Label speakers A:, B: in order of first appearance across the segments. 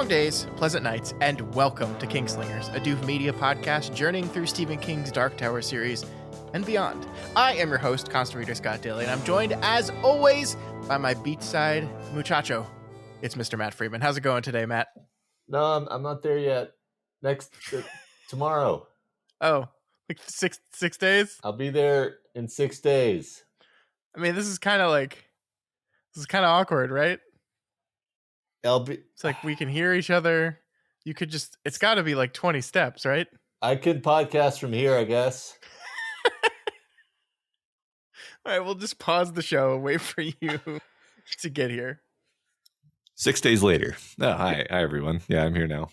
A: days, pleasant nights, and welcome to Kingslingers, a Doof Media podcast journeying through Stephen King's Dark Tower series and beyond. I am your host, Constant Reader Scott Daly, and I'm joined, as always, by my beachside muchacho. It's Mr. Matt Freeman. How's it going today, Matt?
B: No, I'm not there yet. Tomorrow.
A: Oh, like six days?
B: I'll be there in 6 days.
A: I mean, this is kind of awkward, right? It's like we can hear each other. You could just, it's got to be like 20 steps, right?
B: I could podcast from here, I guess.
A: All right, we'll just pause the show and wait for you to get here.
C: 6 days later. Oh, hi everyone. Yeah, I'm here now.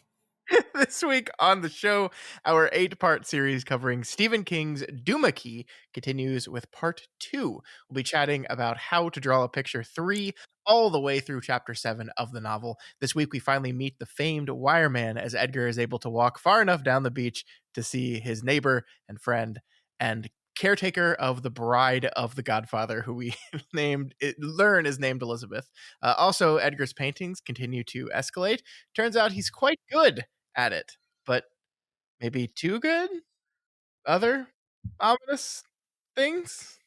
A: This week on the show, our 8-part series covering Stephen King's Duma Key continues with part 2. We'll be chatting about How to Draw a Picture 3 all the way through chapter 7 of the novel. This week we finally meet the famed wireman as Edgar is able to walk far enough down the beach to see his neighbor and friend and caretaker of the bride of the Godfather, who we learn is named Elizabeth. Also, Edgar's paintings continue to escalate. Turns out he's quite good at it, but maybe too good? Other ominous things?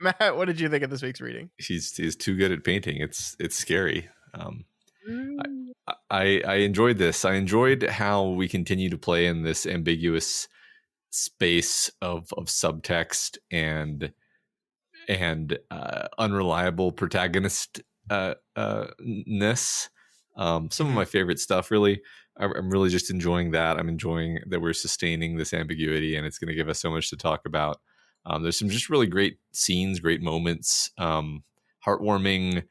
A: Matt, what did you think of this week's reading?
C: He's too good at painting. It's scary. I enjoyed this. I enjoyed how we continue to play in this ambiguous space of subtext and unreliable protagonist ness. Some of my favorite stuff, really. I'm really just enjoying that. I'm enjoying that we're sustaining this ambiguity, and it's going to give us so much to talk about. There's some just really great scenes, great moments, heartwarming,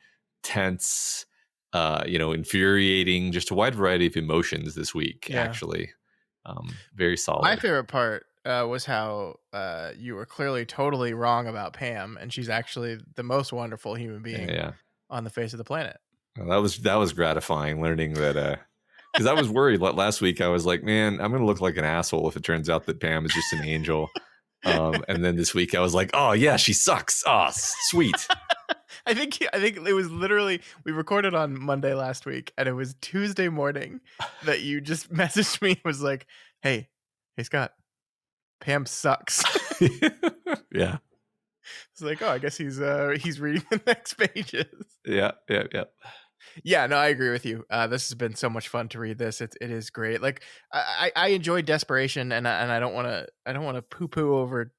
C: tense, infuriating, just a wide variety of emotions this week, actually. Very solid.
A: My favorite part was how you were clearly totally wrong about Pam, and she's actually the most wonderful human being on the face of the planet.
C: Well, that was gratifying learning that, because I was worried last week. I was like, man, I'm going to look like an asshole if it turns out that Pam is just an angel. And then this week I was like, oh yeah, she sucks. Oh, sweet.
A: I think it was literally, we recorded on Monday last week, and it was Tuesday morning that you just messaged me and was like, hey Scott, Pam sucks.
C: Yeah.
A: It's like, oh, I guess he's reading the next pages.
C: Yeah.
A: Yeah, no, I agree with you. This has been so much fun to read this. It is great. Like I enjoyed Desperation, and I don't want to poo-poo over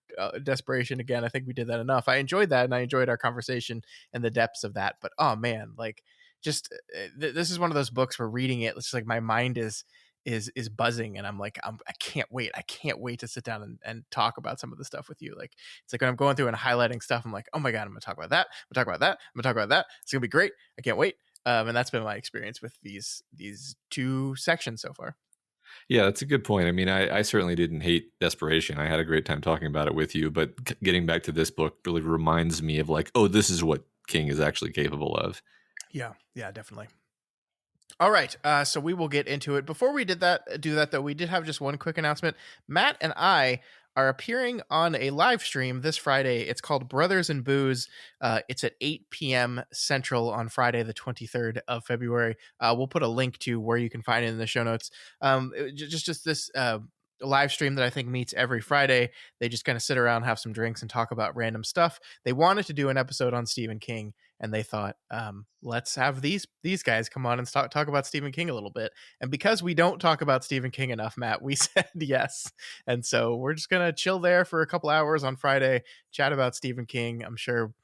A: Desperation again. I think we did that enough. I enjoyed that, and I enjoyed our conversation and the depths of that. But oh man, like just this is one of those books where reading it, it's just like my mind is buzzing, and I'm like, I can't wait to sit down and talk about some of the stuff with you. Like it's like when I'm going through and highlighting stuff, I'm like, oh my god, I'm gonna talk about that, I'm gonna talk about that, I'm gonna talk about that. It's gonna be great. I can't wait. And that's been my experience with these 2 sections so far.
C: Yeah, that's a good point. I mean, I certainly didn't hate Desperation. I had a great time talking about it with you, but getting back to this book really reminds me of like, oh, this is what King is actually capable of.
A: Yeah, definitely. All right, so we will get into it. Before we do that though, we did have just one quick announcement. Matt and I are appearing on a live stream this Friday. It's called Brothers and Booze. It's at 8 p.m. Central on Friday, the 23rd of February. We'll put a link to where you can find it in the show notes. Just this live stream that I think meets every Friday. They just kind of sit around, have some drinks, and talk about random stuff. They wanted to do an episode on Stephen King, and they thought, let's have these guys come on and talk about Stephen King a little bit. And because we don't talk about Stephen King enough, Matt, we said yes. And so we're just going to chill there for a couple hours on Friday, chat about Stephen King. I'm sure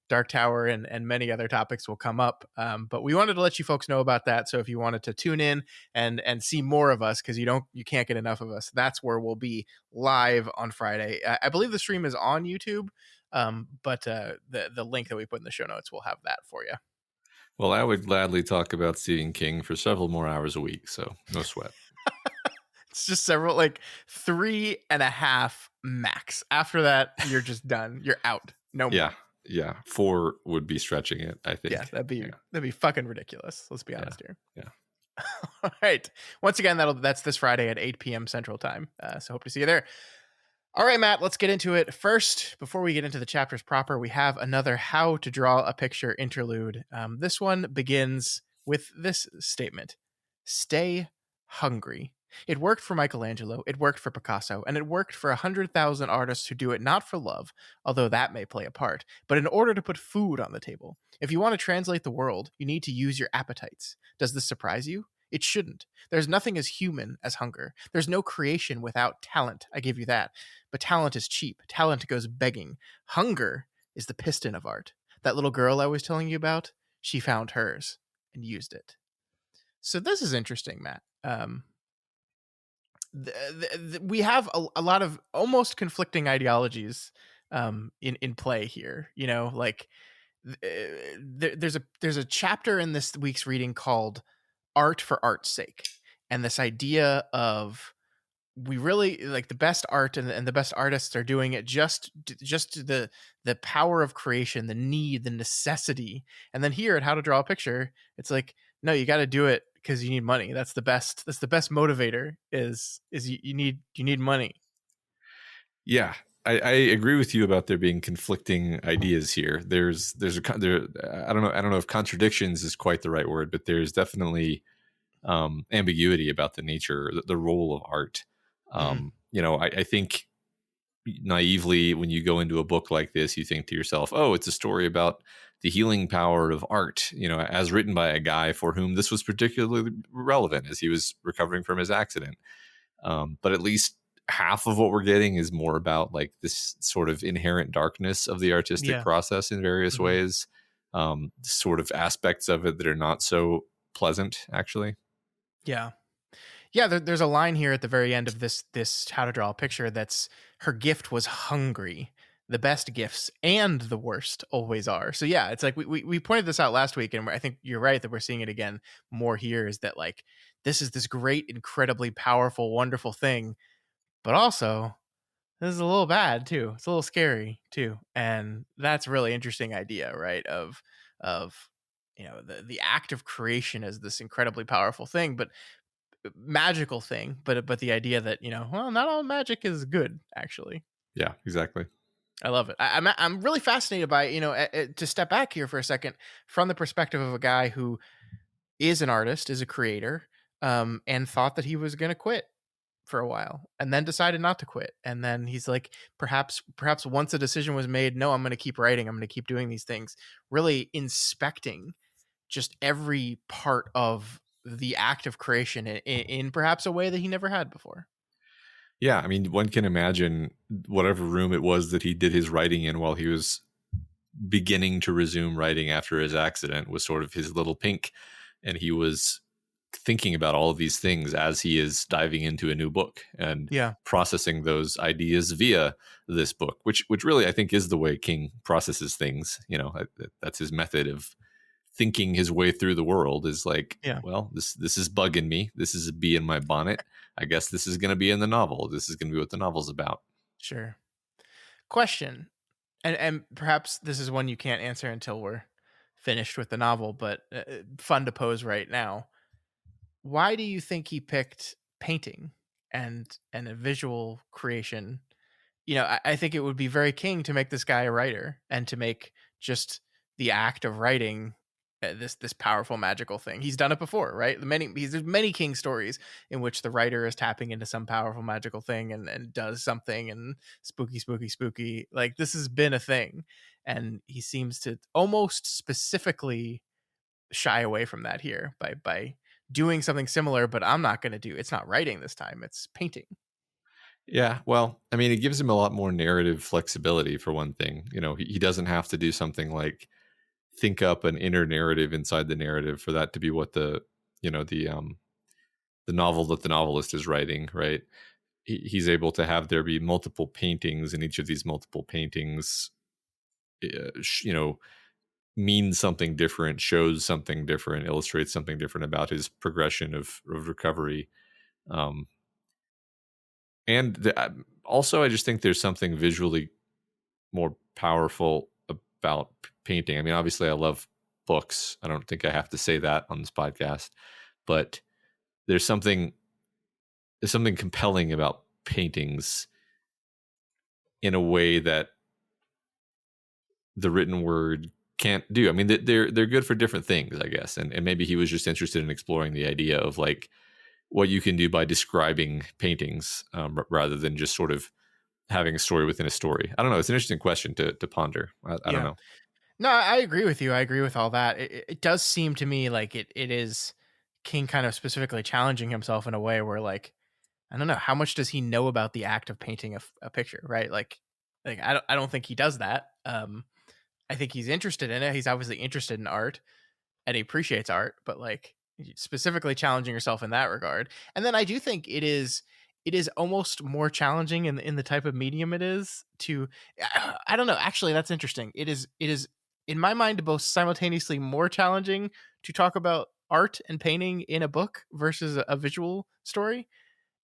A: Dark Tower and many other topics will come up. But we wanted to let you folks know about that. So if you wanted to tune in and see more of us, because you can't get enough of us, that's where we'll be live on Friday. I believe the stream is on YouTube. But the link that we put in the show notes will have that for you.
C: Well, I would gladly talk about Stephen King for several more hours a week, so no sweat.
A: It's just several, like 3.5 max. After that, you're just done. You're out. No more.
C: Yeah. 4 would be stretching it, I think.
A: Yeah, that'd be fucking ridiculous. Let's be honest here.
C: Yeah.
A: All right. Once again, that's this Friday at 8 p.m. Central Time. So hope to see you there. All right, Matt, let's get into it. First, before we get into the chapters proper, we have another How to Draw a Picture interlude. This one begins with this statement: stay hungry. It worked for Michelangelo, it worked for Picasso, and it worked for 100,000 artists who do it not for love, although that may play a part, but in order to put food on the table. If you want to translate the world, you need to use your appetites. Does this surprise you? It shouldn't. There's nothing as human as hunger. There's no creation without talent, I give you that. But talent is cheap. Talent goes begging. Hunger is the piston of art. That little girl I was telling you about, she found hers and used it. So this is interesting, Matt. We have a lot of almost conflicting ideologies in play here. You know, like there's a chapter in this week's reading called "Art for Art's Sake," and this idea of we really like the best art and the best artists are doing it just the power of creation, the need, the necessity. And then here at How to Draw a Picture, it's like, no, you got to do it because you need money. That's the best motivator is you need money.
C: Yeah, I agree with you about there being conflicting ideas here. I don't know if contradictions is quite the right word, but there's definitely ambiguity about the nature, the role of art. You know, I think naively, when you go into a book like this, you think to yourself, oh, it's a story about the healing power of art, you know, as written by a guy for whom this was particularly relevant as he was recovering from his accident. But at least half of what we're getting is more about like this sort of inherent darkness of the artistic process in various ways, sort of aspects of it that are not so pleasant, actually.
A: Yeah, there's a line here at the very end of this How to Draw a Picture that's her gift was hungry. The best gifts and the worst always are. So yeah, it's like we pointed this out last week, and I think you're right that we're seeing it again more here, is that like this is this great, incredibly powerful, wonderful thing, but also this is a little bad too. It's a little scary too. And that's a really interesting idea, right? Of you know, the act of creation as this incredibly powerful thing, but magical thing, but the idea that, you know, well, not all magic is good, actually.
C: Yeah, exactly.
A: I love it. I'm really fascinated by, you know, to step back here for a second from the perspective of a guy who is an artist, is a creator, and thought that he was going to quit for a while and then decided not to quit. And then he's like, perhaps once a decision was made, no, I'm going to keep writing, I'm going to keep doing these things, really inspecting just every part of the act of creation in perhaps a way that he never had before.
C: Yeah, I mean, one can imagine whatever room it was that he did his writing in while he was beginning to resume writing after his accident was sort of his little pink, and he was thinking about all of these things as he is diving into a new book and processing those ideas via this book, which really I think is the way King processes things. You know, that's his method of thinking his way through the world, is like, well, this is bugging me. This is a bee in my bonnet. I guess this is going to be in the novel. This is going to be what the novel's about.
A: Sure. Question. And perhaps this is one you can't answer until we're finished with the novel, but fun to pose right now. Why do you think he picked painting and a visual creation? You know, I think it would be very King to make this guy a writer and to make just the act of writing this powerful magical thing. He's done it before, right? There's many King stories in which the writer is tapping into some powerful magical thing and does something and spooky. Like, this has been a thing, and he seems to almost specifically shy away from that here by doing something similar. But I'm not going to do. It's not writing this time. It's painting.
C: Yeah, well, I mean, it gives him a lot more narrative flexibility for one thing. You know, he doesn't have to do something like think up an inner narrative inside the narrative for that to be what the novel that the novelist is writing, right? He's able to have there be multiple paintings, and each of these multiple paintings, you know, means something different, shows something different, illustrates something different about his progression of recovery. Also, I just think there's something visually more powerful about painting. I mean, obviously I love books. I don't think I have to say that on this podcast, but there's something compelling about paintings in a way that the written word can't do. I mean, they're good for different things, I guess. And maybe he was just interested in exploring the idea of like what you can do by describing paintings, rather than just sort of having a story within a story. I don't know. It's an interesting question to ponder. I don't
A: Yeah.
C: know.
A: No, I agree with you. I agree with all that. It does seem to me like it is King kind of specifically challenging himself in a way where, like, I don't know, how much does he know about the act of painting a picture, right? Like I don't think he does that. I think he's interested in it. He's obviously interested in art and he appreciates art, but like specifically challenging yourself in that regard. And then I do think it is almost more challenging in the type of medium it is to I don't know, actually that's interesting. It is in my mind both simultaneously more challenging to talk about art and painting in a book versus a visual story,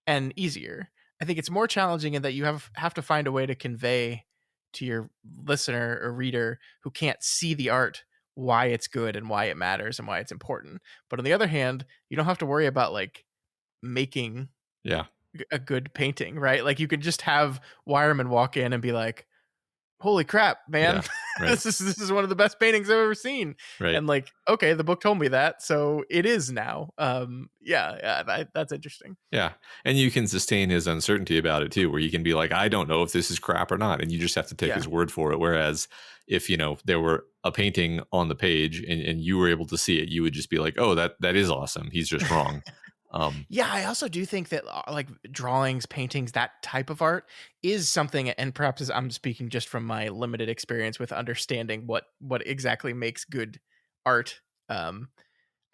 A: and easier. I think it's more challenging in that you have to find a way to convey to your listener or reader who can't see the art why it's good and why it matters and why it's important. But on the other hand, you don't have to worry about like making
C: Yeah.
A: a good painting, right? Like you could just have wireman walk in and be like, holy crap, man.
C: Yeah. Right.
A: This is one of the best paintings I've ever seen.
C: Right.
A: And like, okay, the book told me that, so it is now. That's interesting.
C: Yeah. And you can sustain his uncertainty about it too, where you can be like, I don't know if this is crap or not. And you just have to take
A: Yeah.
C: his word for it. Whereas if, there were a painting on the page and you were able to see it, you would just be like, oh, that is awesome. He's just wrong.
A: Yeah, I also do think that like drawings, paintings, that type of art is something, and perhaps I'm speaking just from my limited experience with understanding what exactly makes good art. I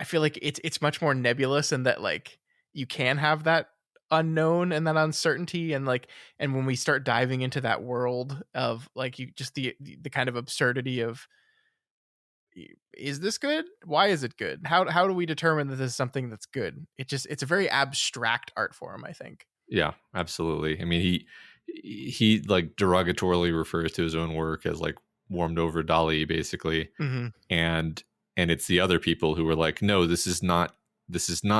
A: feel like it's much more nebulous, and that like you can have that unknown and that uncertainty, and like, and when we start diving into that world of like you just the kind of absurdity of, is this good? Why is it good? How do we determine that this is something that's good? It's a very abstract art form, I think.
C: Yeah, absolutely. I mean, he like derogatorily refers to his own work as like warmed over Dali, basically.
A: Mm-hmm.
C: And it's the other people who were like, no, this is not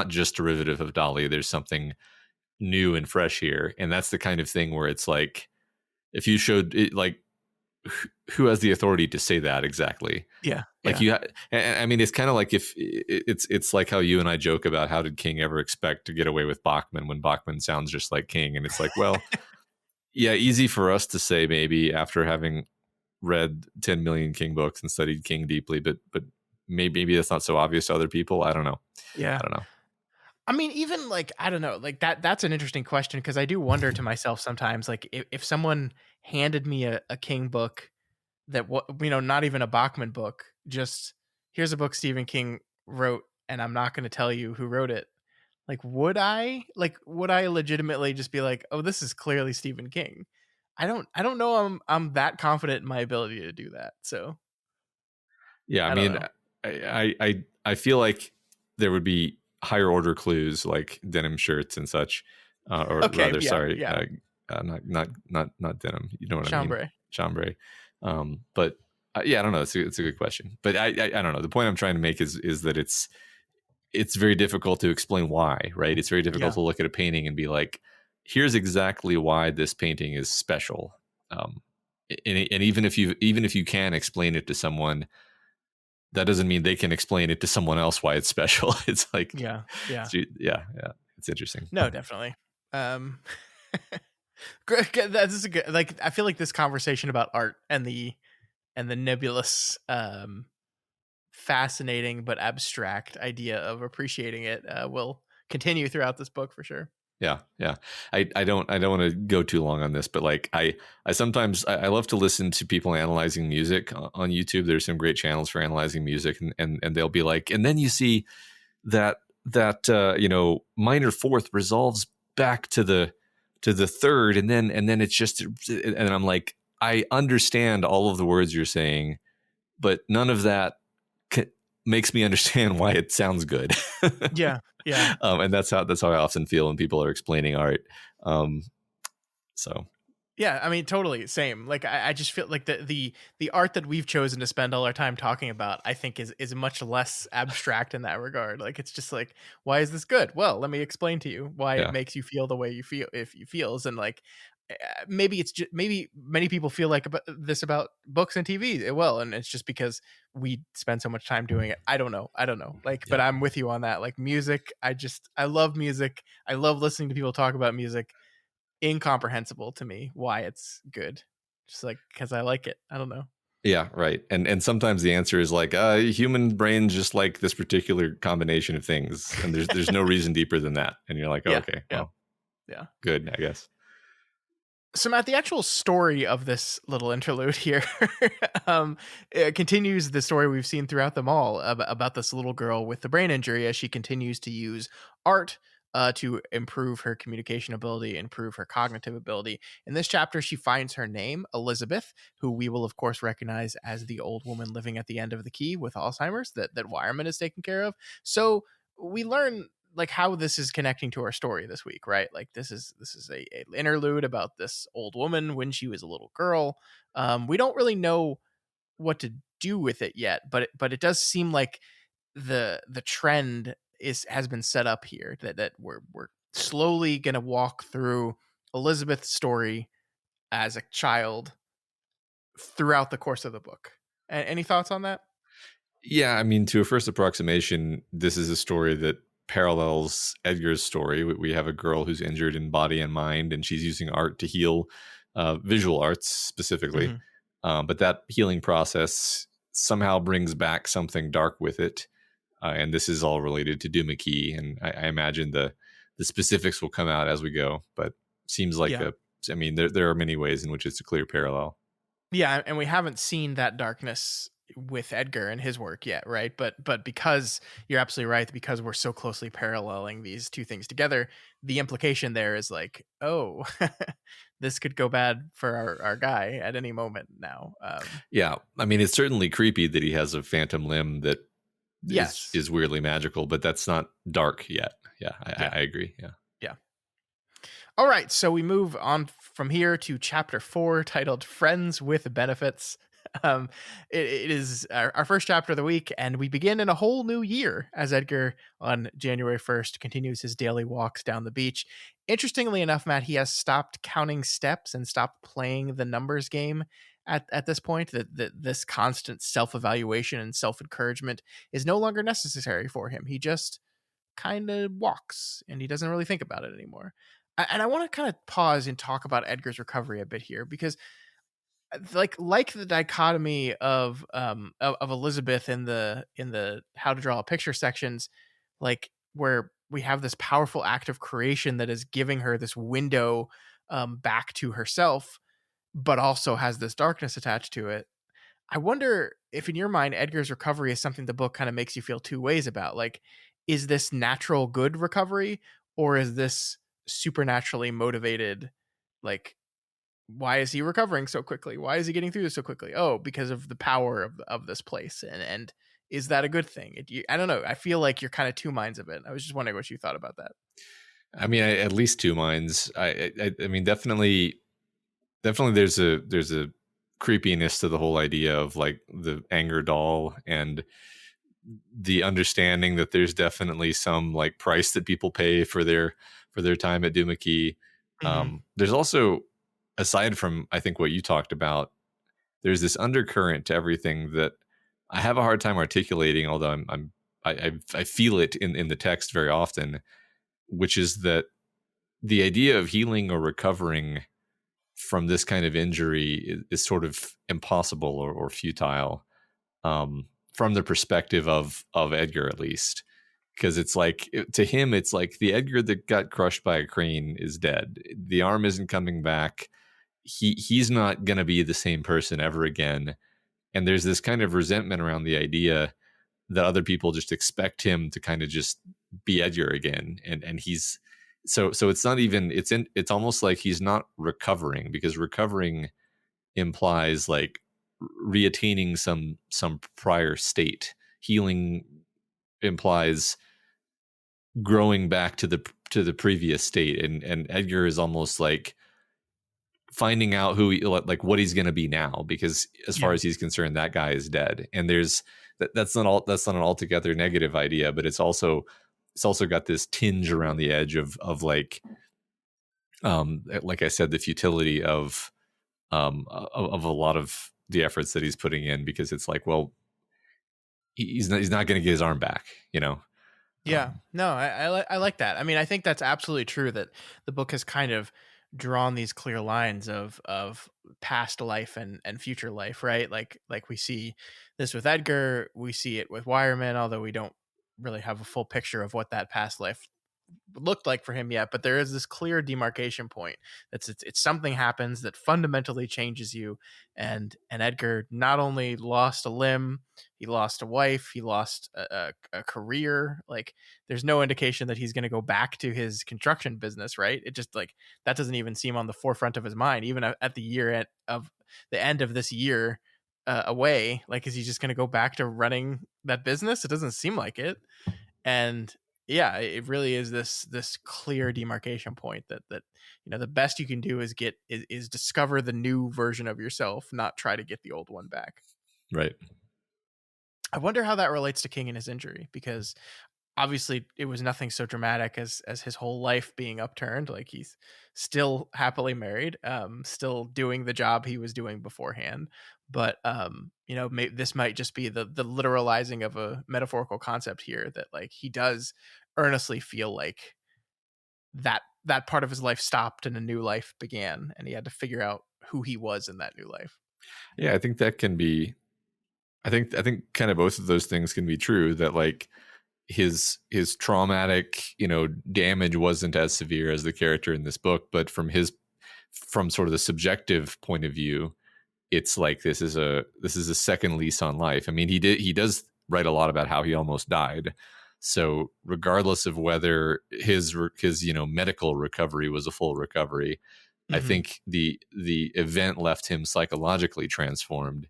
C: just derivative of Dali. There's something new and fresh here. And that's the kind of thing where it's like, if you showed it, like, who has the authority to say that exactly?
A: Yeah.
C: Like I mean, it's kind of like if it's like how you and I joke about how did King ever expect to get away with Bachman when Bachman sounds just like King? And it's like, well, yeah, easy for us to say maybe after having read 10 million King books and studied King deeply, but maybe that's not so obvious to other people. I don't know.
A: Yeah.
C: I don't know.
A: I mean, even like, I don't know, like that's an interesting question, because I do wonder to myself sometimes, like if someone handed me a King book that, not even a Bachman book, just here's a book Stephen King wrote, and I'm not going to tell you who wrote it. Like, would I legitimately just be like, oh, this is clearly Stephen King? I don't know. I'm that confident in my ability to do that. So
C: yeah, I
A: don't
C: mean,
A: know.
C: I feel like there would be higher order clues like denim shirts and such, or
A: Okay,
C: rather,
A: yeah,
C: sorry,
A: yeah.
C: not denim. You know what I mean?
A: Chambray.
C: Chambray. But yeah, I don't know. It's a good question, but I don't know. The point I'm trying to make is that it's very difficult to explain why, right? It's very difficult to look at a painting and be like, here's exactly why this painting is special. And even if you can explain it to someone, that doesn't mean they can explain it to someone else why it's special. It's like,
A: Yeah.
C: It's interesting.
A: No, definitely. This is good. Like, I feel like this conversation about art and the nebulous, fascinating but abstract idea of appreciating it will continue throughout this book for sure.
C: Yeah. I don't want to go too long on this, but like I sometimes I love to listen to people analyzing music on YouTube. There's some great channels for analyzing music, and they'll be like, and then you see that minor fourth resolves back to the third, and then it's just, and I'm like, I understand all of the words you're saying, but none of that makes me understand why it sounds good.
A: Yeah.
C: And that's how I often feel when people are explaining art. So
A: yeah, I mean, totally same. Like, I just feel like the art that we've chosen to spend all our time talking about, I think is much less abstract in that regard. Like, it's just like, why is this good? Well, let me explain to you why it makes you feel the way you feel, if you feels. And like, maybe it's just, maybe many people feel like this about books and TV. It will, and it's just because we spend so much time doing it. I don't know. Like, but
C: Yeah.
A: I'm with you on that. Like music, I love music. I love listening to people talk about music. Incomprehensible to me why it's good. Just like because I like it. I don't know.
C: Yeah, right. And sometimes the answer is like, human brains just like this particular combination of things, and there's no reason deeper than that. And you're like, oh,
A: Yeah,
C: okay,
A: yeah,
C: well,
A: yeah.
C: good, I guess.
A: So Matt, the actual story of this little interlude here it continues the story we've seen throughout them all about this little girl with the brain injury as she continues to use art to improve her communication ability, improve her cognitive ability. In this chapter, she finds her name, Elizabeth, who we will of course recognize as the old woman living at the end of the key with Alzheimer's that Wireman is taking care of. So we learn like how this is connecting to our story this week, right? Like this is a interlude about this old woman when she was a little girl. We don't really know what to do with it yet, but it does seem like the trend has been set up here that we're slowly gonna walk through Elizabeth's story as a child throughout the course of the book. Any thoughts on that?
C: Yeah, I mean, to a first approximation, this is a story that parallels Edgar's story. We have a girl who's injured in body and mind, and she's using art to heal, visual arts specifically. But that healing process somehow brings back something dark with it. And this is all related to Duma Key. And I imagine the specifics will come out as we go. But seems like there are many ways in which it's a clear parallel.
A: Yeah, and we haven't seen that darkness with Edgar and his work yet, right? But because you're absolutely right, because we're so closely paralleling these two things together, the implication there is like, oh, this could go bad for our guy at any moment now.
C: Yeah, I mean, it's certainly creepy that he has a phantom limb that is weirdly magical, but that's not dark yet. Yeah, I agree. Yeah.
A: All right, so we move on from here to chapter 4, titled "Friends with Benefits." It is our first chapter of the week, and we begin in a whole new year as Edgar, on January 1st, continues his daily walks down the beach. Interestingly enough, Matt, he has stopped counting steps and stopped playing the numbers game at this point. That this constant self-evaluation and self-encouragement is no longer necessary for him. He just kind of walks, and he doesn't really think about it anymore. And I want to kind of pause and talk about Edgar's recovery a bit here, because like the dichotomy of Elizabeth in the how to draw a picture sections, like where we have this powerful act of creation that is giving her this window back to herself, but also has this darkness attached to it. I wonder if in your mind Edgar's recovery is something the book kind of makes you feel two ways about. Like, is this natural good recovery, or is this supernaturally motivated? Like, why is he recovering so quickly? Why is he getting through this so quickly? Oh, because of the power of this place. And is that a good thing? I don't know. I feel like you're kind of two minds of it. I was just wondering what you thought about that.
C: I mean, at least two minds. I mean, definitely there's a creepiness to the whole idea of like the anger doll, and the understanding that there's definitely some like price that people pay for their time at Duma Key. There's also, aside from I think what you talked about, there's this undercurrent to everything that I have a hard time articulating, although I feel it in the text very often, which is that the idea of healing or recovering from this kind of injury is sort of impossible or futile, from the perspective of Edgar, at least. Because it's like, to him, it's like the Edgar that got crushed by a crane is dead. The arm isn't coming back. He's not going to be the same person ever again. And there's this kind of resentment around the idea that other people just expect him to kind of just be Edgar again. And he's, so it's not even, it's almost like he's not recovering, because recovering implies like reattaining some prior state. Healing implies growing back to the previous state, and Edgar is almost like finding out like what he's going to be now, because as far as he's concerned, that guy is dead. And there's that's not an altogether negative idea, but it's also got this tinge around the edge of like like I said, the futility of a lot of the efforts that he's putting in, because it's like, well, he's not going to get his arm back, you know.
A: Yeah, no, I like that. I mean, I think that's absolutely true that the book has kind of drawn these clear lines of past life and future life, right? Like we see this with Edgar, we see it with Wireman, although we don't really have a full picture of what that past life looked like for him yet, but there is this clear demarcation point. It's something happens that fundamentally changes you, and Edgar not only lost a limb, he lost a wife, he lost a career. Like, there's no indication that he's going to go back to his construction business, right? It just, like, that doesn't even seem on the forefront of his mind, even at the of the end of this year. Away, like, is he just going to go back to running that business? It doesn't seem like it. And yeah, it really is this clear demarcation point that the best you can do is is discover the new version of yourself, not try to get the old one back.
C: Right.
A: I wonder how that relates to King and his injury, because obviously it was nothing so dramatic as his whole life being upturned. Like, he's still happily married, still doing the job he was doing beforehand, but this might just be the literalizing of a metaphorical concept here, that, like, he does earnestly feel like that part of his life stopped and a new life began, and he had to figure out who he was in that new life.
C: Yeah, I think that can be. I think kind of both of those things can be true. That, like, his traumatic, damage wasn't as severe as the character in this book, but from sort of the subjective point of view, it's like this is a second lease on life. I mean, he does write a lot about how he almost died. So regardless of whether his medical recovery was a full recovery, I think the event left him psychologically transformed.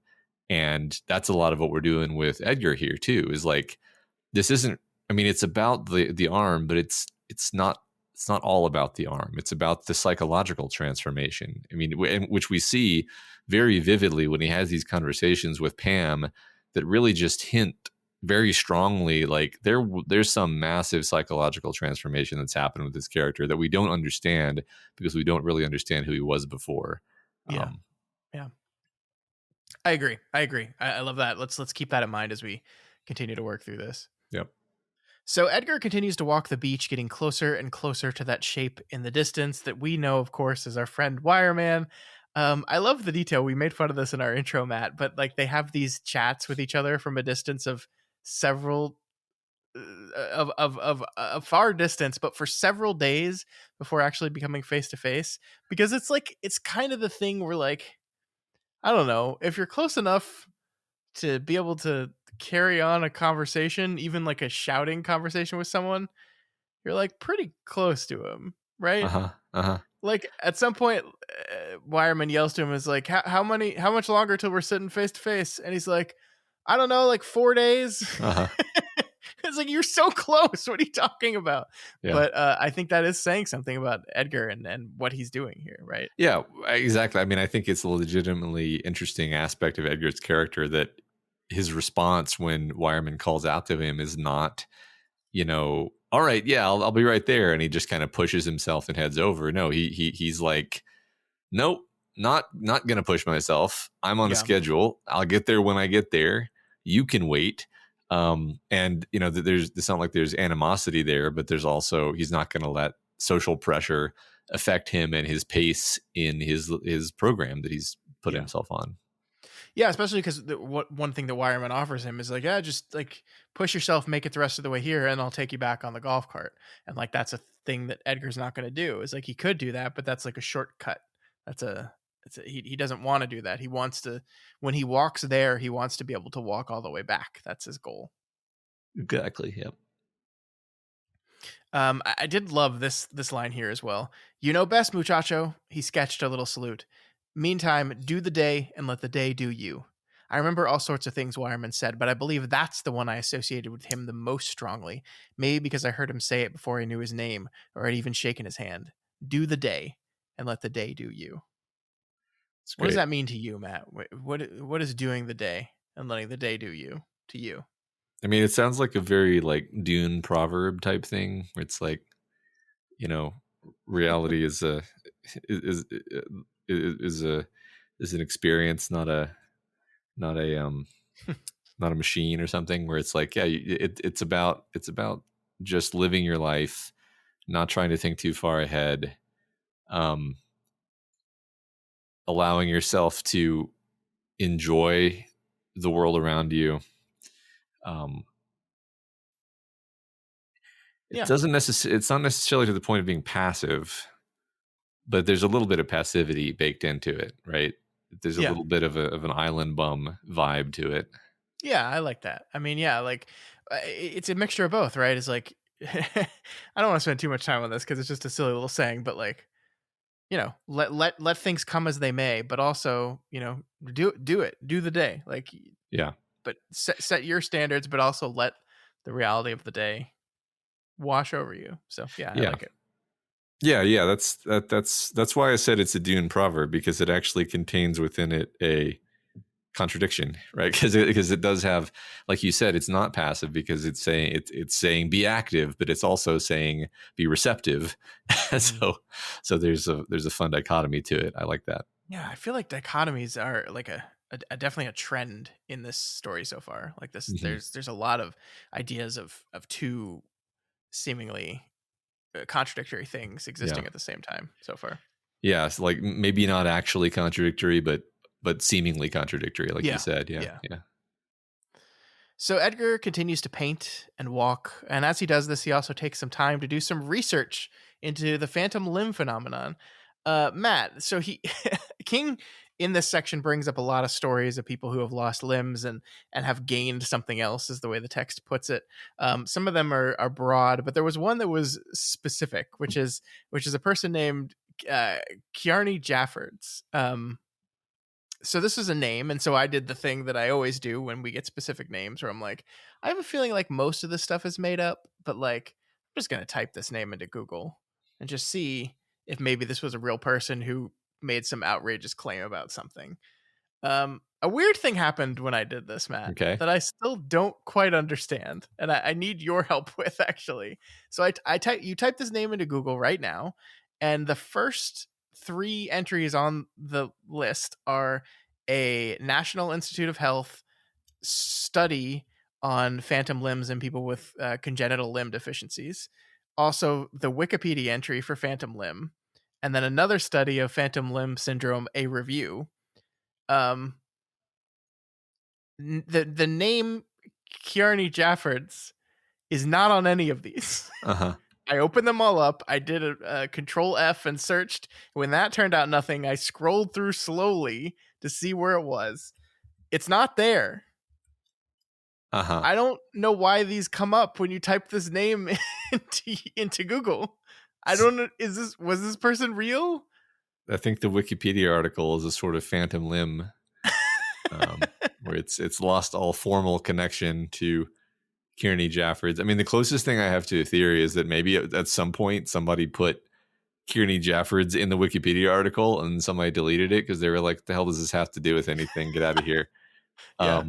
C: And that's a lot of what we're doing with Edgar here too, is like, this isn't, I mean, it's about the arm, but it's not all about the arm. It's about the psychological transformation. I mean, which we see very vividly when he has these conversations with Pam that really just hint very strongly, like, there's some massive psychological transformation that's happened with this character that we don't understand, because we don't really understand who he was before.
A: Yeah. I agree. I love that. Let's keep that in mind as we continue to work through this.
C: Yep.
A: So Edgar continues to walk the beach, getting closer and closer to that shape in the distance that we know, of course, as our friend Wireman. I love the detail. We made fun of this in our intro, Matt, but, like, they have these chats with each other from a distance of several of a far distance, but for several days before actually becoming face to face, because it's like, it's kind of the thing where, like, I don't know, if you're close enough to be able to carry on a conversation, even like a shouting conversation with someone, you're, like, pretty close to him, right? Like, at some point, Wireman yells to him, is like, how much longer till we're sitting face to face? And he's like, I don't know, like 4 days. It's like, you're so close. What are you talking about? Yeah. But I think that is saying something about Edgar and what he's doing here, right?
C: Yeah, exactly. I mean, I think it's a legitimately interesting aspect of Edgar's character that his response when Wireman calls out to him is not, all right, yeah, I'll be right there, and he just kind of pushes himself and heads over. No, he's like, nope, not gonna push myself. I'm on a schedule. I'll get there when I get there. You can wait. And it's not like there's animosity there, but there's also, he's not going to let social pressure affect him and his pace in his program that he's put himself on.
A: Yeah, especially because one thing that Wireman offers him is like, yeah, just, like, push yourself, make it the rest of the way here, and I'll take you back on the golf cart. And, like, that's a thing that Edgar's not going to do. Is like, he could do that, but that's like a shortcut. He doesn't want to do that. He wants to, when he walks there, he wants to be able to walk all the way back. That's his goal.
C: Exactly. Yep.
A: I did love this line here as well. You know best, muchacho. He sketched a little salute. Meantime, do the day and let the day do you. I remember all sorts of things Wireman said, but I believe that's the one I associated with him the most strongly. Maybe because I heard him say it before I knew his name or had even shaken his hand. Do the day and let the day do you. What does that mean to you, Matt? What is doing the day and letting the day do you to you?
C: I mean, it sounds like a very, like, Dune proverb type thing where it's like, reality is a is is a is an experience, not a not a machine or something. Where it's like, yeah, it's about just living your life, not trying to think too far ahead, um, allowing yourself to enjoy the world around you. Um, it
A: Yeah.
C: doesn't necessarily. It's not necessarily to the point of being passive, but there's a little bit of passivity baked into it, right? There's a
A: Yeah.
C: little bit of an island bum vibe to it.
A: Yeah, I like that. I mean, yeah, like it's a mixture of both, right? It's like I don't want to spend too much time on this because it's just a silly little saying, but like, let things come as they may, but also, do the day, like,
C: Yeah,
A: but set your standards, but also let the reality of the day wash over you. So yeah, I
C: yeah,
A: like it.
C: yeah. That's why I said it's a Dune proverb, because it actually contains within it a contradiction, right? Because it does have, like you said, it's not passive, because it's saying be active, but it's also saying be receptive.
A: Mhm.
C: So there's a fun dichotomy to it. I like that.
A: Yeah, I feel like dichotomies are like a definitely a trend in this story so far. Like this,
C: Hmm.
A: there's a lot of ideas of two seemingly contradictory things
C: Yeah,
A: existing at the same time so far.
C: yeah. So like maybe not actually contradictory, but seemingly contradictory, like you
A: Yeah,
C: said. Yeah,
A: yeah.
C: yeah.
A: So Edgar continues to paint and walk, and as he does this, he also takes some time to do some research into the phantom limb phenomenon. Matt, so he King in this section brings up a lot of stories of people who have lost limbs and have gained something else, is the way the text puts it. Some of them are broad, but there was one that was specific, which is a person named uh, Kiarni Jaffords. So this is a name, and so I did the thing that I always do when we get specific names, where I'm like, I have a feeling like most of this stuff is made up, but like I'm just gonna type this name into Google and just see if maybe this was a real person who made some outrageous claim about something. A weird thing happened when I did this, Matt,
C: Okay.
A: that I still don't quite understand, and I need your help with actually. So you type this name into Google right now, and the first three entries on the list are a National Institute of Health study on phantom limbs in people with congenital limb deficiencies, also the Wikipedia entry for phantom limb, and then another study of phantom limb syndrome, a review. Um, the name Kiarni Jaffords is not on any of these.
C: Uh-huh.
A: I opened them all up. I did a control F and searched. When that turned out nothing, I scrolled through slowly to see where it was. It's not there.
C: Uh-huh.
A: I don't know why these come up when you type this name into Google. I don't know. Was this person real?
C: I think the Wikipedia article is a sort of phantom limb, where it's lost all formal connection to Kearney Jaffords. I mean, the closest thing I have to a theory is that maybe at some point somebody put Kearney Jaffords in the Wikipedia article and somebody deleted it because they were like, "The hell does this have to do with anything? Get out of here."
A: Yeah.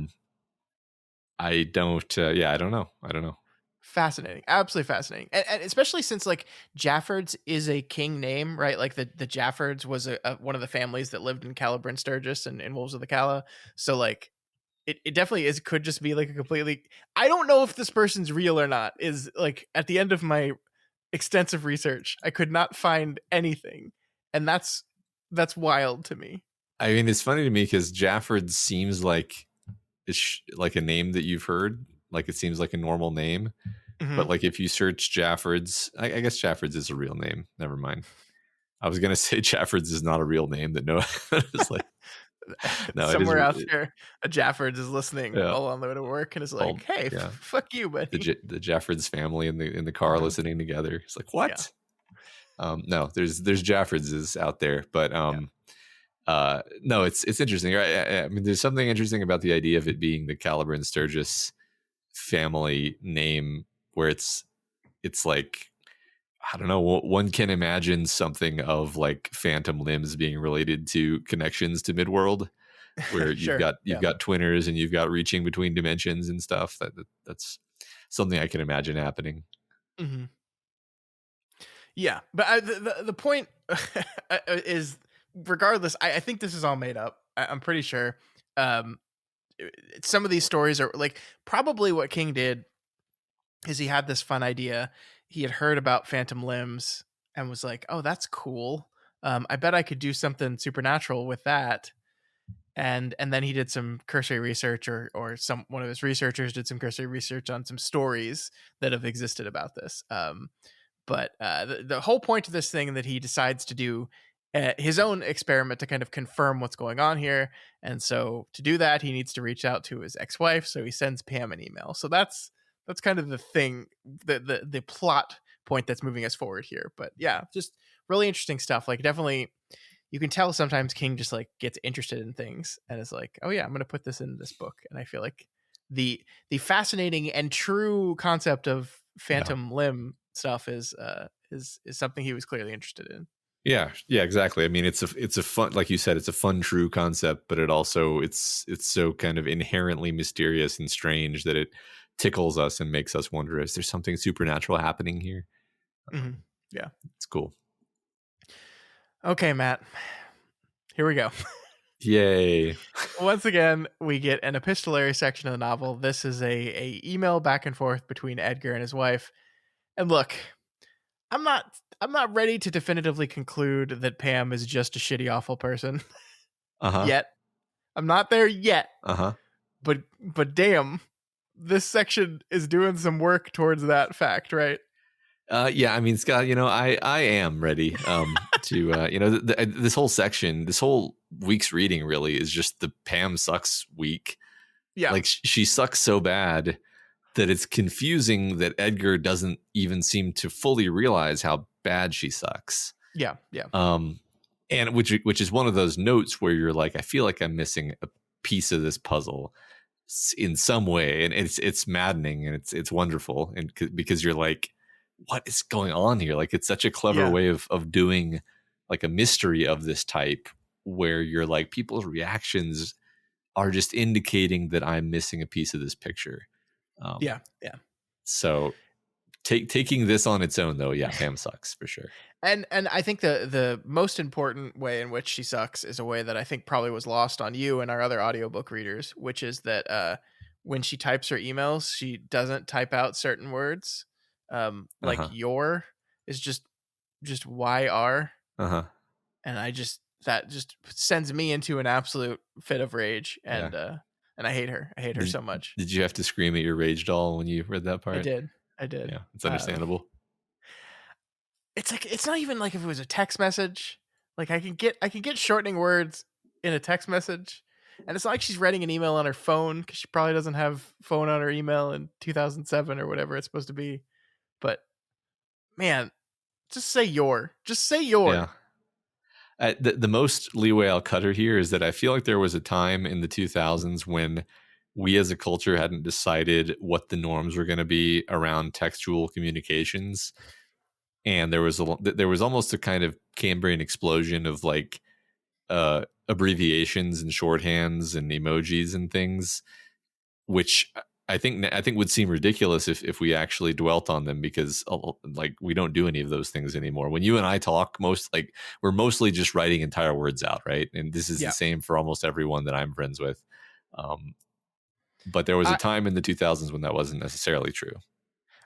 C: I don't. Yeah, I don't know. I don't know.
A: Fascinating, absolutely fascinating, and especially since like Jaffords is a king name, right? Like the Jaffords was one of the families that lived in Calabrian Sturgis and in Wolves of the Cala. So like it definitely is, could just be like a completely, I don't know if this person's real or not, is like at the end of my extensive research I could not find anything, and that's wild to me.
C: I mean, it's funny to me because Jaffords seems like it's like a name that you've heard. Like it seems like a normal name. But
A: Mm-hmm.
C: like if you search Jaffords, I guess Jaffords is a real name. Never mind. I was gonna say Jaffords is not a real name. That no, it's like no, it is.
A: Somewhere out there, a Jaffords is listening
C: Yeah,
A: all on the way to work and is like,
C: called
A: "Hey,
C: yeah.
A: fuck you, buddy."
C: The Jaffords family in the car
A: Uh-huh.
C: listening together. It's like
A: Yeah,
C: what? No, there's Jaffordses out there, but
A: yeah.
C: no, it's interesting. I mean, there's something interesting about the idea of it being the Caliber and Sturgis family name, where it's like, I don't know. One can imagine something of like phantom limbs being related to connections to Midworld, where
A: Sure.
C: you've
A: Yeah.
C: got twinners and you've got reaching between dimensions and stuff. That's something I can imagine happening.
A: Hmm. Yeah, but the point is, regardless, I think this is all made up. I'm pretty sure. Um, some of these stories are like, probably what King did is he had this fun idea. He had heard about phantom limbs and was like, "Oh, that's cool. I bet I could do something supernatural with that." And then he did some cursory research, or some one of his researchers did some cursory research on some stories that have existed about this. But the whole point of this thing that he decides to do his own experiment to kind of confirm what's going on here. And so to do that, he needs to reach out to his ex-wife. So he sends Pam an email. So that's kind of the thing, the plot point that's moving us forward here. But yeah, just really interesting stuff. Like, definitely, you can tell sometimes King just like gets interested in things and is like, oh yeah, I'm going to put this in this book. And I feel like the fascinating and true concept of phantom limb stuff is something he was clearly interested in.
C: Yeah, exactly. I mean, it's a fun, like you said, it's a fun, true concept, but it also it's so kind of inherently mysterious and strange that it tickles us and makes us wonder: is there something supernatural happening here?
A: Mm-hmm. Yeah,
C: it's cool.
A: Okay, Matt. Here we go.
C: Yay!
A: Once again, we get an epistolary section of the novel. This is a email back and forth between Edgar and his wife. And look, I'm not ready to definitively conclude that Pam is just a shitty, awful person. Yet. I'm not there yet. But damn, this section is doing some work towards that fact, right?
C: Yeah, I mean, Scott, I am ready to, this whole section, this whole week's reading really is just the Pam sucks week.
A: Yeah.
C: Like, she sucks so bad that it's confusing that Edgar doesn't even seem to fully realize how bad she sucks.
A: Yeah.
C: And which is one of those notes where you're like, I feel like I'm missing a piece of this puzzle in some way, and it's maddening and it's wonderful, and because you're like, what is going on here? Like, it's such a clever way of doing like a mystery of this type, where you're like, people's reactions are just indicating that I'm missing a piece of this picture.
A: Yeah.
C: So taking this on its own, though, yeah, Pam sucks for sure.
A: And I think the most important way in which she sucks is a way that I think probably was lost on you and our other audiobook readers, which is that when she types her emails, she doesn't type out certain words. Like your is just YR. And that just sends me into an absolute fit of rage, and I hate her. I hate her so much.
C: Did you have to scream at your rage doll when you read that part?
A: I did.
C: Yeah, it's understandable.
A: It's like, it's not even like if it was a text message. Like, I can get shortening words in a text message, and it's not like she's writing an email on her phone, because she probably doesn't have phone on her email in 2007 or whatever it's supposed to be. But man, just say your.
C: Yeah. The most leeway I'll cut her here is that I feel like there was a time in the 2000s when we as a culture hadn't decided what the norms were going to be around textual communications. And there was almost a kind of Cambrian explosion of like abbreviations and shorthands and emojis and things, which I think would seem ridiculous if we actually dwelt on them, because like, we don't do any of those things anymore. When you and I talk, we're mostly just writing entire words out, right? And this is the same for almost everyone that I'm friends with. But there was a time in the 2000s when that wasn't necessarily true.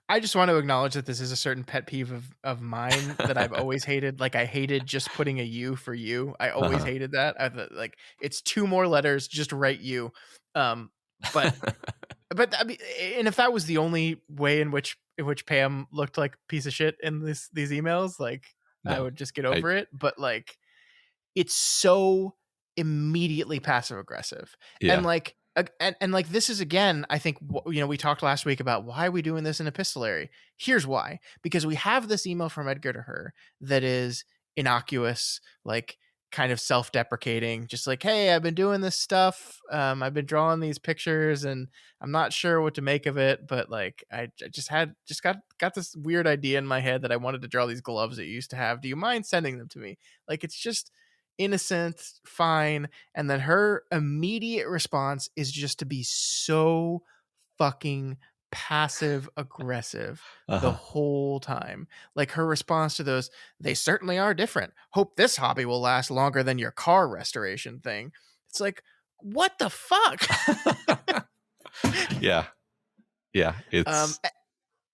A: I just want to acknowledge that this is a certain pet peeve of mine that I've always hated. Like, I hated just putting a U for you. I always hated that. Like, it's 2 more letters, just write you. But I mean, and if that was the only way in which Pam looked like a piece of shit in these emails, like, I would just get over it. But like, it's so immediately passive aggressive, and like. And like, this is, again, I think, we talked last week about why are we doing this in epistolary. Here's why: because we have this email from Edgar to her that is innocuous, like, kind of self-deprecating, just like, hey, I've been doing this stuff, I've been drawing these pictures, and I'm not sure what to make of it, but like, I got this weird idea in my head that I wanted to draw these gloves that you used to have. Do you mind sending them to me? Like, it's just innocent, fine. And then her immediate response is just to be so fucking passive aggressive the
C: Uh-huh.
A: whole time. Like her response to those, they certainly are different. Hope this hobby will last longer than your car restoration thing. It's like, what the fuck?
C: Yeah. Yeah.
A: um
C: It's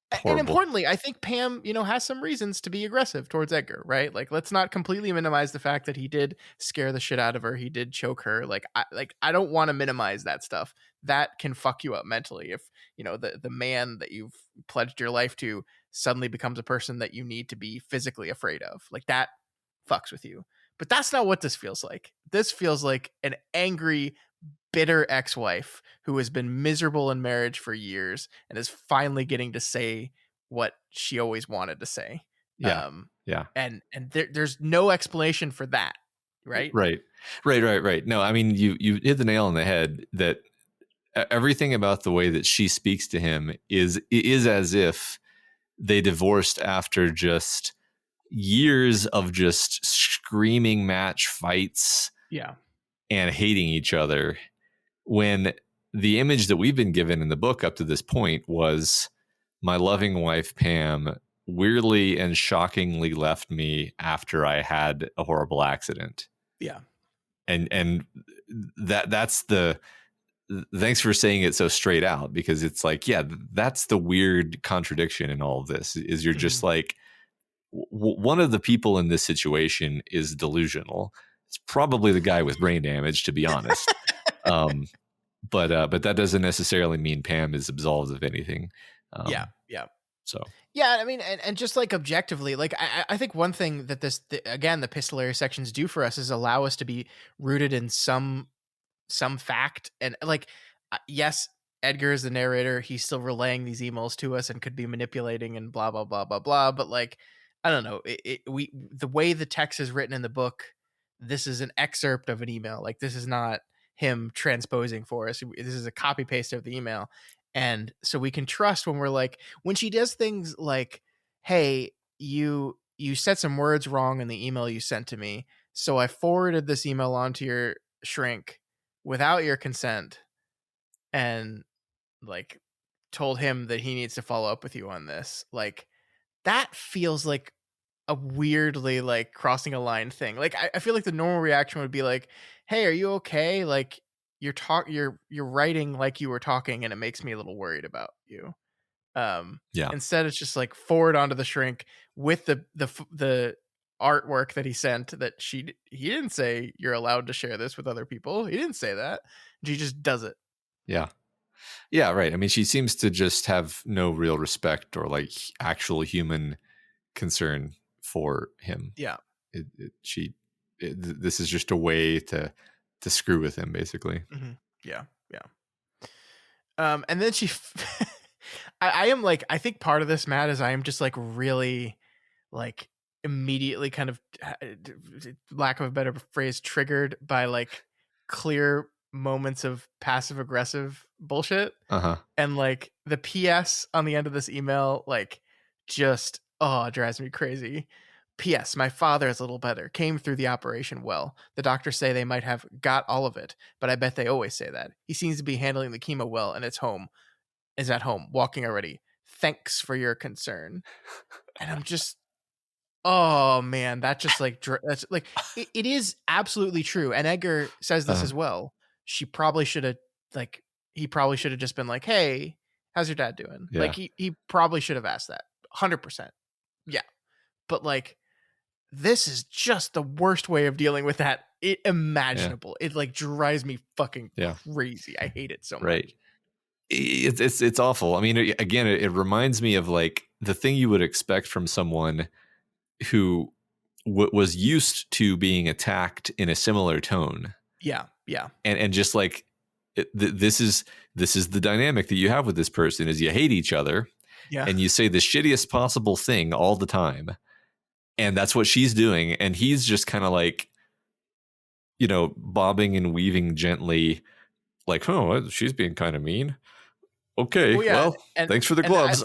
A: and
C: horrible.
A: importantly, I think Pam, has some reasons to be aggressive towards Edgar, right? Like, let's not completely minimize the fact that he did scare the shit out of her. He did choke her. I don't want to minimize that stuff. That can fuck you up mentally if the man that you've pledged your life to suddenly becomes a person that you need to be physically afraid of. Like that fucks with you. But that's not what this feels like. This feels like an angry, bitter ex-wife who has been miserable in marriage for years and is finally getting to say what she always wanted to say.
C: Yeah. Yeah.
A: And there's no explanation for that, right?
C: Right. No, I mean, you hit the nail on the head that everything about the way that she speaks to him is as if they divorced after just years of just screaming match fights
A: Yeah.
C: and hating each other, when the image that we've been given in the book up to this point was my loving wife Pam weirdly and shockingly left me after I had a horrible accident.
A: Yeah.
C: And that's the, thanks for saying it so straight out, because it's like, yeah, that's the weird contradiction in all of this is you're just like, one of the people in this situation is delusional. It's probably the guy with brain damage, to be honest. But that doesn't necessarily mean Pam is absolved of anything.
A: Yeah.
C: So
A: yeah, I mean, and just like objectively, like I think one thing that again, the epistolary sections do for us is allow us to be rooted in some fact. And like, yes, Edgar is the narrator. He's still relaying these emails to us and could be manipulating and blah, blah, blah, blah, blah. But like, I don't know. The way the text is written in the book, this is an excerpt of an email. Like, this is not him transposing for us. This is a copy paste of the email. And so we can trust when we're like, when she does things like, hey, you said some words wrong in the email you sent to me, so I forwarded this email on to your shrink without your consent and like told him that he needs to follow up with you on this. Like, that feels like a weirdly like crossing a line thing. Like, I feel like the normal reaction would be like, hey, are you okay? Like, you're writing like you were talking and it makes me a little worried about you.
C: yeah.
A: Instead it's just like forward onto the shrink with the artwork that he sent that he didn't say you're allowed to share this with other people. He didn't say that. She just does it.
C: Yeah, right. I mean, she seems to just have no real respect or like actual human concern for him.
A: Yeah.
C: This is just a way to screw with him, basically.
A: Mm-hmm. Yeah. And then she I am like, I think part of this, Matt, is I am just like really like immediately kind of, lack of a better phrase, triggered by like clear moments of passive aggressive bullshit. And like the PS on the end of this email, like just, it drives me crazy. P.S. My father is a little better. Came through the operation well. The doctors say they might have got all of it, but I bet they always say that. He seems to be handling the chemo well, and is at home, walking already. Thanks for your concern. And I'm just, oh man, that just like, that's like, it is absolutely true. And Edgar says this as well. He probably should have just been like, hey, how's your dad doing?
C: Yeah.
A: Like he probably should have asked that 100%. Yeah. But like, this is just the worst way of dealing with that imaginable. Yeah. It like drives me fucking crazy. I hate it so much.
C: It's awful. I mean, again, it reminds me of like the thing you would expect from someone who was used to being attacked in a similar tone.
A: Yeah.
C: And just like this is the dynamic that you have with this person is you hate each other.
A: Yeah.
C: And you say the shittiest possible thing all the time. And that's what she's doing. And he's just kind of like, bobbing and weaving gently, like, oh, she's being kind of mean. Okay, well, thanks for the gloves.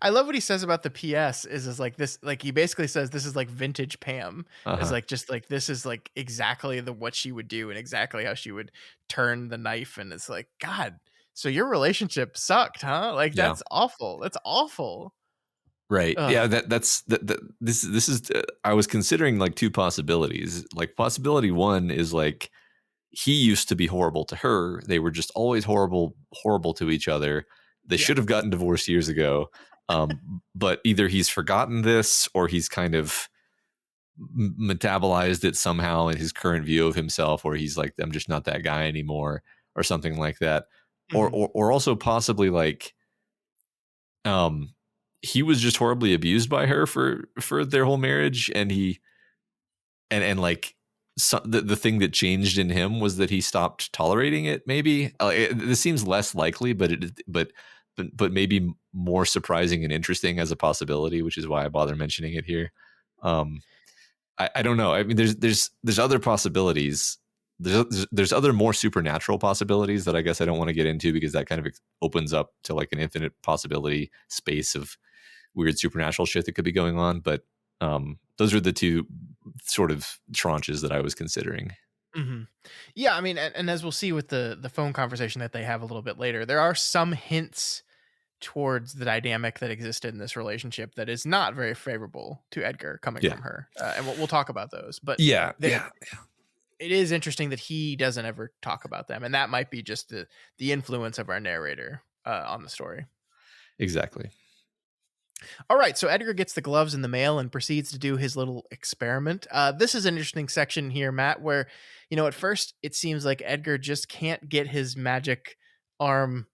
A: I love what he says about the PS is like this, like he basically says this is like vintage Pam. Is like, just like, this is like exactly what she would do and exactly how she would turn the knife. And it's like, God, So your relationship sucked, huh? Like,
C: Yeah.
A: that's awful. That's awful.
C: Right.
A: Ugh.
C: Yeah. This is. I was considering like two possibilities. Like possibility one is like he used to be horrible to her. They were just always horrible to each other. They
A: Yeah.
C: should have gotten divorced years ago. But either he's forgotten this or he's kind of metabolized it somehow in his current view of himself, or he's like, I'm just not that guy anymore, or something like that.
A: Mhm.
C: Or also possibly like, he was just horribly abused by her for their whole marriage, and he and like the thing that changed in him was that he stopped tolerating it. Maybe this seems less likely, but maybe more surprising and interesting as a possibility, which is why I bother mentioning it here. I don't know. I mean, there's other possibilities. There's other more supernatural possibilities that I guess I don't want to get into because that kind of opens up to like an infinite possibility space of weird supernatural shit that could be going on. But those are the two sort of tranches that I was considering.
A: Mm-hmm. Yeah, I mean, and as we'll see with the phone conversation that they have a little bit later, there are some hints towards the dynamic that existed in this relationship that is not very favorable to Edgar coming from her, and we'll talk about those. But it is interesting that he doesn't ever talk about them, and that might be just the influence of our narrator on the story.
C: Exactly.
A: All right, so Edgar gets the gloves in the mail and proceeds to do his little experiment. This is an interesting section here, Matt, where, at first it seems like Edgar just can't get his magic arm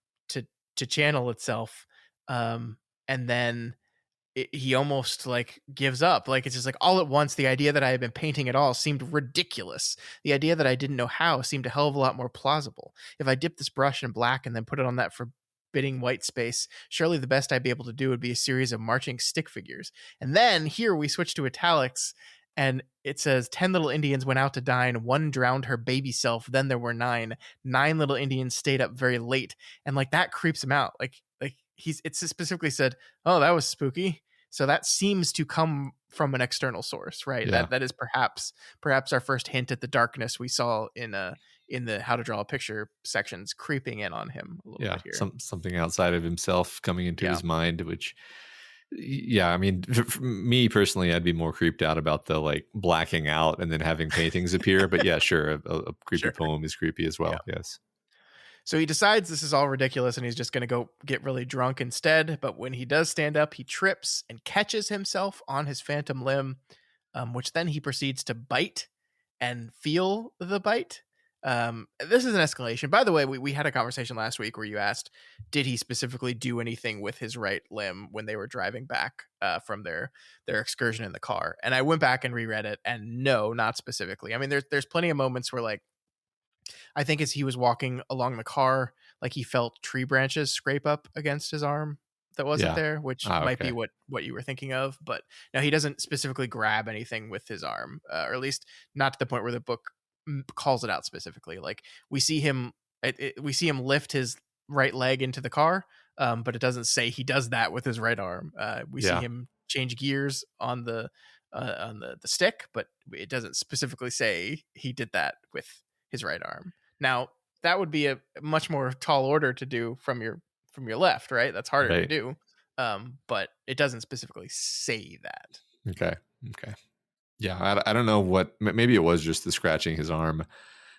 A: to channel itself, and then he almost like gives up. Like, it's just like all at once, the idea that I had been painting at all seemed ridiculous. The idea that I didn't know how seemed a hell of a lot more plausible. If I dipped this brush in black and then put it on that forbidding white space, surely the best I'd be able to do would be a series of marching stick figures. And then here we switch to italics, and it says 10 little Indians went out to dine. One drowned her baby self. Then there were 9. 9 little Indians stayed up very late. And like that creeps him out. Like it's specifically said, oh, that was spooky. So that seems to come from an external source, right?
C: Yeah.
A: That is perhaps our first hint at the darkness we saw in the how to draw a picture sections creeping in on him a little bit here.
C: Something outside of himself coming into his mind, which, I mean, for me personally, I'd be more creeped out about the like blacking out and then having paintings appear. But yeah, sure, a creepy poem is creepy as well. Yeah. Yes.
A: So he decides this is all ridiculous and he's just going to go get really drunk instead. But when he does stand up, he trips and catches himself on his phantom limb, which then he proceeds to bite and feel the bite. This is an escalation. By the way, we had a conversation last week where you asked, did he specifically do anything with his right limb when they were driving back from their excursion in the car? And I went back and reread it, and no, not specifically. I mean, there's plenty of moments where, like, I think as he was walking along the car, like he felt tree branches scrape up against his arm that wasn't there, which might be what you were thinking of. But no, he doesn't specifically grab anything with his arm, or at least not to the point where the book calls it out specifically. Like we see him lift his right leg into the car, but it doesn't say he does that with his right arm. We see him change gears on the stick, but it doesn't specifically say he did that with his right arm. Now that would be a much more tall order to do from your left, right? That's harder to do, but it doesn't specifically say that.
C: Okay. Yeah, I don't know what. Maybe it was just the scratching his arm.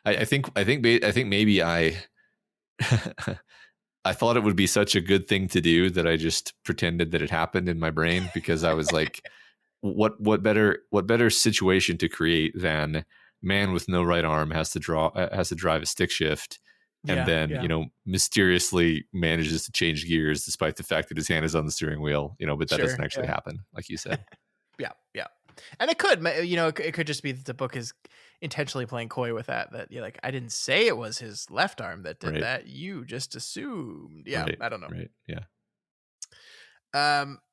C: I think maybe I I thought it would be such a good thing to do that I just pretended that it happened in my brain, because I was like, what better situation to create than man with no right arm has to drive a stick shift, and then mysteriously manages to change gears despite the fact that his hand is on the steering wheel. But that doesn't actually happen, like you said.
A: Yeah. And it could, it could just be that the book is intentionally playing coy with that you're like, I didn't say it was his left arm that did that. You just assumed. Yeah. Right. I don't know.
C: Right. Yeah.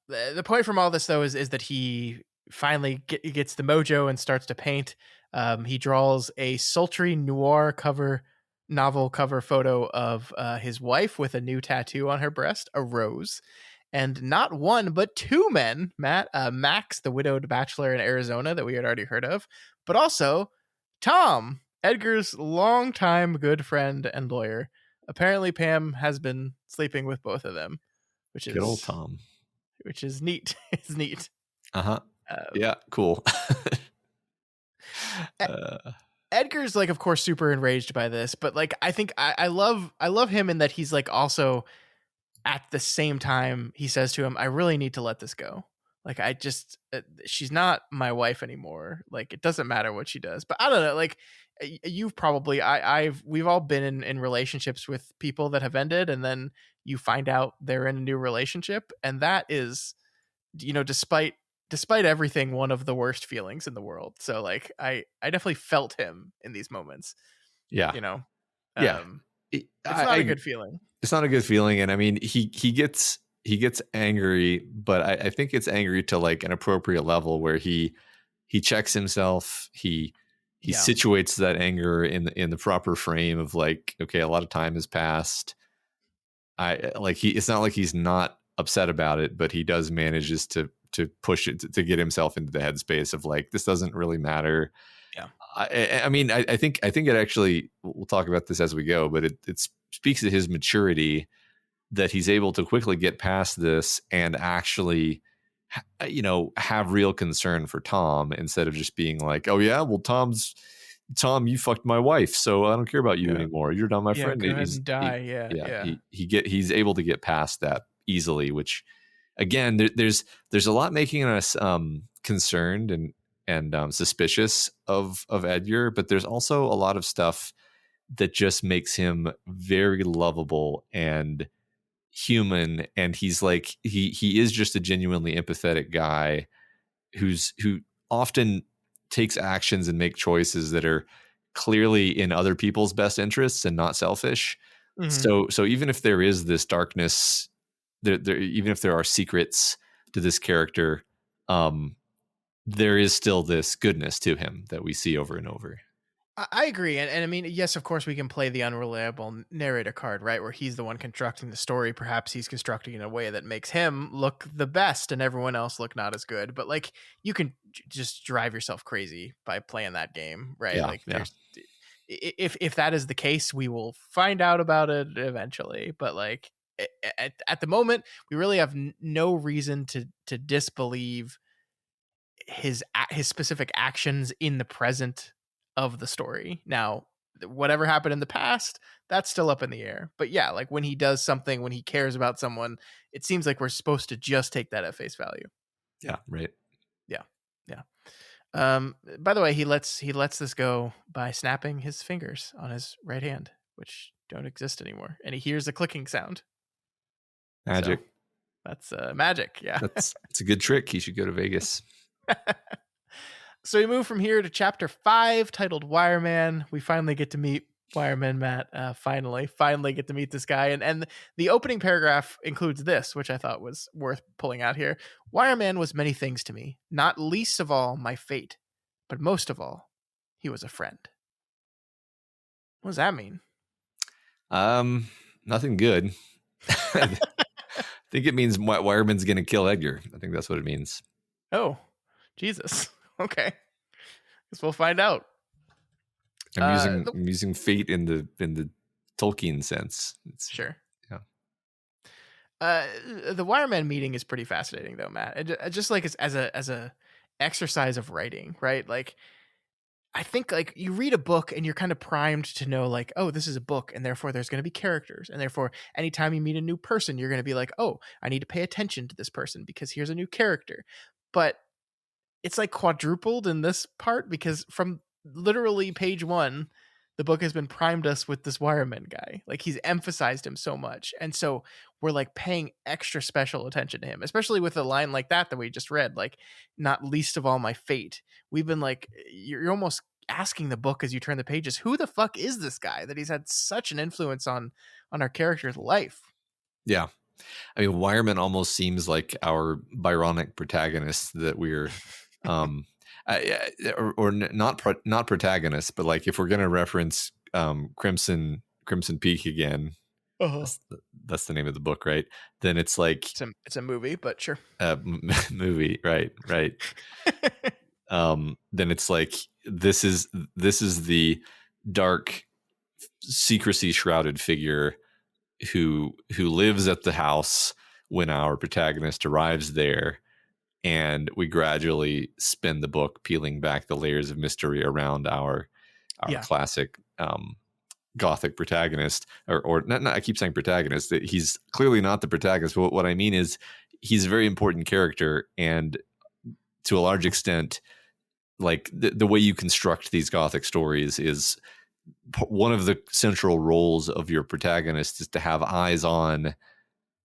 A: The point from all this though is that he finally gets the mojo and starts to paint. He draws a sultry noir novel cover photo of his wife with a new tattoo on her breast, a rose. And not one, but 2 men, Matt, Max, the widowed bachelor in Arizona that we had already heard of, but also Tom, Edgar's longtime good friend and lawyer. apparently Pam has been sleeping with both of them, which
C: Good old
A: is
C: Tom.
A: neat. It's neat.
C: Uh-huh. Yeah, cool.
A: Edgar's like, of course, super enraged by this, but like, I think I love him in that he's like also at the same time he says to him, I really need to let this go. Like, I just she's not my wife anymore. Like, it doesn't matter what she does. But I don't know. Like, you've probably we've all been in relationships with people that have ended, and then you find out they're in a new relationship, and that is, despite everything, one of the worst feelings in the world. So like, I definitely felt him in these moments.
C: Yeah. Yeah.
A: It's not a good feeling.
C: It's not a good feeling. And I mean, he gets angry, but I think it's angry to like an appropriate level where he checks himself. He situates that anger in the proper frame of like, okay, a lot of time has passed. It's not like he's not upset about it, but he does manages to push it to get himself into the headspace of like, this doesn't really matter.
A: Yeah.
C: I mean, I think it actually, we'll talk about this as we go, but it speaks to his maturity that he's able to quickly get past this and actually, have real concern for Tom instead of just being like, oh yeah, well, Tom, you fucked my wife, so I don't care about you anymore. You're not my friend.
A: Go ahead and die.
C: He's able to get past that easily, which again, there's a lot making us concerned and suspicious of Edgar, but there's also a lot of stuff that just makes him very lovable and human. And he's like, he is just a genuinely empathetic guy who often takes actions and make choices that are clearly in other people's best interests and not selfish. Mm-hmm. So even if there is this darkness, there even if there are secrets to this character, there is still this goodness to him that we see over and over.
A: I agree. And I mean, yes, of course, we can play the unreliable narrator card, right? Where he's the one constructing the story. Perhaps he's constructing in a way that makes him look the best and everyone else look not as good. But like, you can just drive yourself crazy by playing that game, right?
C: Yeah,
A: if that is the case, we will find out about it eventually. But like, at the moment, we really have no reason to disbelieve his specific actions in the present of the story. Now, whatever happened in the past, that's still up in the air. But yeah, like when he does something, when he cares about someone, it seems like we're supposed to just take that at face value.
C: Yeah, right.
A: Yeah. By the way, he lets this go by snapping his fingers on his right hand, which don't exist anymore, and he hears a clicking sound.
C: Magic.
A: So that's magic. Yeah,
C: it's a good trick. He should go to Vegas.
A: So we move from here to chapter 5, titled Wireman. We finally get to meet Wireman Matt. Finally get to meet this guy. And the opening paragraph includes this, which I thought was worth pulling out here. Wireman was many things to me, not least of all my fate, but most of all, he was a friend. What does that mean?
C: Nothing good. I think it means Wireman's going to kill Edgar. I think that's what it means.
A: Oh, Jesus. Okay, guess we'll find out.
C: I'm using fate in the Tolkien sense.
A: Sure.
C: Yeah.
A: The Wireman meeting is pretty fascinating, though, Matt. Just like as a exercise of writing, right? Like, I think like you read a book and you're kind of primed to know like, oh, this is a book, and therefore there's going to be characters, and therefore anytime you meet a new person, you're going to be like, oh, I need to pay attention to this person because here's a new character. But it's like quadrupled in this part because from literally page 1, the book has been primed us with this Wireman guy. Like, he's emphasized him so much. And so we're like paying extra special attention to him, especially with a line like that we just read, like, not least of all my fate. We've been like, you're almost asking the book as you turn the pages, who the fuck is this guy that he's had such an influence on our character's life?
C: Yeah. I mean, Wireman almost seems like our Byronic protagonist that we're or not protagonists, but like if we're going to reference Crimson Peak again, that's the name of the book, right? Then it's like
A: it's a movie, but sure,
C: movie, right. Then it's like this is the dark secrecy shrouded figure who lives at the house when our protagonist arrives there, and we gradually spin the book peeling back the layers of mystery around our classic gothic protagonist, or not, I keep saying protagonist, that he's clearly not the protagonist, but what I mean is he's a very important character, and to a large extent, like the way you construct these gothic stories is one of the central roles of your protagonist is to have eyes on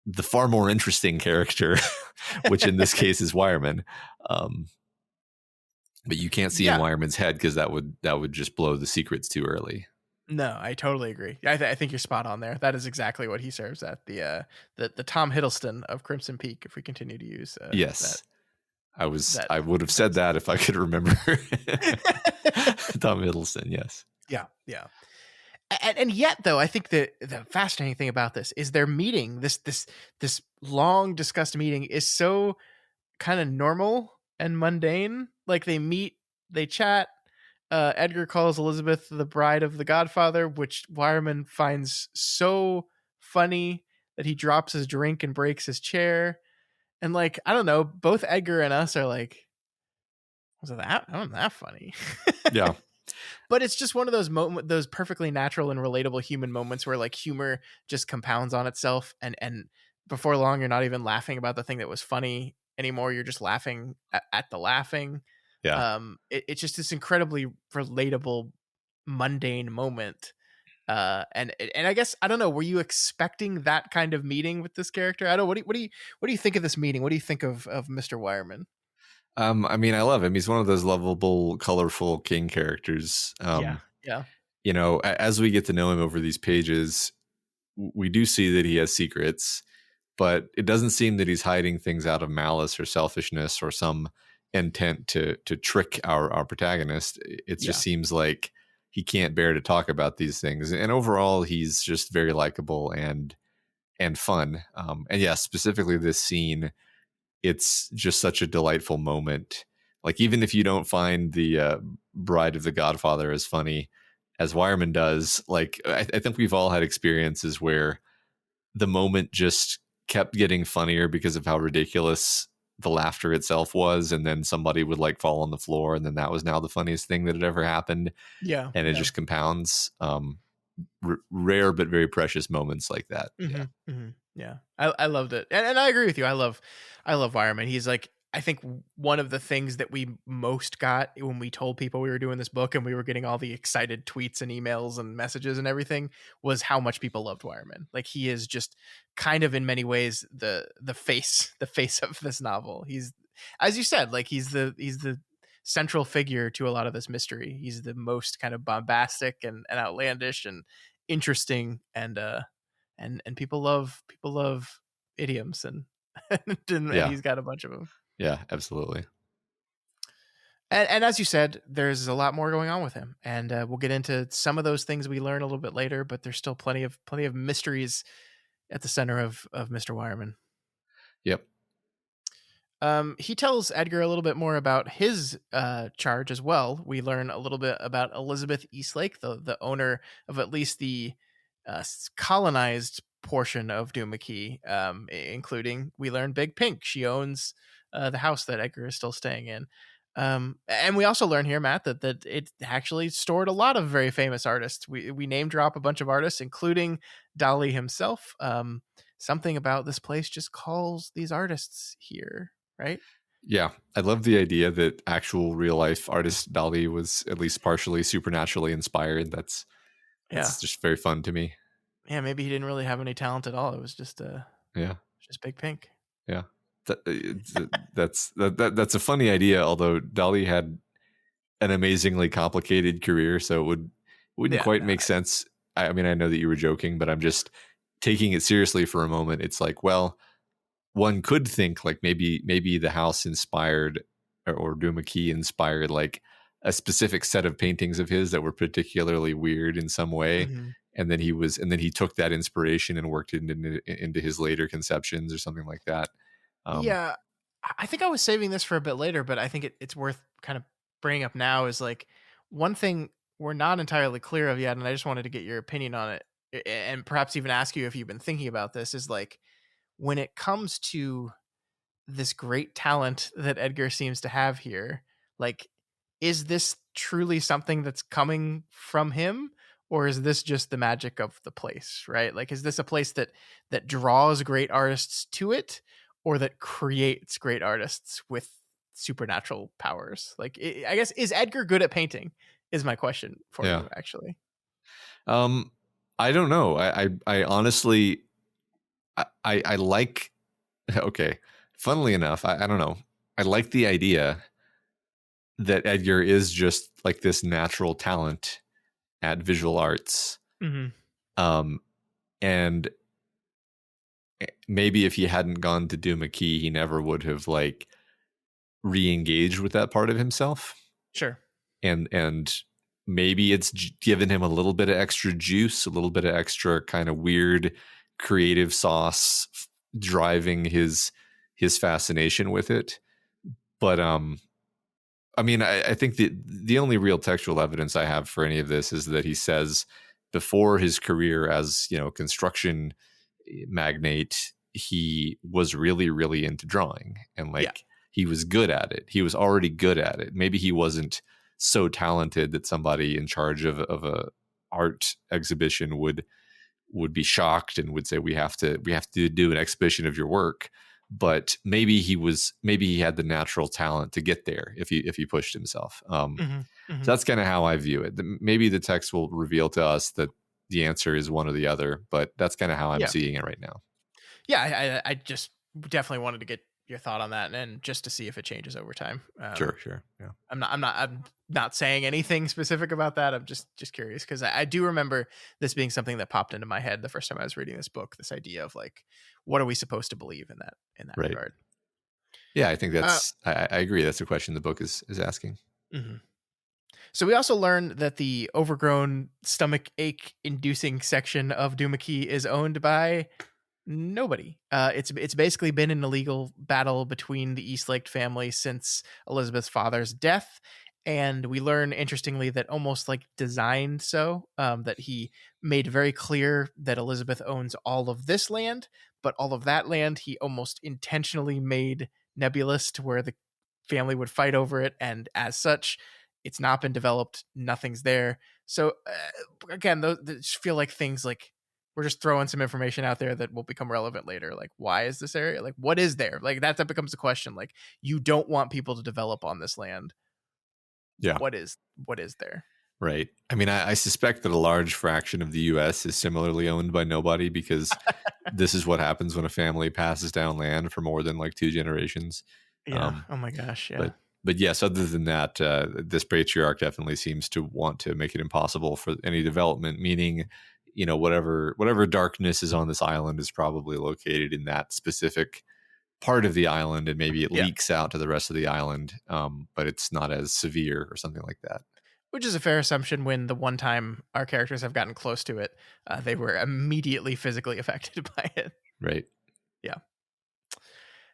C: the far more interesting character, which in this case is Wireman. But you can't see in Wireman's head because that would just blow the secrets too early.
A: No, I totally agree. I think you're spot on there. That is exactly what he serves at, the Tom Hiddleston of Crimson Peak. If we continue to use
C: yes, I would have said that if I could remember. Tom Hiddleston, yes.
A: Yeah. And yet, though, I think the fascinating thing about this is their meeting. This long discussed meeting is so kind of normal and mundane. Like they meet, they chat. Edgar calls Elizabeth the bride of the Godfather, which Wireman finds so funny that he drops his drink and breaks his chair. And like, I don't know, both Edgar and us are like, wasn't that funny?
C: Yeah.
A: But it's just one of those those perfectly natural and relatable human moments where like humor just compounds on itself, and before long you're not even laughing about the thing that was funny anymore. You're just laughing at the laughing.
C: Yeah.
A: It's just this incredibly relatable, mundane moment. And I guess, I don't know, were you expecting that kind of meeting with this character? I don't know. What do you think of this meeting? What do you think of Mr. Wireman?
C: I mean, I love him. He's one of those lovable, colorful king characters.
A: Yeah.
C: You know, as we get to know him over these pages, we do see that he has secrets, but it doesn't seem that he's hiding things out of malice or selfishness or some intent to trick our protagonist. It just seems like he can't bear to talk about these things, and overall he's just very likable and fun. And yeah, specifically this scene, it's just such a delightful moment. Like, even if you don't find the bride of the Godfather as funny as Wireman does, like I think we've all had experiences where the moment just kept getting funnier because of how ridiculous the laughter itself was, and then somebody would like fall on the floor, and then that was now the funniest thing that had ever happened. And it just compounds. Rare but very precious moments like that.
A: I loved it, and I agree with you. I love Wireman. He's like, I think one of the things that we most got when we told people we were doing this book and we were getting all the excited tweets and emails and messages and everything was how much people loved Wireman. Like, he is just kind of in many ways the face of this novel. He's, as you said, like he's the central figure to a lot of this mystery. He's the most kind of bombastic and outlandish and interesting, and people love idioms, and and he's got a bunch of them.
C: Yeah, absolutely.
A: And as you said, there's a lot more going on with him, and we'll get into some of those things we learn a little bit later. But there's still plenty of mysteries at the center of Mr. Wireman.
C: Yep.
A: He tells Edgar a little bit more about his charge as well. We learn a little bit about Elizabeth Eastlake, the owner of at least the colonized portion of Duma Key, including, we learn, Big Pink. She owns the house that Edgar is still staying in. And we also learn here, Matt, that it actually stored a lot of very famous artists. We name drop a bunch of artists, including Dali himself. Something about this place just calls these artists here, right?
C: Yeah, I love the idea that actual real life artist Dali was at least partially supernaturally inspired. That's just very fun to me.
A: Yeah, maybe he didn't really have any talent at all. It was just just Big Pink.
C: Yeah. That's a funny idea, although Dali had an amazingly complicated career, so it wouldn't quite make sense. I mean, I know that you were joking, but I'm just taking it seriously for a moment. It's like, well, one could think like maybe the house inspired, or Duma Key inspired, like a specific set of paintings of his that were particularly weird in some way.
A: Mm-hmm.
C: And then he took that inspiration and worked it into his later conceptions or something like that.
A: Yeah, I think I was saving this for a bit later, but I think it's worth kind of bringing up now. Is like, one thing we're not entirely clear of yet, and I just wanted to get your opinion on it, and perhaps even ask you if you've been thinking about this, is like when it comes to this great talent that Edgar seems to have here, like, is this truly something that's coming from him, or is this just the magic of the place, right? Like, is this a place that draws great artists to it, or that creates great artists with supernatural powers? Like, I guess, is Edgar good at painting? Is my question for
C: Yeah.
A: you, actually.
C: I don't know. I honestly, I like, okay, funnily enough, I don't know. I like the idea that Edgar is just like this natural talent at visual arts.
A: Mm-hmm.
C: And maybe if he hadn't gone to Duma Key, he never would have like re-engaged with that part of himself.
A: Sure.
C: And maybe it's given him a little bit of extra juice, a little bit of extra kind of weird creative sauce driving his fascination with it. But I mean, I think the only real textual evidence I have for any of this is that he says before his career as, you know, construction magnate, he was really, really into drawing, and like he was good at it. He was already good at it. Maybe he wasn't so talented that somebody in charge of a art exhibition would be shocked and would say, we have to do an exhibition of your work. But maybe he had the natural talent to get there if he pushed himself. So that's kind of how I view it. Maybe the text will reveal to us that the answer is one or the other, but that's kind of how I'm seeing it right now.
A: Yeah, I just definitely wanted to get your thought on that, and just to see if it changes over time.
C: Sure. Yeah.
A: I'm not saying anything specific about that. I'm just curious, because I do remember this being something that popped into my head the first time I was reading this book. This idea of like, what are we supposed to believe in that
C: right.
A: regard?
C: Yeah, I think that's I agree. That's a question the book is asking.
A: Mm-hmm. So we also learned that the overgrown stomach ache inducing section of Duma Key is owned by nobody. It's basically been an illegal battle between the Eastlake family since Elizabeth's father's death. And we learn, interestingly, that almost like designed so, that he made very clear that Elizabeth owns all of this land, but all of that land he almost intentionally made nebulous to where the family would fight over it. And as such, it's not been developed. Nothing's there. So again, those just feel like things like we're just throwing some information out there that will become relevant later. Like, why is this area? Like, what is there? Like that becomes a question. Like, you don't want people to develop on this land.
C: Yeah.
A: What is there?
C: Right. I mean, I suspect that a large fraction of the U.S. is similarly owned by nobody, because this is what happens when a family passes down land for more than like 2 generations.
A: Yeah. Oh my gosh. Yeah.
C: But yes, other than that, this patriarch definitely seems to want to make it impossible for any development, meaning, you know, whatever darkness is on this island is probably located in that specific part of the island, and maybe it leaks out to the rest of the island, but it's not as severe or something like that.
A: Which is a fair assumption when the one time our characters have gotten close to it, they were immediately physically affected by it.
C: Right.
A: Yeah.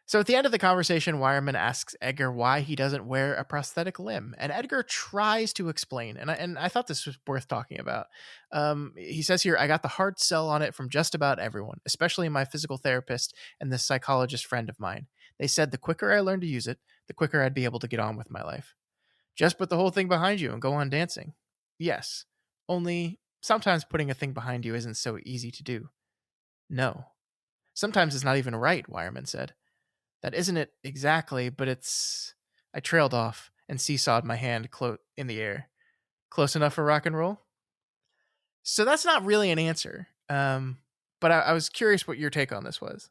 A: So at the end of the conversation, Wireman asks Edgar why he doesn't wear a prosthetic limb, and Edgar tries to explain, and I thought this was worth talking about. He says here, I got the hard sell on it from just about everyone, especially my physical therapist and this psychologist friend of mine. They said the quicker I learned to use it, the quicker I'd be able to get on with my life. Just put the whole thing behind you and go on dancing. Yes, only sometimes putting a thing behind you isn't so easy to do. No. Sometimes it's not even right, Wireman said. That isn't it exactly, but it's... I trailed off and seesawed my hand in the air. Close enough for rock and roll? So that's not really an answer. But I was curious what your take on this was.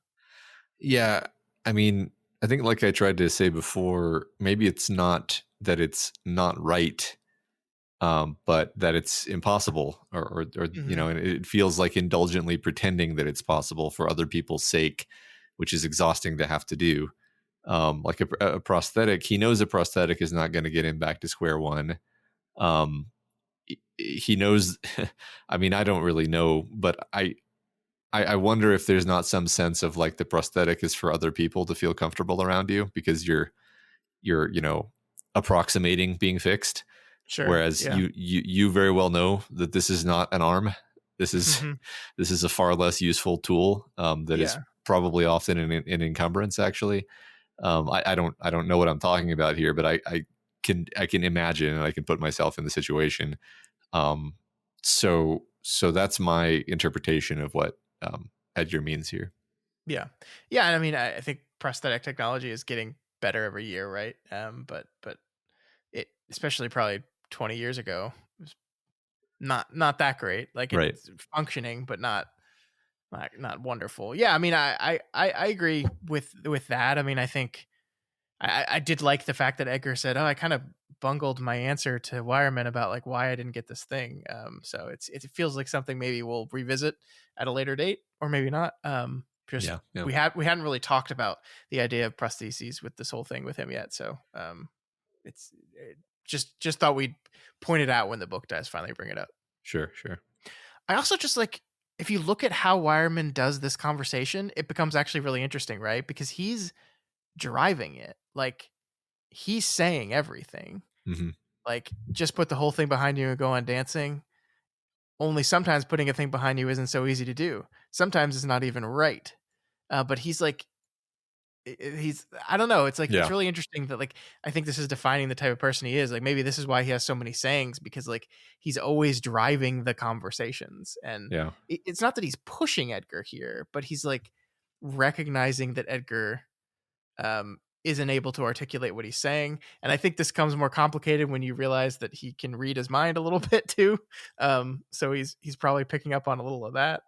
C: Yeah, I mean, I think like I tried to say before, maybe it's not that it's not right, but that it's impossible, or you know, and it feels like indulgently pretending that it's possible for other people's sake, which is exhausting to have to do. Like a prosthetic, he knows a prosthetic is not going to get him back to square one. He knows, I mean, I don't really know, but I wonder if there's not some sense of like the prosthetic is for other people to feel comfortable around you, because you're, you know, approximating being fixed.
A: Sure.
C: Whereas
A: Yeah.
C: you very well know that this is not an arm. This is
A: Mhm.
C: this is a far less useful tool that is
A: Yeah.
C: probably often an encumbrance. Actually, I don't know what I'm talking about here, but I can imagine and I can put myself in the situation. Um, so that's my interpretation of what Edgar means here.
A: Yeah. Yeah. And I mean, I think prosthetic technology is getting better every year, right? But it, especially probably 20 years ago, was not that great. Like
C: Right.
A: it's functioning, but not wonderful. Yeah. I mean, I agree with that. I mean, I think I did like the fact that Edgar said, "Oh, I kind of bungled my answer to Wireman about like why I didn't get this thing." So it feels like something maybe we'll revisit at a later date, or maybe not. Just
C: Yeah.
A: we hadn't really talked about the idea of prostheses with this whole thing with him yet. So just thought we'd point it out when the book does finally bring it up.
C: Sure.
A: I also just like, if you look at how Wireman does this conversation, it becomes actually really interesting, right? Because he's driving it. Like he's saying everything.
C: Hmm.
A: Like just put the whole thing behind you and go on dancing. Only sometimes putting a thing behind you isn't so easy to do. Sometimes it's not even right. But he's like, he's, I don't know. It's like,
C: Yeah.
A: it's really interesting that like, I think this is defining the type of person he is. Like maybe this is why he has so many sayings, because like he's always driving the conversations. And
C: Yeah.
A: it's not that he's pushing Edgar here, but he's like recognizing that Edgar isn't able to articulate what he's saying. And I think this comes more complicated when you realize that he can read his mind a little bit too. So he's probably picking up on a little of that.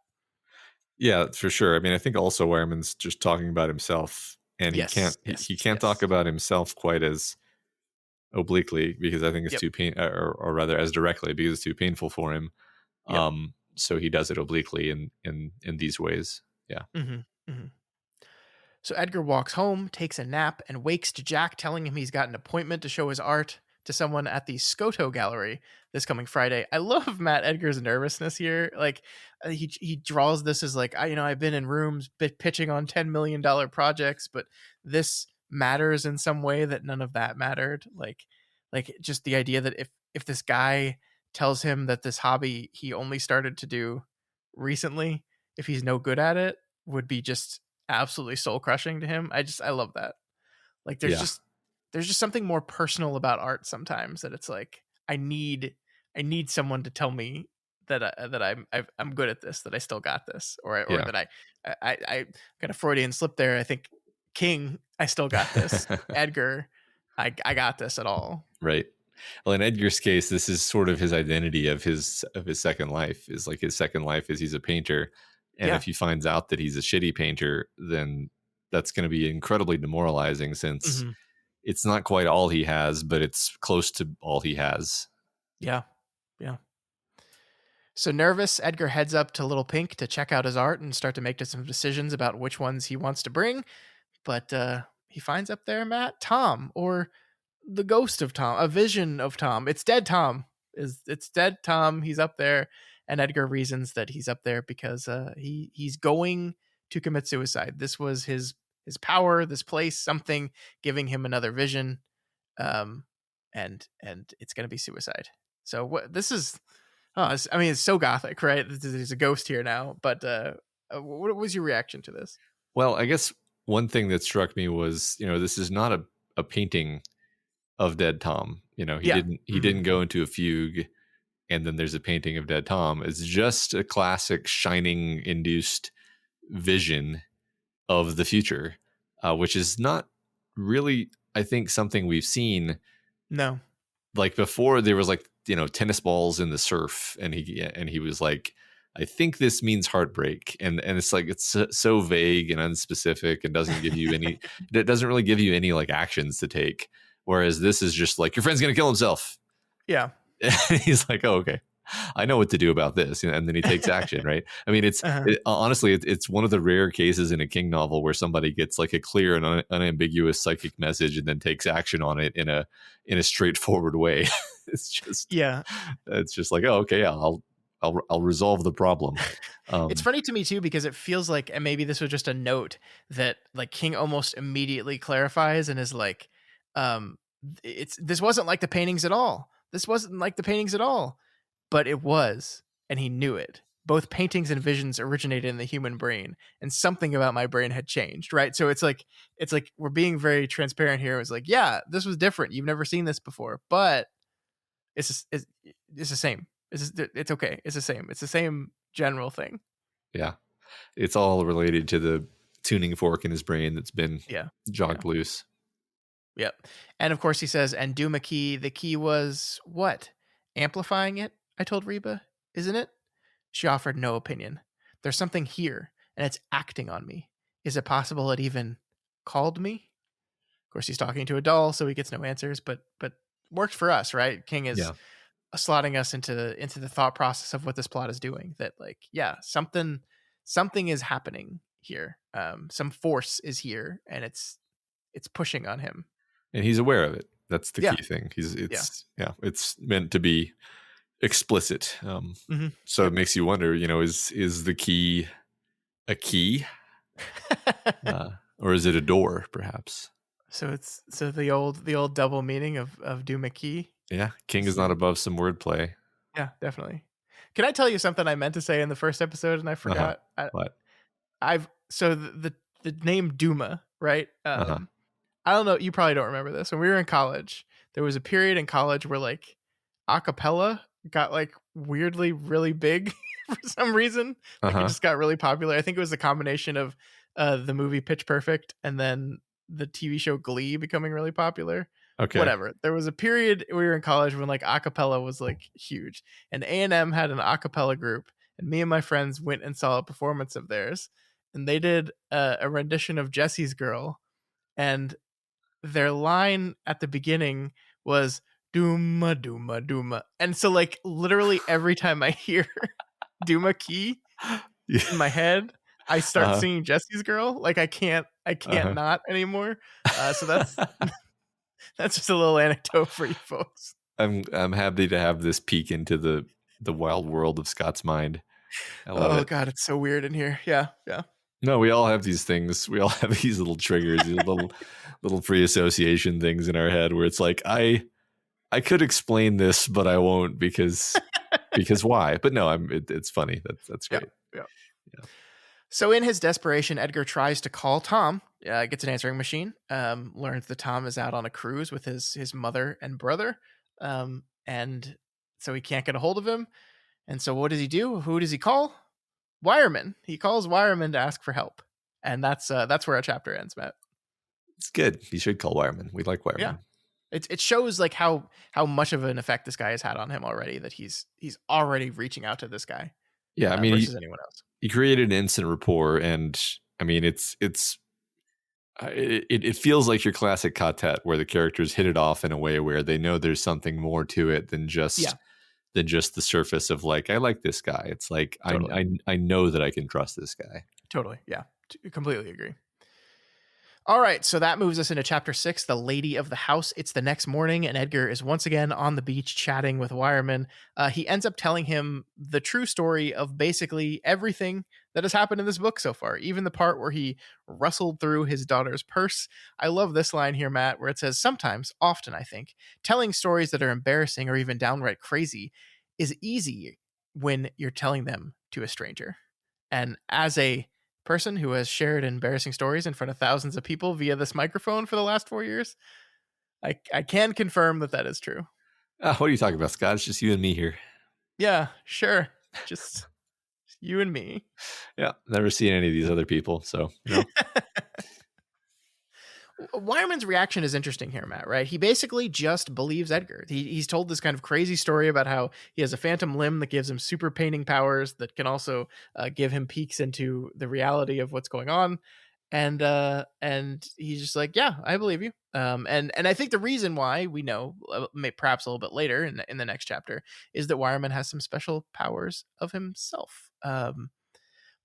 C: Yeah, for sure. I mean, I think also Wireman's just talking about himself, and he can't talk about himself quite as obliquely, because I think it's
A: Yep.
C: too pain, or rather as directly, because it's too painful for him.
A: Yep.
C: So he does it obliquely in these ways. Yeah.
A: Mm-hmm. Mm-hmm. So Edgar walks home, takes a nap, and wakes to Jack telling him he's got an appointment to show his art to someone at the Scoto Gallery this coming Friday. I love Matt Edgar's nervousness here. Like he draws this as like, I've been in rooms pitching on $10 million projects, but this matters in some way that none of that mattered. Like just the idea that if this guy tells him that this hobby he only started to do recently, if he's no good at it, would be just absolutely soul crushing to him. I love that. Like there's just something more personal about art sometimes, that it's like I need someone to tell me that I'm good at this, that I still got this, or that I got a Freudian slip there. I think King, I still got this. Edgar, I got this at all.
C: Right. Well, in Edgar's case, this is sort of his identity of his second life. Is like his second life is he's a painter, and if he finds out that he's a shitty painter, then that's going to be incredibly demoralizing, since it's not quite all he has, but it's close to all he has.
A: Yeah. So nervous, Edgar heads up to Little Pink to check out his art and start to make some decisions about which ones he wants to bring. But he finds up there, Matt, Tom, or the ghost of Tom, a vision of Tom. It's dead Tom. It's dead Tom. He's up there, and Edgar reasons that he's up there because he's going to commit suicide. This was his power, this place, something giving him another vision, and it's going to be suicide. So what this is? It's so gothic, right? There's a ghost here now. But what was your reaction to this?
C: Well, I guess one thing that struck me was, this is not a painting of dead Tom. He didn't go into a fugue and then there's a painting of dead Tom. It's just a classic shining induced vision of the future, which is not really, I think, something we've seen.
A: No.
C: Like before, there was like, tennis balls in the surf, and he was like, I think this means heartbreak, and it's like it's so vague and unspecific and doesn't give you any. It doesn't really give you any like actions to take. Whereas this is just like, your friend's gonna kill himself.
A: Yeah.
C: And he's like, oh, okay, I know what to do about this, and then he takes action. Right? I mean, honestly, it's one of the rare cases in a King novel where somebody gets like a clear and unambiguous psychic message and then takes action on it in a straightforward way. It's just like, oh, okay, yeah, I'll resolve the problem.
A: It's funny to me too, because it feels like, and maybe this was just a note that like King almost immediately clarifies and is like, this wasn't like the paintings at all. This wasn't like the paintings at all. But it was, and he knew it. Both paintings and visions originated in the human brain, and something about my brain had changed, right? So it's like we're being very transparent here. It was like, yeah, this was different. You've never seen this before, but it's the same. It's okay. It's the same. It's the same general thing.
C: Yeah. It's all related to the tuning fork in his brain that's been jogged loose.
A: Yep. And of course he says, and Duma Key, the key was what? Amplifying it? I told Reba, isn't it? She offered no opinion. There's something here, and it's acting on me. Is it possible it even called me? Of course, he's talking to a doll, so he gets no answers, but worked for us, right? King is slotting us into the thought process of what this plot is doing. That like, yeah, something is happening here. Some force is here, and it's pushing on him.
C: And he's aware of it. That's the key thing. It's meant to be explicit. So it makes you wonder, is the key a key? Or is it a door, perhaps?
A: So it's the old double meaning of Duma Key.
C: Yeah, King is not above some wordplay.
A: Yeah, definitely. Can I tell you something I meant to say in the first episode and I forgot?
C: What?
A: The name Duma, right? I don't know. You probably don't remember this. When we were in college, there was a period in college where like acapella got like weirdly really big for some reason. Like it just got really popular. I think it was the combination of the movie Pitch Perfect and then the TV show Glee becoming really popular.
C: Okay.
A: Whatever. There was a period we were in college when like acapella was like huge, and A&M had an acapella group, and me and my friends went and saw a performance of theirs, and they did a rendition of Jesse's Girl, and their line at the beginning was Duma Duma Duma, and so like literally every time I hear Duma Key in my head, I start singing Jesse's Girl. Like I can't not anymore. So that's that's just a little anecdote for you folks.
C: I'm happy to have this peek into the wild world of Scott's mind. I love it.
A: God, it's so weird in here. Yeah.
C: No, we all have these things. We all have these little triggers, these little free association things in our head where it's like, I could explain this, but I won't because why? But no, it's funny. That's great.
A: Yeah. So in his desperation, Edgar tries to call Tom, gets an answering machine, learns that Tom is out on a cruise with his mother and brother. And so he can't get a hold of him. And so what does he do? Who does he call? Wireman. He calls Wireman to ask for help. And that's where our chapter ends, Matt.
C: It's good. You should call Wireman. We like Wireman.
A: Yeah. It shows like how much of an effect this guy has had on him already, that he's already reaching out to this guy.
C: Yeah, I mean,
A: versus anyone else.
C: He created an instant rapport, and I mean, it feels like your classic quartet where the characters hit it off in a way where they know there's something more to it than just the surface of like, I like this guy. It's like totally. I know that I can trust this guy.
A: Totally, yeah, completely agree. All right, so that moves us into chapter 6, The Lady of the House. It's the next morning, and Edgar is once again on the beach chatting with Wireman. He ends up telling him the true story of basically everything that has happened in this book so far, even the part where he rustled through his daughter's purse. I love this line here, Matt, where it says, sometimes, often, I think, telling stories that are embarrassing or even downright crazy is easy when you're telling them to a stranger. And as a person who has shared embarrassing stories in front of thousands of people via this microphone for the last 4 years, I can confirm that is true.
C: What are you talking about, Scott? It's just you and me here.
A: Yeah, sure. Just you and me.
C: Yeah, never seen any of these other people, so no.
A: Wireman's reaction is interesting here, Matt, right? He basically just believes Edgar. He's told this kind of crazy story about how he has a phantom limb that gives him super painting powers that can also give him peeks into the reality of what's going on. And he's just like, yeah, I believe you. And I think the reason why we know, perhaps a little bit later in the next chapter, is that Wireman has some special powers of himself.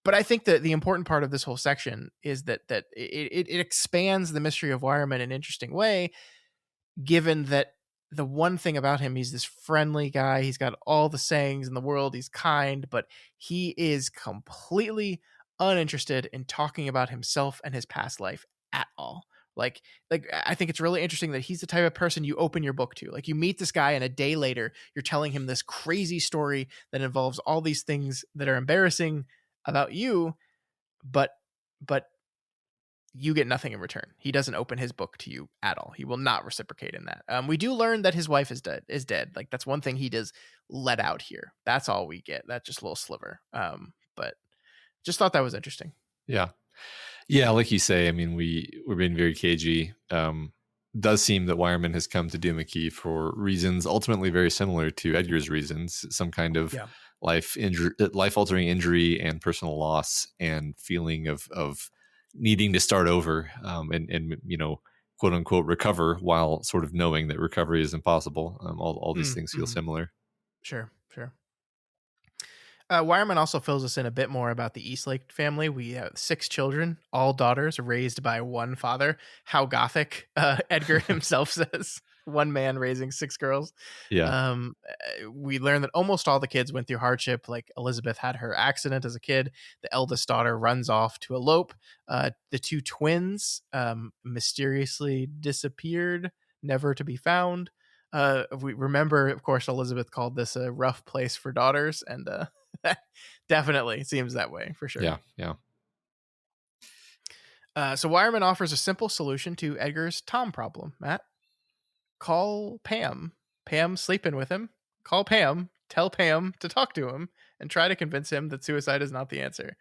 A: But I think that the important part of this whole section is that it expands the mystery of Wireman in an interesting way, given that the one thing about him, he's this friendly guy. He's got all the sayings in the world. He's kind, but he is completely uninterested in talking about himself and his past life at all, Like I think it's really interesting that he's the type of person you open your book to. Like you meet this guy and a day later you're telling him this crazy story that involves all these things that are embarrassing about you, but you get nothing in return. He doesn't open his book to you at all. He will not reciprocate in that. We do learn that his wife is dead. Like that's one thing he does let out here. That's all we get. That's just a little sliver. But just thought that was interesting.
C: Yeah. Yeah, like you say, I mean, we're being very cagey. Does seem that Wireman has come to Duma Key for reasons ultimately very similar to Edgar's reasons, some kind of life-altering injury and personal loss and feeling of needing to start over and quote unquote recover while sort of knowing that recovery is impossible. All these things feel similar.
A: Sure. Wireman also fills us in a bit more about the Eastlake family. We have 6 children, all daughters, raised by one father. How gothic, Edgar himself says. One man raising 6 girls.
C: Yeah.
A: We learn that almost all the kids went through hardship. Like Elizabeth had her accident as a kid. The eldest daughter runs off to elope. The 2 twins mysteriously disappeared, never to be found. We remember, of course, Elizabeth called this a rough place for daughters, and definitely seems that way for sure.
C: Yeah.
A: So Wireman offers a simple solution to Edgar's Tom problem. Matt, call Pam. Pam's sleeping with him. Call Pam. Tell Pam to talk to him and try to convince him that suicide is not the answer.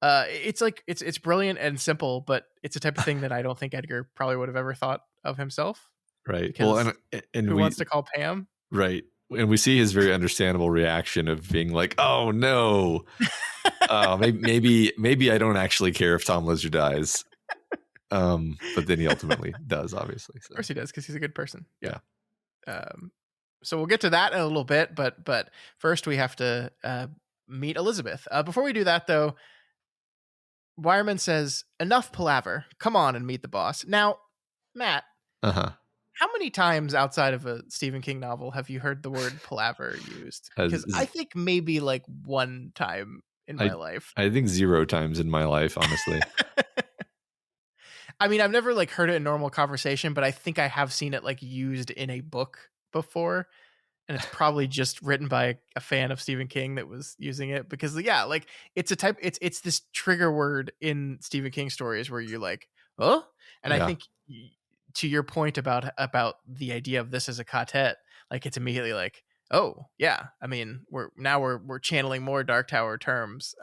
A: It's like it's brilliant and simple, but it's a type of thing that I don't think Edgar probably would have ever thought of himself.
C: Right. Well, and
A: who wants to call Pam?
C: Right. And we see his very understandable reaction of being like, "Oh no, maybe I don't actually care if Tom Lizard dies." But then he ultimately does, obviously. So.
A: Of course he does, because he's a good person.
C: Yeah.
A: So we'll get to that in a little bit, but first we have to meet Elizabeth. Before we do that, though, Wireman says, "Enough palaver. Come on and meet the boss." Now, Matt. How many times outside of a Stephen King novel have you heard the word palaver used? Because I think maybe like one time in my life.
C: I think 0 times in my life, honestly.
A: I mean, I've never like heard it in normal conversation, but I think I have seen it like used in a book before. And it's probably just written by a fan of Stephen King that was using it, because like it's a type, it's this trigger word in Stephen King stories where you're like, oh, and I think to your point about the idea of this as a quartet, like it's immediately like, oh yeah, I mean we're channeling more Dark Tower terms,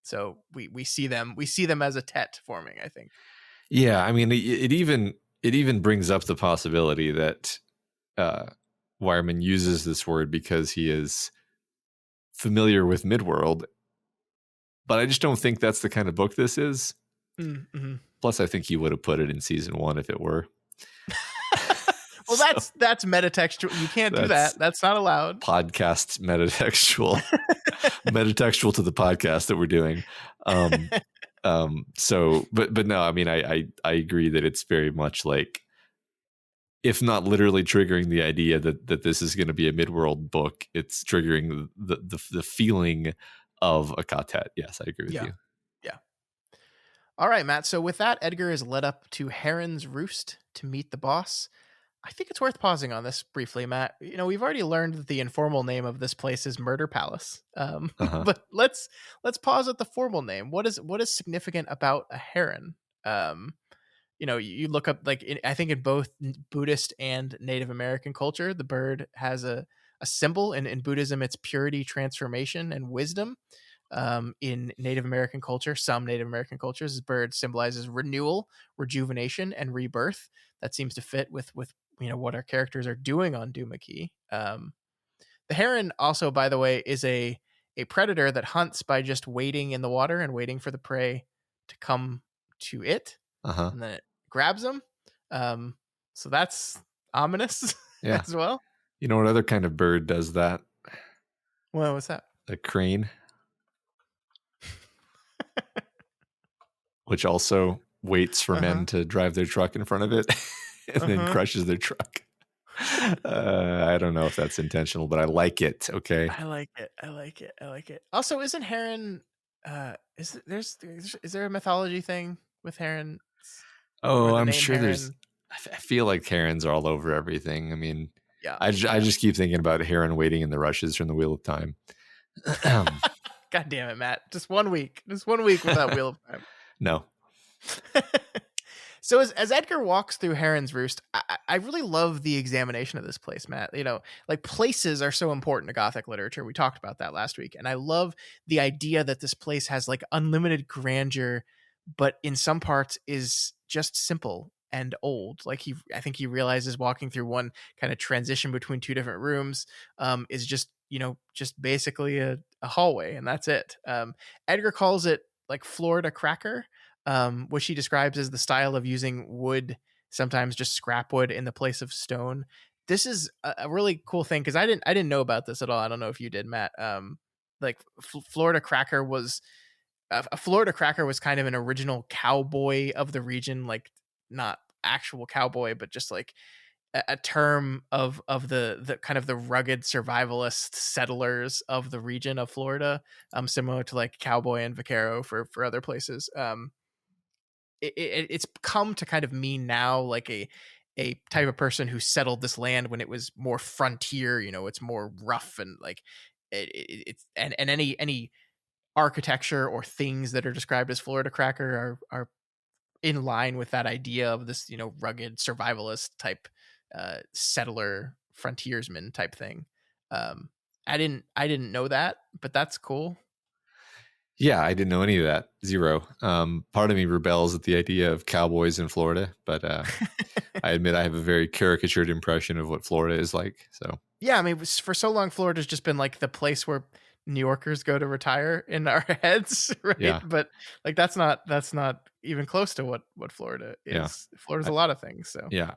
A: so we see them as a tet forming, I think.
C: Yeah, I mean it even brings up the possibility that Wireman uses this word because he is familiar with Midworld, but I just don't think that's the kind of book this is.
A: Mm-hmm.
C: Plus, I think he would have put it in season 1 if it were.
A: Well, that's metatextual. You can't do that. That's not allowed.
C: Podcast metatextual. Metatextual to the podcast that we're doing. So, but no, I mean, I agree that it's very much like, if not literally triggering the idea that this is going to be a Midworld book, it's triggering the feeling of a quartet. Yes, I agree with you.
A: Yeah. All right, Matt. So with that, Edgar is led up to Heron's Roost to meet the boss. I think it's worth pausing on this briefly, Matt. We've already learned that the informal name of this place is Murder Palace. But let's pause at the formal name. What is significant about a heron? You look up, like, I think in both Buddhist and Native American culture, the bird has a symbol. In Buddhism, it's purity, transformation, and wisdom. In Native American culture, some Native American cultures, this bird symbolizes renewal, rejuvenation, and rebirth. That seems to fit with what our characters are doing on Duma Key. The heron also, by the way, is a predator that hunts by just waiting in the water and waiting for the prey to come to it. And then it grabs them. So that's ominous as well.
C: You know what other kind of bird does that?
A: Well, what's that?
C: A crane. Which also waits for men to drive their truck in front of it and then crushes their truck. I don't know if that's intentional, but I like it. Okay.
A: I like it. Also, isn't heron, is there a mythology thing with herons?
C: Oh,
A: the
C: I'm
A: name
C: sure there's.
A: Heron.
C: I feel like Karen's are all over everything. I mean,
A: Yeah,
C: I just keep thinking about Heron waiting in the rushes from the Wheel of Time.
A: God damn it, Matt! Just 1 week, without Wheel of Time.
C: No.
A: So as Edgar walks through Heron's Roost, I really love the examination of this place, Matt. You know, like places are so important to Gothic literature. We talked about that last week. And I love the idea that this place has like unlimited grandeur, but in some parts is just simple and old. Like I think he realizes walking through one kind of transition between two different rooms is just, just basically a hallway, and that's it. Edgar calls it like Florida Cracker, which he describes as the style of using wood, sometimes just scrap wood in the place of stone. This is a really cool thing because I didn't know about this at all. I don't know if you did, Matt. Like Florida Cracker was a Florida Cracker was kind of an original cowboy of the region, like not actual cowboy, but just like a term of the kind of the rugged survivalist settlers of the region of Florida, similar to like cowboy and vaquero for other places. It's come to kind of mean now like a type of person who settled this land when it was more frontier. It's more rough, and like it's and any architecture or things that are described as Florida Cracker are in line with that idea of this rugged survivalist type settler frontiersman type thing. I didn't know that, but that's cool.
C: Yeah, I didn't know any of that. Zero. Part of me rebels at the idea of cowboys in Florida, but I admit I have a very caricatured impression of what Florida is like. So
A: yeah, I mean, for so long, Florida's just been like the place where New Yorkers go to retire in our heads, right?
C: Yeah.
A: But like that's not even close to what Florida is.
C: Yeah.
A: Florida's a lot of things. So
C: yeah,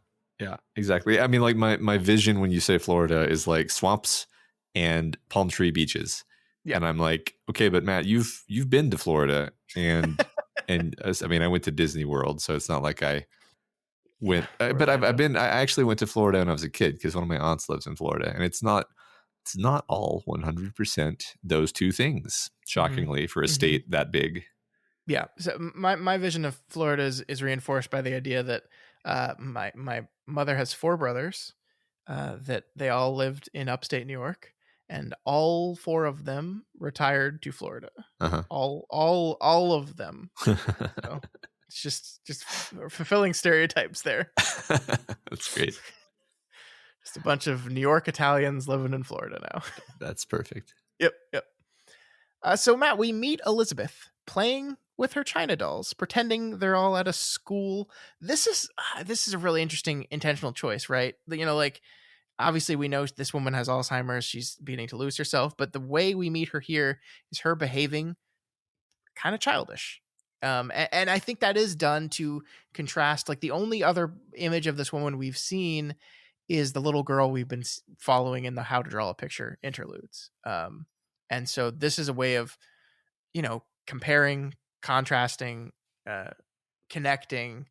C: exactly. I mean, like my vision when you say Florida is like swamps and palm tree beaches.
A: Yeah.
C: And I'm like, okay, but Matt, you've been to Florida, and I mean, I went to Disney World, so it's not like I went. But I've been. I actually went to Florida when I was a kid because one of my aunts lives in Florida, and it's not all 100% those two things. Shockingly, for a state that big.
A: Yeah. So my vision of Florida is reinforced by the idea that my mother has 4 brothers, that they all lived in upstate New York, and all 4 of them retired to Florida.
C: Uh-huh.
A: All of them. So it's just fulfilling stereotypes there.
C: That's great.
A: Just a bunch of New York Italians living in Florida now.
C: That's perfect.
A: Yep. So Matt, we meet Elizabeth playing with her China dolls, pretending they're all at a school. This is a really interesting intentional choice, right? Like obviously we know this woman has Alzheimer's, she's beginning to lose herself, but the way we meet her here is her behaving kind of childish. And I think that is done to contrast. Like the only other image of this woman we've seen is the little girl we've been following in the How to Draw a Picture interludes. And so this is a way of, comparing, contrasting, connecting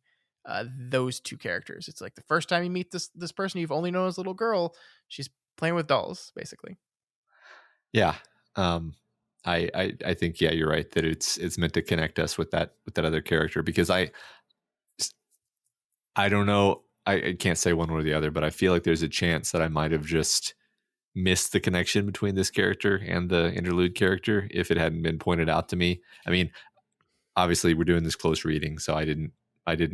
A: those two characters. It's like the first time you meet this person you've only known as a little girl, she's playing with dolls, basically.
C: Yeah. I think, yeah, you're right that it's meant to connect us with that other character, because I don't know. I can't say one or the other, but I feel like there's a chance that I might have just missed the connection between this character and the interlude character if it hadn't been pointed out to me. I mean, obviously we're doing this close reading, so I didn't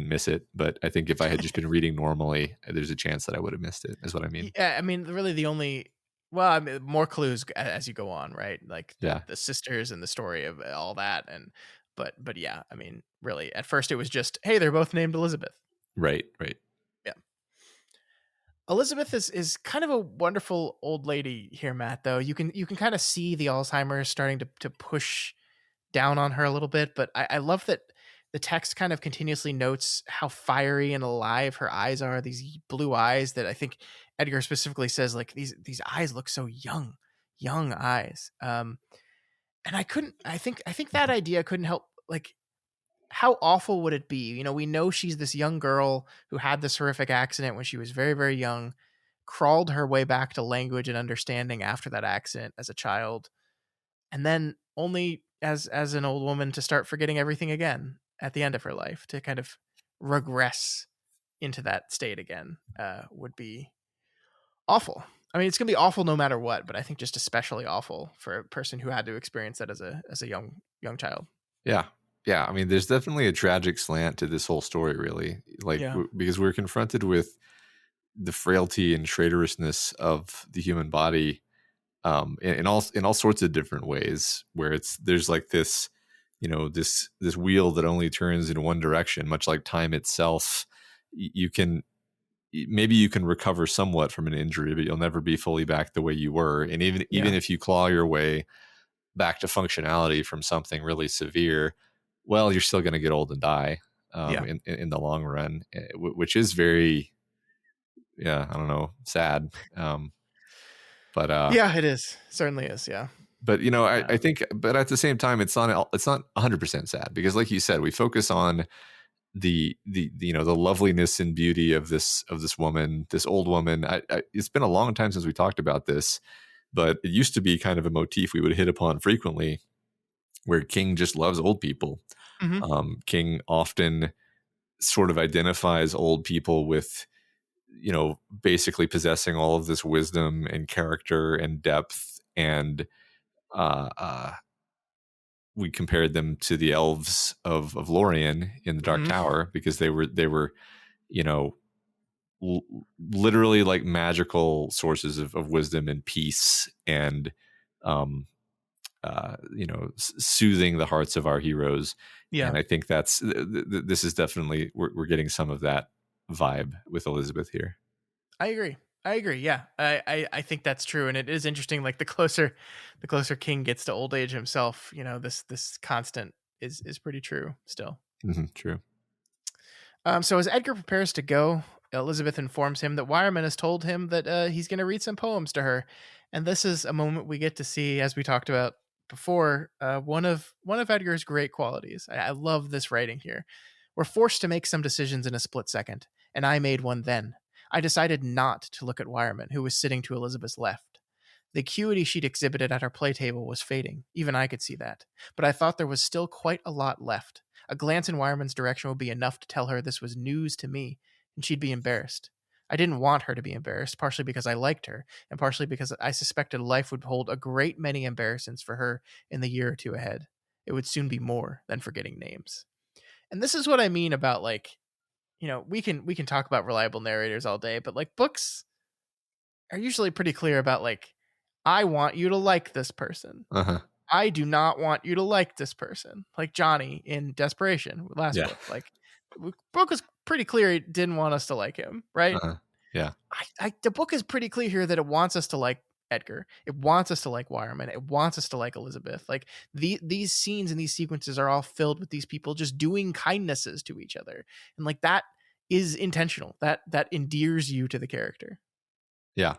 C: miss it, but I think if I had just been reading normally, there's a chance that I would have missed it, is what I mean.
A: Yeah, I mean, really the only, well, I mean, more clues as you go on, right? Like the sisters and the story of all that. And but yeah, I mean, really at first it was just, hey, they're both named Elizabeth.
C: Right.
A: Yeah. Elizabeth is kind of a wonderful old lady here, Matt, though. You can kind of see the Alzheimer's starting to push down on her a little bit, but I love that the text kind of continuously notes how fiery and alive her eyes are, these blue eyes that I think Edgar specifically says, like, these eyes look so young eyes. And I think that idea couldn't help, like, how awful would it be? We know she's this young girl who had this horrific accident when she was very, very young, crawled her way back to language and understanding after that accident as a child, and then only as an old woman to start forgetting everything again at the end of her life, to kind of regress into that state again would be awful. I mean, it's gonna be awful no matter what, but I think just especially awful for a person who had to experience that as a young child.
C: Yeah. Yeah. I mean, there's definitely a tragic slant to this whole story, really. Like,
A: Yeah.
C: because we're confronted with the frailty and traitorousness of the human body, in all sorts of different ways. Where there's like this, this wheel that only turns in one direction, much like time itself. You can maybe you can recover somewhat from an injury, but you'll never be fully back the way you were. And even if you claw your way back to functionality from something really severe, well, you're still going to get old and die in the long run, which is very, I don't know, sad. But
A: Yeah, it is. Certainly is. Yeah.
C: But I think, but at the same time, it's not 100% sad, because, like you said, we focus on the the loveliness and beauty of this woman, this old woman. It's been a long time since we talked about this, but it used to be kind of a motif we would hit upon frequently, where King just loves old people.
A: Mm-hmm.
C: King often sort of identifies old people with, basically possessing all of this wisdom and character and depth, and we compared them to the elves of Lorien in the Dark
A: Mm-hmm.
C: Tower, because they were you know literally like magical sources of wisdom and peace, and soothing the hearts of our heroes.
A: Yeah.
C: And I think that's this is definitely, we're getting some of that vibe with Elizabeth here.
A: I agree. Yeah. I think that's true. And it is interesting. Like the closer King gets to old age himself, this constant is pretty true still.
C: Mm-hmm, true.
A: So as Edgar prepares to go, Elizabeth informs him that Wireman has told him that he's going to read some poems to her. And this is a moment we get to see, as we talked about before, one of Edgar's great qualities. I love this writing here. We're forced to make some decisions in a split second, and I made one then. I decided not to look at Wireman, who was sitting to Elizabeth's left. The acuity she'd exhibited at our play table was fading. Even I could see that. But I thought there was still quite a lot left. A glance in Wireman's direction would be enough to tell her this was news to me, and she'd be embarrassed. I didn't want her to be embarrassed, partially because I liked her, and partially because I suspected life would hold a great many embarrassments for her in the year or two ahead. It would soon be more than forgetting names. And this is what I mean about, like, we can talk about reliable narrators all day, but like books are usually pretty clear about, like, I want you to like this person.
C: Uh-huh.
A: I do not want you to like this person. Like Johnny in Desperation, last book. Like, book was pretty clear he didn't want us to like him, right?
C: Uh-huh. Yeah.
A: The book is pretty clear here that it wants us to like Edgar. It wants us to like Wireman. It wants us to like Elizabeth. Like these scenes and these sequences are all filled with these people just doing kindnesses to each other, and like that is intentional. That endears you to the character.
C: Yeah.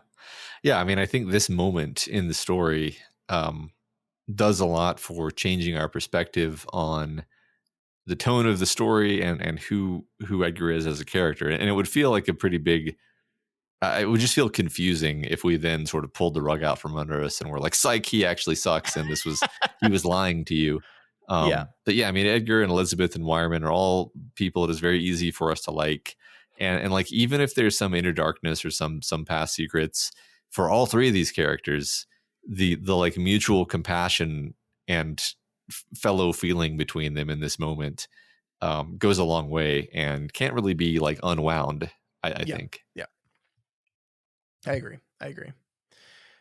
C: I mean, I think this moment in the story does a lot for changing our perspective on the tone of the story and who Edgar is as a character. And it would feel like a pretty big, it would just feel confusing if we then sort of pulled the rug out from under us and we're like, psych, he actually sucks, and he was lying to you. But yeah, I mean, Edgar and Elizabeth and Wireman are all people it is very easy for us to like. And like, even if there's some inner darkness or some past secrets for all three of these characters, the like mutual compassion and fellow feeling between them in this moment goes a long way and can't really be like unwound, I think.
A: Yeah. I agree.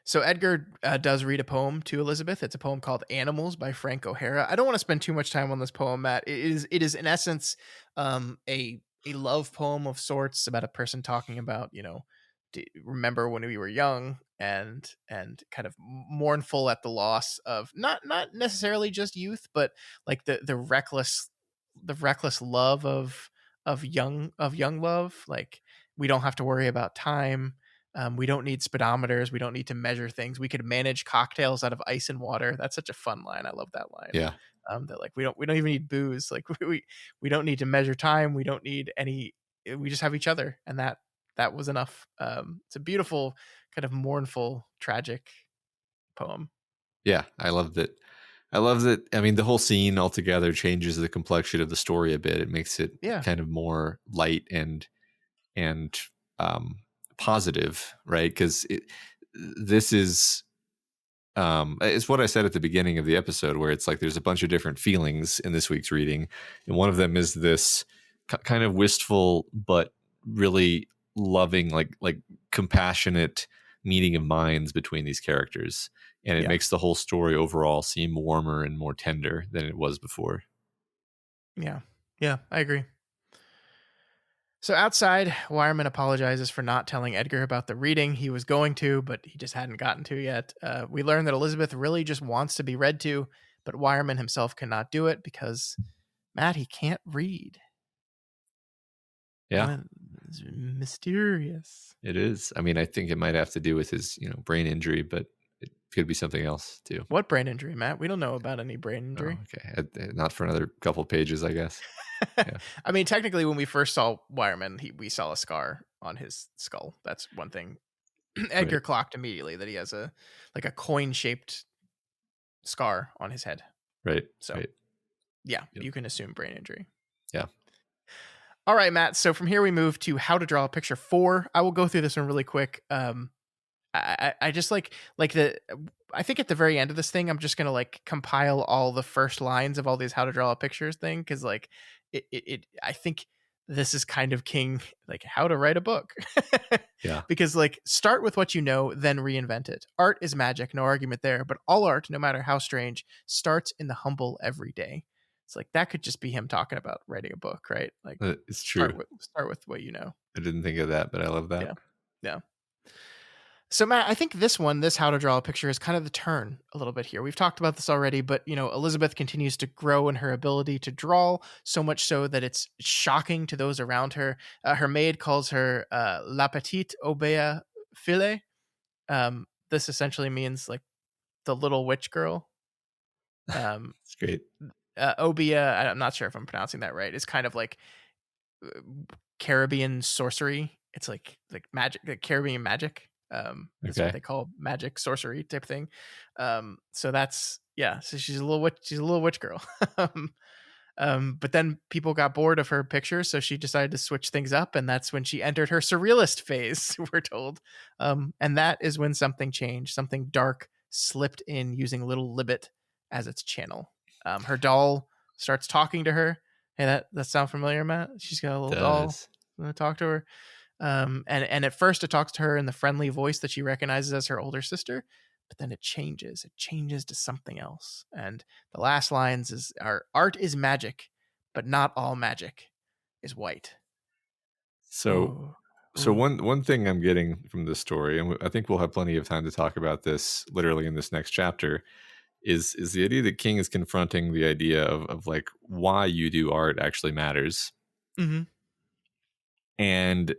A: So Edgar does read a poem to Elizabeth. It's a poem called "Animals" by Frank O'Hara. I don't want to spend too much time on this poem, Matt. It is in essence a love poem of sorts about a person talking about, remember when we were young, and kind of mournful at the loss of not necessarily just youth, but like the reckless love of young love. Like, we don't have to worry about time. We don't need speedometers. We don't need to measure things. We could manage cocktails out of ice and water. That's such a fun line. I love that line.
C: Yeah.
A: That like we don't even need booze. Like we don't need to measure time. We don't need any. We just have each other, and that was enough. It's a beautiful, kind of mournful, tragic poem.
C: Yeah, I loved it. I love that. I mean, the whole scene altogether changes the complexion of the story a bit. It makes it
A: Yeah.
C: kind of more light and positive, right? Because this is it's what I said at the beginning of the episode, where it's like there's a bunch of different feelings in this week's reading, and one of them is this kind of wistful but really loving, like compassionate meeting of minds between these characters, and it makes the whole story overall seem warmer and more tender than it was before.
A: Yeah, I agree. So outside, Wireman apologizes for not telling Edgar about the reading he was going to, but he just hadn't gotten to yet. We learn that Elizabeth really just wants to be read to, but Wireman himself cannot do it because, Matt, he can't read.
C: Yeah.
A: It's mysterious.
C: It is. I mean, I think it might have to do with his, brain injury, but it could be something else too.
A: What brain injury, Matt? We don't know about any brain injury.
C: Oh, okay. Not for another couple pages, I guess. Yeah.
A: I mean, technically, when we first saw Wireman, we saw a scar on his skull. That's one thing. Edgar clocked immediately that he has a coin-shaped scar on his head.
C: Right.
A: So,
C: right.
A: Yeah, you can assume brain injury.
C: Yeah.
A: All right, Matt. So from here we move to How to Draw a Picture 4. I will go through this one really quick. I just like I think at the very end of this thing, I'm just gonna compile all the first lines of all these How to Draw a Pictures thing, because I think this is kind of king, how to write a book.
C: Yeah.
A: Because start with what you know, then reinvent it. Art is magic, no argument there. But all art, no matter how strange, starts in the humble everyday. It's that could just be him talking about writing a book, right?
C: It's true.
A: Start with what you know.
C: I didn't think of that, but I love that.
A: Yeah. So Matt, I think this How to Draw a Picture is kind of the turn a little bit here. We've talked about this already, but Elizabeth continues to grow in her ability to draw, so much so that it's shocking to those around her. Her maid calls her La Petite Aubée Fille. This essentially means the little witch girl.
C: It's great.
A: Obeah, I'm not sure if I'm pronouncing that right. It's kind of like Caribbean sorcery. It's like magic, Caribbean magic. That's what they call magic sorcery type thing. So that's so she's a little witch girl. But then people got bored of her pictures, so she decided to switch things up, and that's when she entered her surrealist phase, we're told. And that is when something changed. Something dark slipped in, using little Libbet as its channel. Her doll starts talking to her. Hey, that sound familiar, Matt? She's got a little doll. I'm gonna talk to her. And at first it talks to her in the friendly voice that she recognizes as her older sister, but then it changes to something else. And the last lines are art is magic, but not all magic is white.
C: So one thing I'm getting from this story, and I think we'll have plenty of time to talk about this literally in this next chapter, is the idea that King is confronting the idea of why you do art actually matters.
A: Mm-hmm.
C: And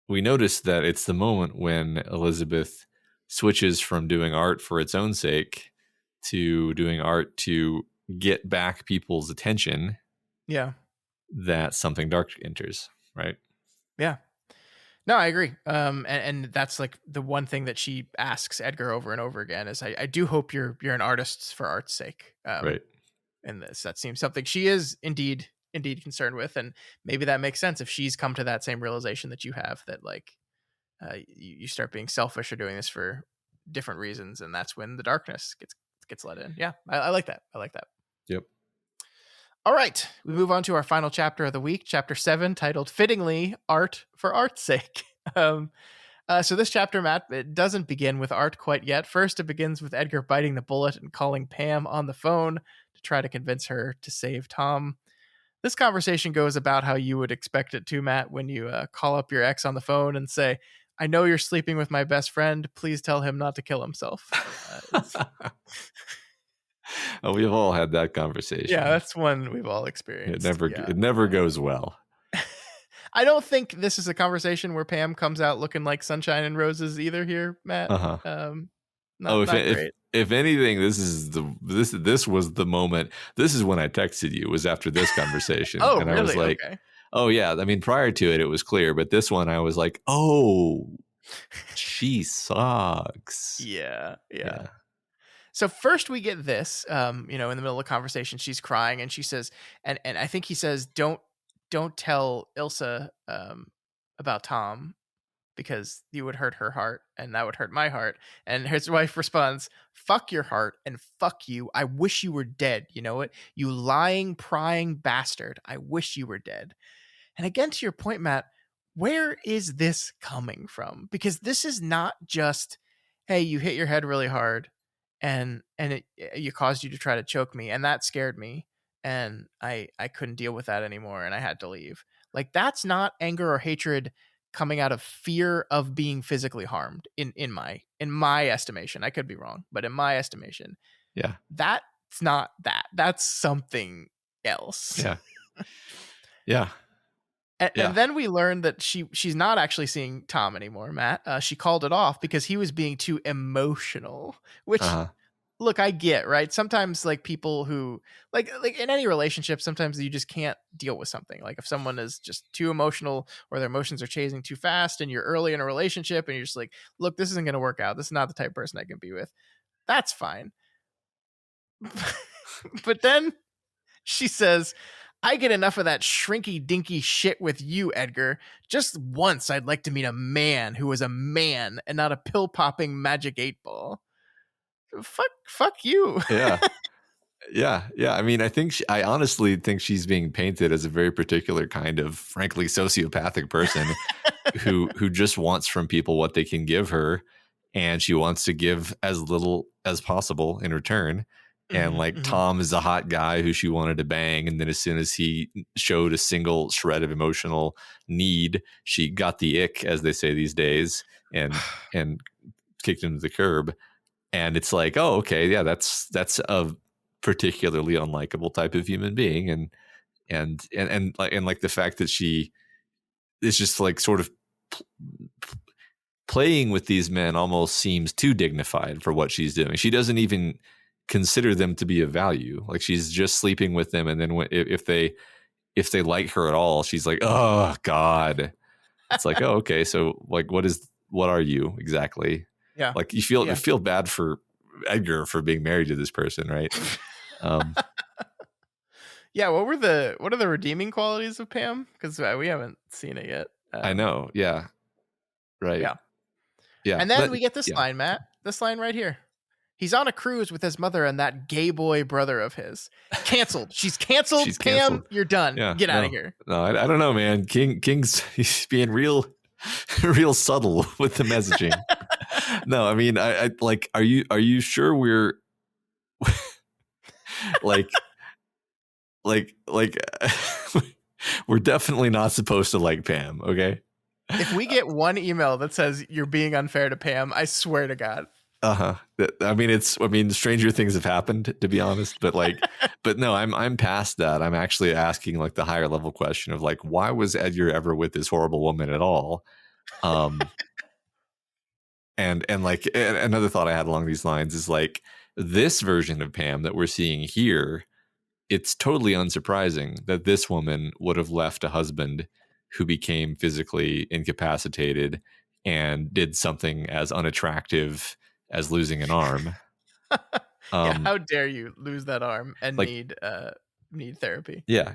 C: we notice that it's the moment when Elizabeth switches from doing art for its own sake to doing art to get back people's attention.
A: Yeah.
C: That something dark enters, right?
A: Yeah. No, I agree. And that's the one thing that she asks Edgar over and over again is, I do hope you're an artist for art's sake.
C: Right.
A: And that seems something she is indeed concerned with, and maybe that makes sense if she's come to that same realization that you have, that you start being selfish or doing this for different reasons, and that's when the darkness gets let in. Yeah, I like that.
C: Yep.
A: All right, we move on to our final chapter of the week, chapter 7, titled fittingly "Art for Art's Sake." So this chapter, Matt, it doesn't begin with art quite yet. First, it begins with Edgar biting the bullet and calling Pam on the phone to try to convince her to save Tom. This conversation goes about how you would expect it to, Matt, when you call up your ex on the phone and say, "I know you're sleeping with my best friend. Please tell him not to kill himself."
C: Oh, we've all had that conversation.
A: Yeah, that's one we've all experienced.
C: It never goes well.
A: I don't think this is a conversation where Pam comes out looking like sunshine and roses either here, Matt. Not great.
C: If anything, this was the moment. This is when I texted you, was after this conversation.
A: Oh,
C: and
A: really?
C: I was like,
A: okay.
C: Oh yeah. I mean, prior to it was clear, but this one I was like, oh, she sucks.
A: Yeah. So first we get this, in the middle of the conversation, she's crying and she says, and I think he says, don't tell Ilsa about Tom because you would hurt her heart and that would hurt my heart. And his wife responds, fuck your heart and fuck you. I wish you were dead. You know it? You lying, prying bastard. I wish you were dead. And again, to your point, Matt, where is this coming from? Because this is not just, hey, you hit your head really hard and you caused you to try to choke me, and that scared me, and I couldn't deal with that anymore, and I had to leave. Like, that's not anger or hatred coming out of fear of being physically harmed in my estimation. I could be wrong, but in my estimation,
C: Yeah.
A: that's not that. That's something else.
C: Yeah. Yeah.
A: And then we learned that she's not actually seeing Tom anymore, Matt. She called it off because he was being too emotional, which, look, I get, right? Sometimes, like, people who, like in any relationship, sometimes you just can't deal with something. Like, if someone is just too emotional or their emotions are changing too fast and you're early in a relationship and you're just like, look, this isn't going to work out. This is not the type of person I can be with. That's fine. But then she says, I get enough of that shrinky dinky shit with you, Edgar. Just once I'd like to meet a man who was a man and not a pill popping magic 8-ball. Fuck you.
C: Yeah. Yeah. I mean, I honestly think she's being painted as a very particular kind of, frankly, sociopathic person who just wants from people what they can give her, and she wants to give as little as possible in return. And like, Tom is a hot guy who she wanted to bang, and then as soon as he showed a single shred of emotional need, she got the ick, as they say these days, and kicked him to the curb. And it's like, oh, okay, yeah, that's a particularly unlikable type of human being, and like the fact that she is just like sort of playing with these men almost seems too dignified for what she's doing. She doesn't even consider them to be of value. Like, she's just sleeping with them, and then if they like her at all, she's like, oh God. It's like, oh, okay, so like, what are you exactly?
A: Yeah,
C: like, you feel bad for Edgar for being married to this person, right?
A: Yeah, what are the redeeming qualities of Pam? Because we haven't seen it yet.
C: I know. Yeah. Right. Yeah.
A: And then we get this line, Matt. This line right here. He's on a cruise with his mother and that gay boy brother of his. Canceled. She's canceled.
C: She's
A: Pam,
C: canceled.
A: You're done.
C: Yeah,
A: Get out of here.
C: No, I don't know, man. King's he's being real subtle with the messaging. No, I mean, I like, are you sure we're like we're definitely not supposed to like Pam, okay?
A: If we get one email that says you're being unfair to Pam, I swear to God.
C: I mean, stranger things have happened, to be honest, but no, I'm past that. I'm actually asking like the higher level question of like, why was Edgar ever with this horrible woman at all? And like, another thought I had along these lines is like, this version of Pam that we're seeing here, it's totally unsurprising that this woman would have left a husband who became physically incapacitated and did something as unattractive as losing an arm.
A: How dare you lose that arm and
C: like,
A: need therapy?
C: Yeah,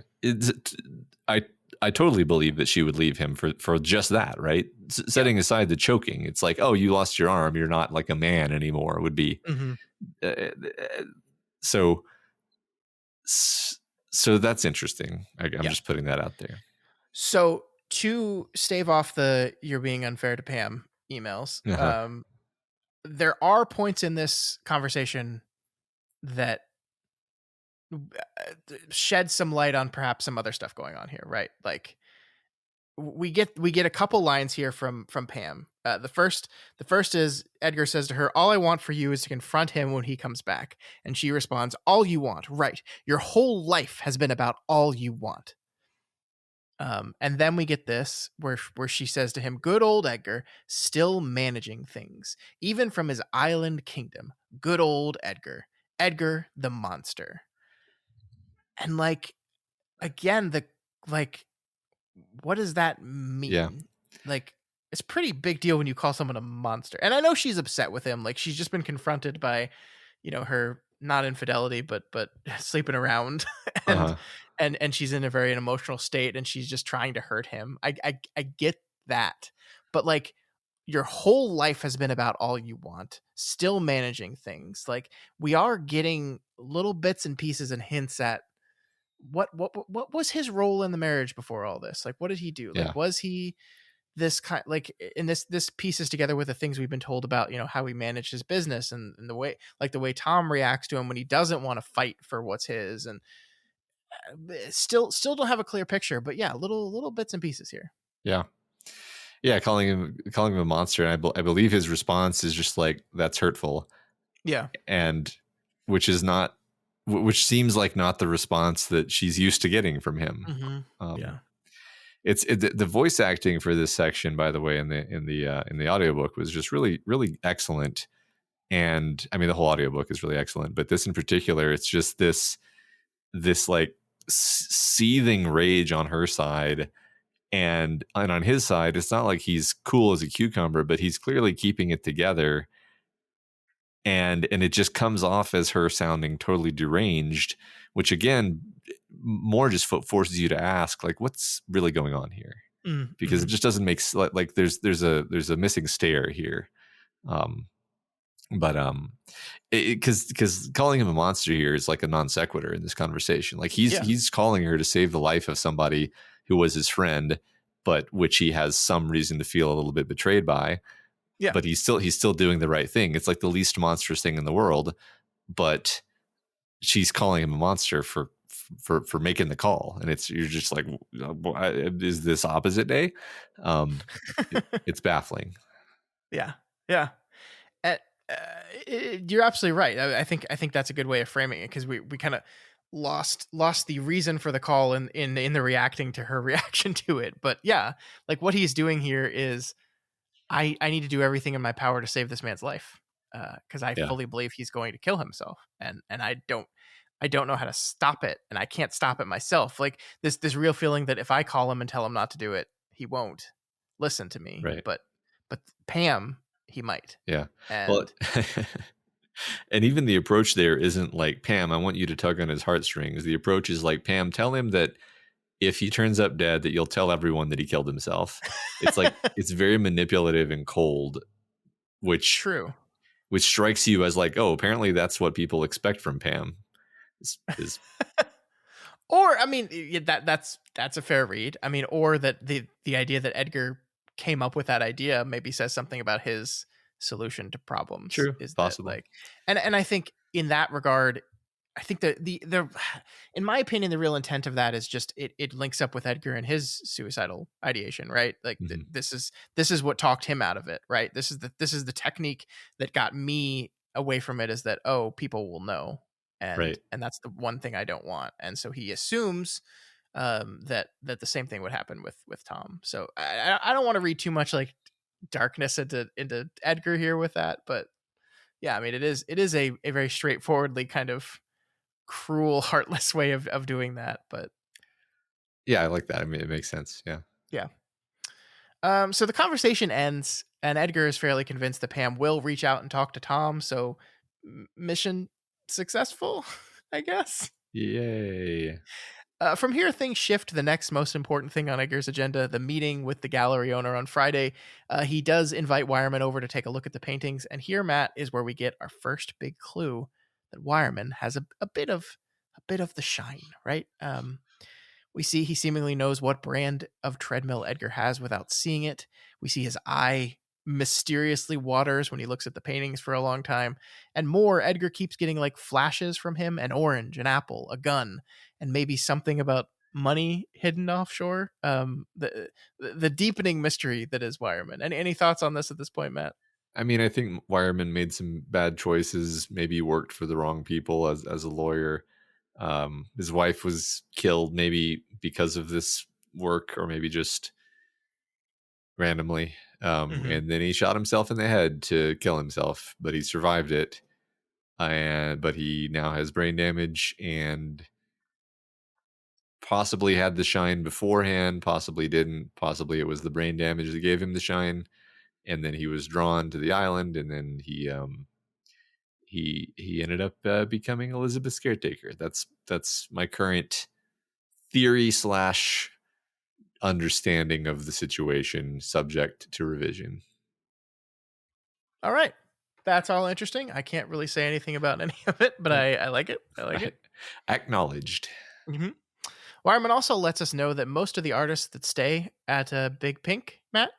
C: I totally believe that she would leave him for just that, right? Setting aside the choking, it's like, oh, you lost your arm, you're not like a man anymore. Would be so that's interesting. I'm just putting that out there.
A: So to stave off the "you're being unfair to Pam" emails, there are points in this conversation that shed some light on perhaps some other stuff going on here, right? Like, we get a couple lines here from Pam. The first is Edgar says to her, "All I want for you is to confront him when he comes back," and she responds, "All you want, right? Your whole life has been about all you want." And then we get this where she says to him, "Good old Edgar, still managing things, even from his island kingdom. Good old Edgar, Edgar the monster." And like, again, what does that mean?
C: Yeah.
A: Like, it's a pretty big deal when you call someone a monster. And I know she's upset with him. Like, she's just been confronted by, her not infidelity, but sleeping around, and
C: Uh-huh.
A: and she's in a very emotional state, and she's just trying to hurt him. I get that, but like your whole life has been about all you want, still managing things. Like we are getting little bits and pieces and hints at what was his role in the marriage before all this? Like what did he do?
C: Yeah.
A: Like was he this kind, like, in this pieces together with the things we've been told about, how he managed his business, and the way Tom reacts to him when he doesn't want to fight for what's his, and still don't have a clear picture, but yeah, little bits and pieces here.
C: Yeah. Yeah, calling him a monster, and I believe his response is just like, that's hurtful.
A: Yeah.
C: And which seems like not the response that she's used to getting from him.
A: Mm-hmm. Yeah.
C: The voice acting for this section, by the way, in the audiobook was just really, really excellent. And I mean, the whole audiobook is really excellent, but this in particular, it's just this like seething rage on her side, and on his side, it's not like he's cool as a cucumber, but he's clearly keeping it together. And it just comes off as her sounding totally deranged, which again, more just forces you to ask, like, what's really going on here?
A: Mm-hmm.
C: Because it just doesn't make like there's a missing stare here. Because calling him a monster here is like a non sequitur in this conversation. Like he's calling her to save the life of somebody who was his friend, but which he has some reason to feel a little bit betrayed by.
A: Yeah.
C: But he's still doing the right thing. It's like the least monstrous thing in the world, but she's calling him a monster for making the call, and you're just like, is this opposite day? It's baffling.
A: Yeah. You're absolutely right. I think that's a good way of framing it, because we kind of lost the reason for the call in the reacting to her reaction to it. But yeah, like what he's doing here is, I need to do everything in my power to save this man's life, because I fully believe he's going to kill himself, and I don't know how to stop it, and I can't stop it myself. Like this real feeling that if I call him and tell him not to do it, he won't listen to me.
C: Right.
A: But Pam, he might.
C: Yeah.
A: And
C: well, and even the approach there isn't like, Pam, I want you to tug on his heartstrings. The approach is like, Pam, tell him that if he turns up dead, that you'll tell everyone that he killed himself. It's like, it's very manipulative and cold, which strikes you as like, oh, apparently that's what people expect from Pam. Is
A: or I mean, that's a fair read. I mean, or that the idea that Edgar came up with that idea maybe says something about his solution to problems.
C: True,
A: is
C: possible.
A: That, like, and I think in that regard, I think that the in my opinion, the real intent of that is just it links up with Edgar and his suicidal ideation, right? Like this is what talked him out of it, right? This is the technique that got me away from it, is that, oh, people will know, and that's the one thing I don't want. And so he assumes that the same thing would happen with Tom. So I don't want to read too much like darkness into Edgar here with that, but yeah, I mean, it is a very straightforwardly kind of cruel, heartless way of doing that. But
C: yeah, I like that. I mean, it makes sense. Yeah.
A: So the conversation ends, and Edgar is fairly convinced that Pam will reach out and talk to Tom. So mission successful, I guess.
C: Yay.
A: From here, things shift to the next most important thing on Edgar's agenda, the meeting with the gallery owner on Friday. He does invite Wireman over to take a look at the paintings, and here, Matt, is where we get our first big clue that Wireman has a bit of the shine, right? We see he seemingly knows what brand of treadmill Edgar has without seeing it. We see his eye mysteriously waters when he looks at the paintings for a long time. And more, Edgar keeps getting like flashes from him: an orange, an apple, a gun, and maybe something about money hidden offshore. The deepening mystery that is Wireman. Any thoughts on this at this point, Matt?
C: I mean, I think Wireman made some bad choices, maybe worked for the wrong people as a lawyer. His wife was killed maybe because of this work, or maybe just randomly. And then he shot himself in the head to kill himself, but he survived it. But he now has brain damage, and possibly had the shine beforehand, possibly didn't. Possibly it was the brain damage that gave him the shine, and then he was drawn to the island, and then he he ended up becoming Elizabeth's caretaker. That's my current theory / understanding of the situation, subject to revision.
A: All right. That's all interesting. I can't really say anything about any of it, but I like it. I like it.
C: Acknowledged.
A: Mm-hmm. Wireman also lets us know that most of the artists that stay at Big Pink, Matt,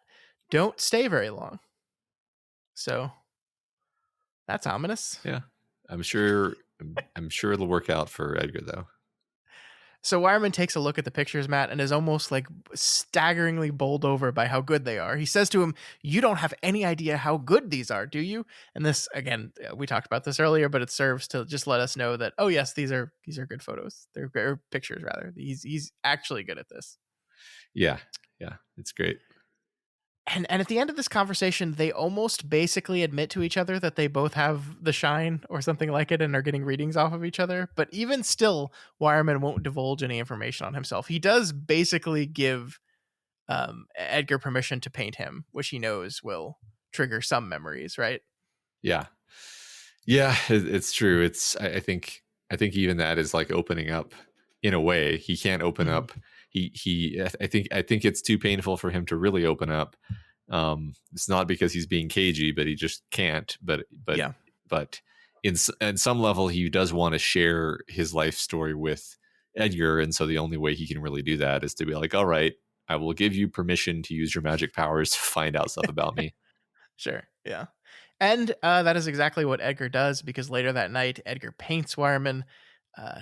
A: don't stay very long. So that's ominous.
C: Yeah, I'm sure it'll work out for Edgar though.
A: So Wireman takes a look at the pictures, Matt, and is almost like staggeringly bowled over by how good they are. He says to him, "You don't have any idea how good these are, do you?" And this, again, we talked about this earlier, but it serves to just let us know that, oh yes, these are good photos. They're pictures rather. He's actually good at this.
C: Yeah, it's great.
A: And at the end of this conversation, they almost basically admit to each other that they both have the shine or something like it and are getting readings off of each other. But even still, Wireman won't divulge any information on himself. He does basically give Edgar permission to paint him, which he knows will trigger some memories, right?
C: Yeah, it's true. I think even that is like opening up in a way. He can't open up. I think it's too painful for him to really open up. It's not because he's being cagey, but he just can't. But in some level, he does want to share his life story with Edgar, and so the only way he can really do that is to be like, "All right, I will give you permission to use your magic powers to find out stuff about me."
A: Sure, yeah. And that is exactly what Edgar does, because later that night, Edgar paints Wireman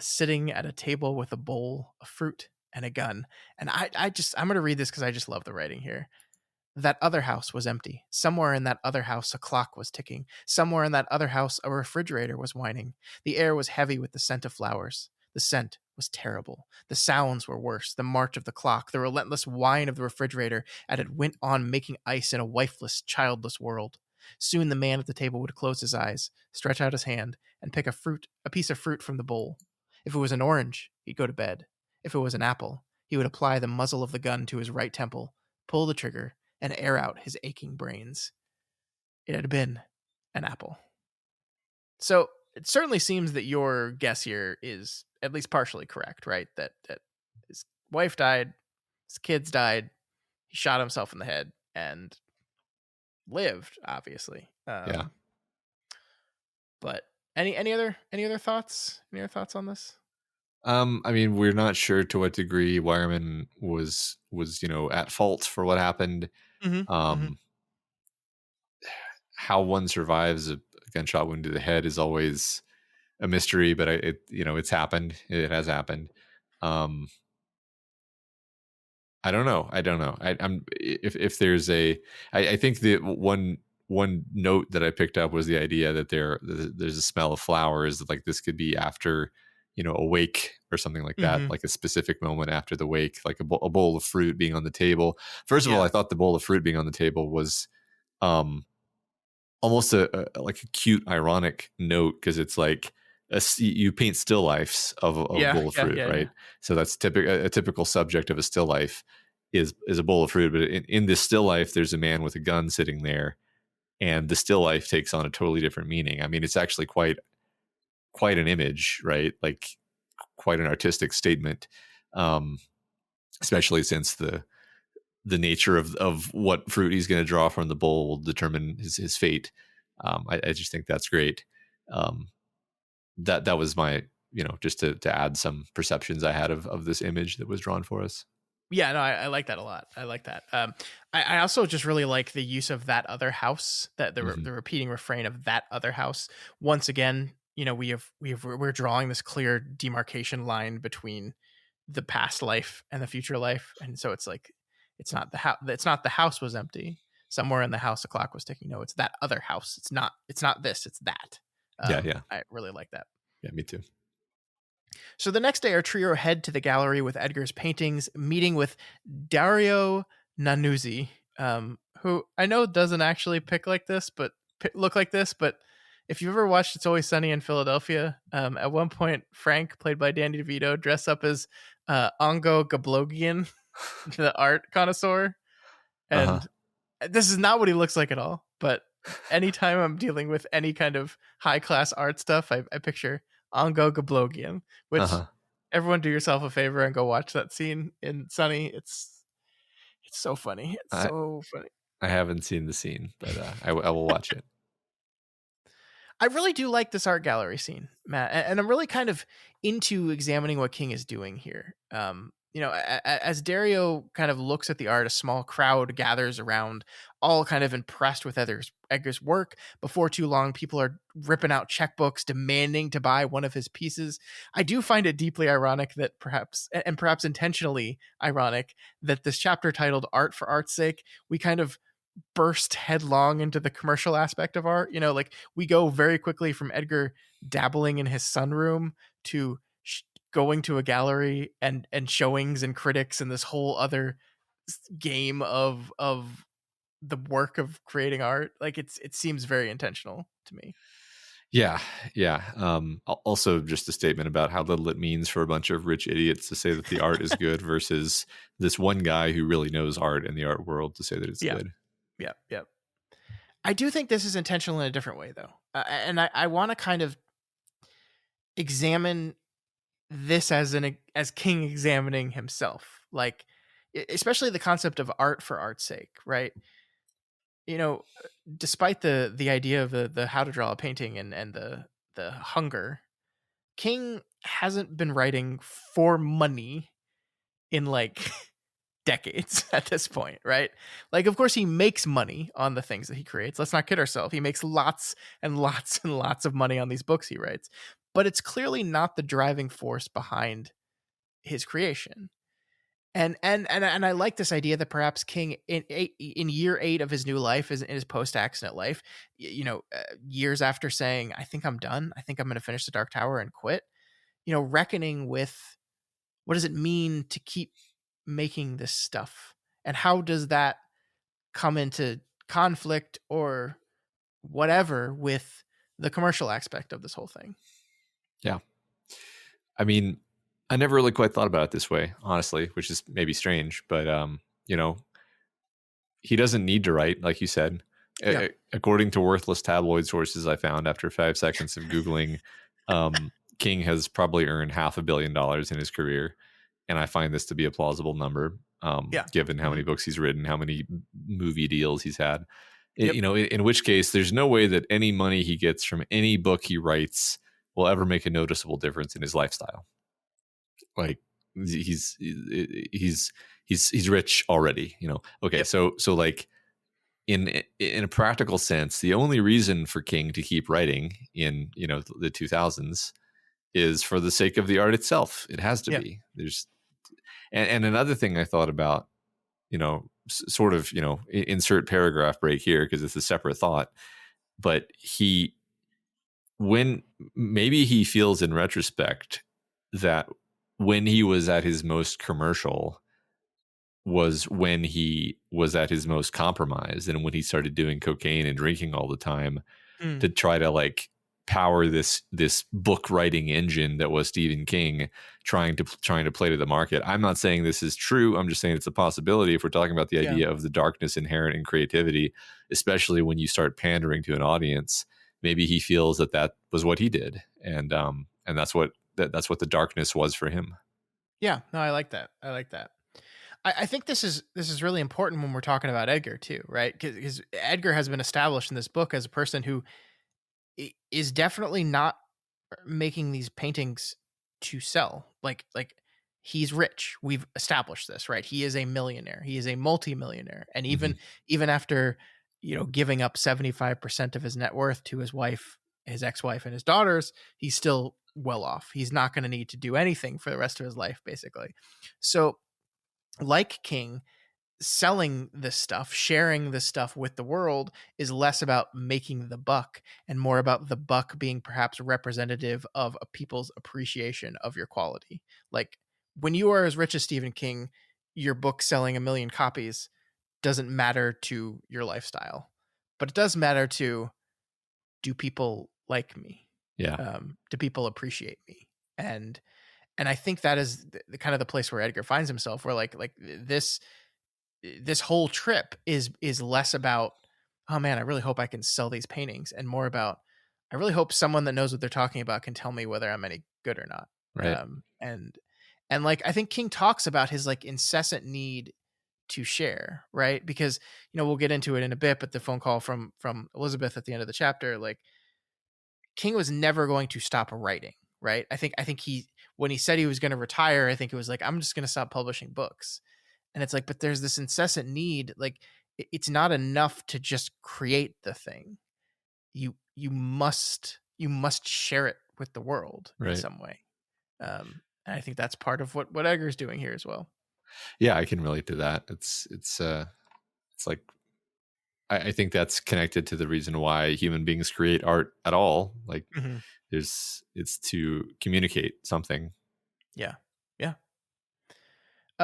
A: sitting at a table with a bowl of fruit and a gun. And I'm going to read this because I just love the writing here. That other house was empty. Somewhere in that other house, a clock was ticking. Somewhere in that other house, a refrigerator was whining. The air was heavy with the scent of flowers. The scent was terrible. The sounds were worse. The march of the clock, the relentless whine of the refrigerator as it went on making ice in a wifeless, childless world. Soon the man at the table would close his eyes, stretch out his hand, and pick a piece of fruit from the bowl. If it was an orange, he'd go to bed. If it was an apple, he would apply the muzzle of the gun to his right temple, pull the trigger, and air out his aching brains. It had been an apple. So it certainly seems that your guess here is at least partially correct, right? That his wife died, his kids died, he shot himself in the head, and lived, obviously.
C: Yeah.
A: But any other thoughts? Any other thoughts on this?
C: I mean, we're not sure to what degree Wireman was at fault for what happened. How one survives a gunshot wound to the head is always a mystery, but it's happened. It has happened. I don't know. I'm if there's I think the one note that I picked up was the idea that there's a smell of flowers. Like this could be after a wake or something like that, like a specific moment after the wake, like a bowl of fruit being on the table. First of all, I thought the bowl of fruit being on the table was almost like a cute ironic note, because it's like you paint still lifes of a bowl of fruit, right? So that's a typical subject of a still life is a bowl of fruit. But in this still life, there's a man with a gun sitting there, and the still life takes on a totally different meaning. I mean, it's actually quite an image, right? Like quite an artistic statement, especially since the nature of what fruit he's going to draw from the bowl will determine his fate. I just think that's great. That was my, just to add some perceptions I had of this image that was drawn for us.
A: Yeah, no, I like that a lot. I like that. I also just really like the use of that other house, that the repeating refrain of that other house. Once again, we're drawing this clear demarcation line between the past life and the future life, and so it's like it's not the house was empty. Somewhere in the house, a clock was ticking. No, it's that other house. It's not this. It's that.
C: Yeah.
A: I really like that.
C: Yeah, me too.
A: So the next day, our trio head to the gallery with Edgar's paintings, meeting with Dario Nannuzzi, who I know doesn't actually look like this, but if you've ever watched It's Always Sunny in Philadelphia, at one point, Frank, played by Danny DeVito, dressed up as Ongo Gablogian, the art connoisseur. And this is not what he looks like at all, but anytime I'm dealing with any kind of high class art stuff, I picture Ongo Gablogian, which
C: Uh-huh.
A: everyone do yourself a favor and go watch that scene in Sunny. It's so funny. It's
C: I
A: so funny.
C: I haven't seen the scene, but I will watch it.
A: I really do like this art gallery scene, Matt, and I'm really kind of into examining what King is doing here. As Dario kind of looks at the art, a small crowd gathers around, all kind of impressed with Edgar's work. Before too long, people are ripping out checkbooks, demanding to buy one of his pieces. I do find it deeply ironic that perhaps intentionally ironic, that this chapter titled "Art for Art's Sake," we kind of burst headlong into the commercial aspect of art. Like we go very quickly from Edgar dabbling in his sunroom to going to a gallery and showings and critics and this whole other game of the work of creating art. Like it seems very intentional to me.
C: Yeah, yeah. Also, just a statement about how little it means for a bunch of rich idiots to say that the art is good versus this one guy who really knows art in the art world to say that it's good.
A: Yeah. I do think this is intentional in a different way, though. And I want to kind of examine this as King examining himself, like especially the concept of art for art's sake, right? Despite the idea of the how to draw a painting and the hunger, King hasn't been writing for money in like decades at this point, right? Like, of course, he makes money on the things that he creates. Let's not kid ourselves. He makes lots and lots and lots of money on these books he writes, but it's clearly not the driving force behind his creation. And I like this idea that perhaps King in year 8 of his new life, is in his post-accident life, years after saying, "I think I'm done. I think I'm going to finish the Dark Tower and quit," reckoning with what does it mean to keep making this stuff, and how does that come into conflict or whatever with the commercial aspect of this whole thing.
C: Yeah. I mean, I never really quite thought about it this way, honestly, which is maybe strange, but he doesn't need to write, like you said.
A: Yeah.
C: According to worthless tabloid sources I found after 5 seconds of Googling, King has probably earned $500 million in his career. And I find this to be a plausible number, given how many books he's written, how many movie deals he's had.
A: Yep.
C: In which case, there's no way that any money he gets from any book he writes will ever make a noticeable difference in his lifestyle. Like he's rich already, Okay,
A: Yep.
C: so like in a practical sense, the only reason for King to keep writing in the 2000s is for the sake of the art itself. It has to be. There's and another thing I thought about, sort of, insert paragraph break here because it's a separate thought, but when maybe he feels in retrospect that when he was at his most commercial was when he was at his most compromised, and when he started doing cocaine and drinking all the time to try to like power this book writing engine that was Stephen King trying to play to the market. I'm not saying this is true. I'm just saying it's a possibility if we're talking about the idea of the darkness inherent in creativity, especially when you start pandering to an audience. Maybe he feels that was what he did, and that's what the darkness was for him.
A: Yeah, no, I like that. I think this is really important when we're talking about Edgar too, right? Because Edgar has been established in this book as a person who is definitely not making these paintings to sell. Like he's rich. We've established this, right? He is a millionaire. He is a multimillionaire. And even after, giving up 75% of his net worth to his wife, his ex-wife, and his daughters, he's still well off. He's not going to need to do anything for the rest of his life, basically. So, like King, selling this stuff, sharing this stuff with the world is less about making the buck and more about the buck being perhaps representative of a people's appreciation of your quality. Like when you are as rich as Stephen King, your book selling 1 million copies doesn't matter to your lifestyle, but it does matter to, do people like me?
C: Yeah.
A: Do people appreciate me? And I think that is the kind of the place where Edgar finds himself, where like this whole trip is less about, oh man, I really hope I can sell these paintings, and more about, I really hope someone that knows what they're talking about can tell me whether I'm any good or not.
C: Right.
A: And like, I think King talks about his like incessant need to share, right? Because, we'll get into it in a bit, but the phone call from Elizabeth at the end of the chapter, like, King was never going to stop writing, right? I think he, when he said he was going to retire, I think it was like, I'm just going to stop publishing books. And it's like, but there's this incessant need, like, it's not enough to just create the thing. You must share it with the world in
C: Right.
A: some way. And I think that's part of what Edgar's doing here as well.
C: Yeah, I can relate to that. It's like, I think that's connected to the reason why human beings create art at all. Like, it's to communicate something.
A: Yeah.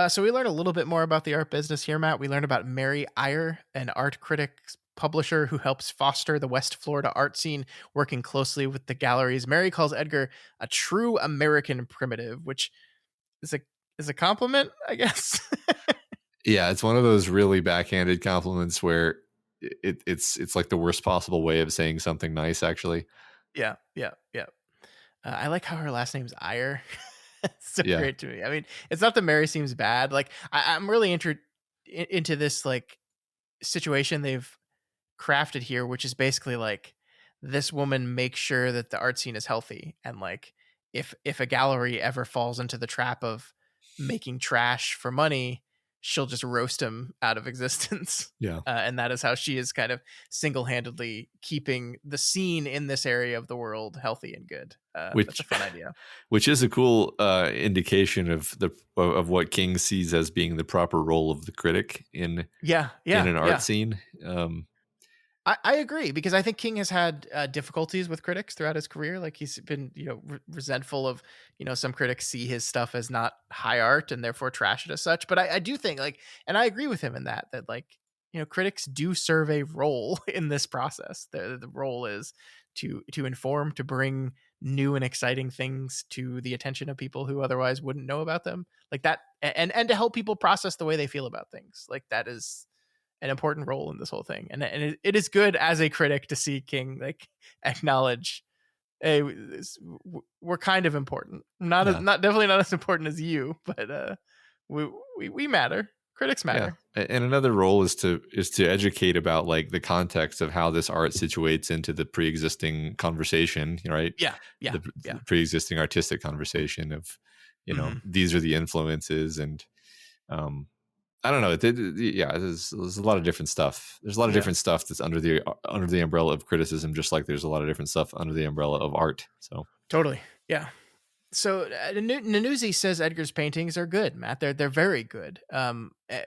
A: So we learned a little bit more about the art business here, Matt. We learned about Mary Iyer, an art critic publisher who helps foster the West Florida art scene, working closely with the galleries. Mary calls Edgar a true American primitive, which is a compliment, I guess.
C: Yeah, it's one of those really backhanded compliments where it's like the worst possible way of saying something nice, actually.
A: Yeah. I like how her last name's Iyer. It's so great to me. I mean, it's not that Mary seems bad. Like, I'm really into this like situation they've crafted here, which is basically like, this woman makes sure that the art scene is healthy, and like, if a gallery ever falls into the trap of making trash for money, she'll just roast him out of existence.
C: Yeah.
A: And that is how she is kind of single-handedly keeping the scene in this area of the world healthy and good. That's a fun idea.
C: Which is a cool indication of what King sees as being the proper role of the critic in an art scene.
A: I agree, because I think King has had difficulties with critics throughout his career. Like, he's been, resentful of, some critics see his stuff as not high art and therefore trash it as such. But I do think, like, and I agree with him in that like, critics do serve a role in this process. The role is to inform, to bring new and exciting things to the attention of people who otherwise wouldn't know about them, like that, and to help people process the way they feel about things. Like, that is an important role in this whole thing. And it is good as a critic to see King like acknowledge, hey, we're kind of important. Not definitely not as important as you, but we matter. Critics matter.
C: Yeah. And another role is to educate about like the context of how this art situates into the pre-existing conversation, right?
A: The
C: pre-existing artistic conversation of, these are the influences, and I don't know. There's a lot of different stuff. There's a lot of different stuff that's under the umbrella of criticism, just like there's a lot of different stuff under the umbrella of art. So
A: totally, yeah. So Nannuzzi says Edgar's paintings are good, Matt. They're very good.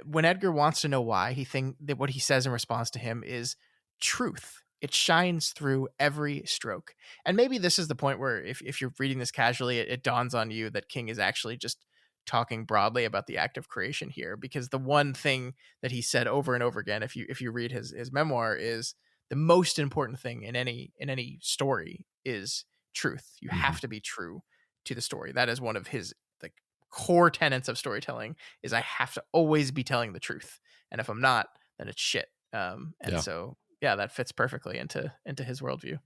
A: When Edgar wants to know why, that what he says in response to him is truth. It shines through every stroke. And maybe this is the point where if you're reading this casually, it dawns on you that King is actually just talking broadly about the act of creation here, because the one thing that he said over and over again, if you read his memoir, is the most important thing in any story is truth. You have to be true to the story. That is one of his like core tenets of storytelling, is I have to always be telling the truth, and if I'm not, then it's shit. So that fits perfectly into his worldview.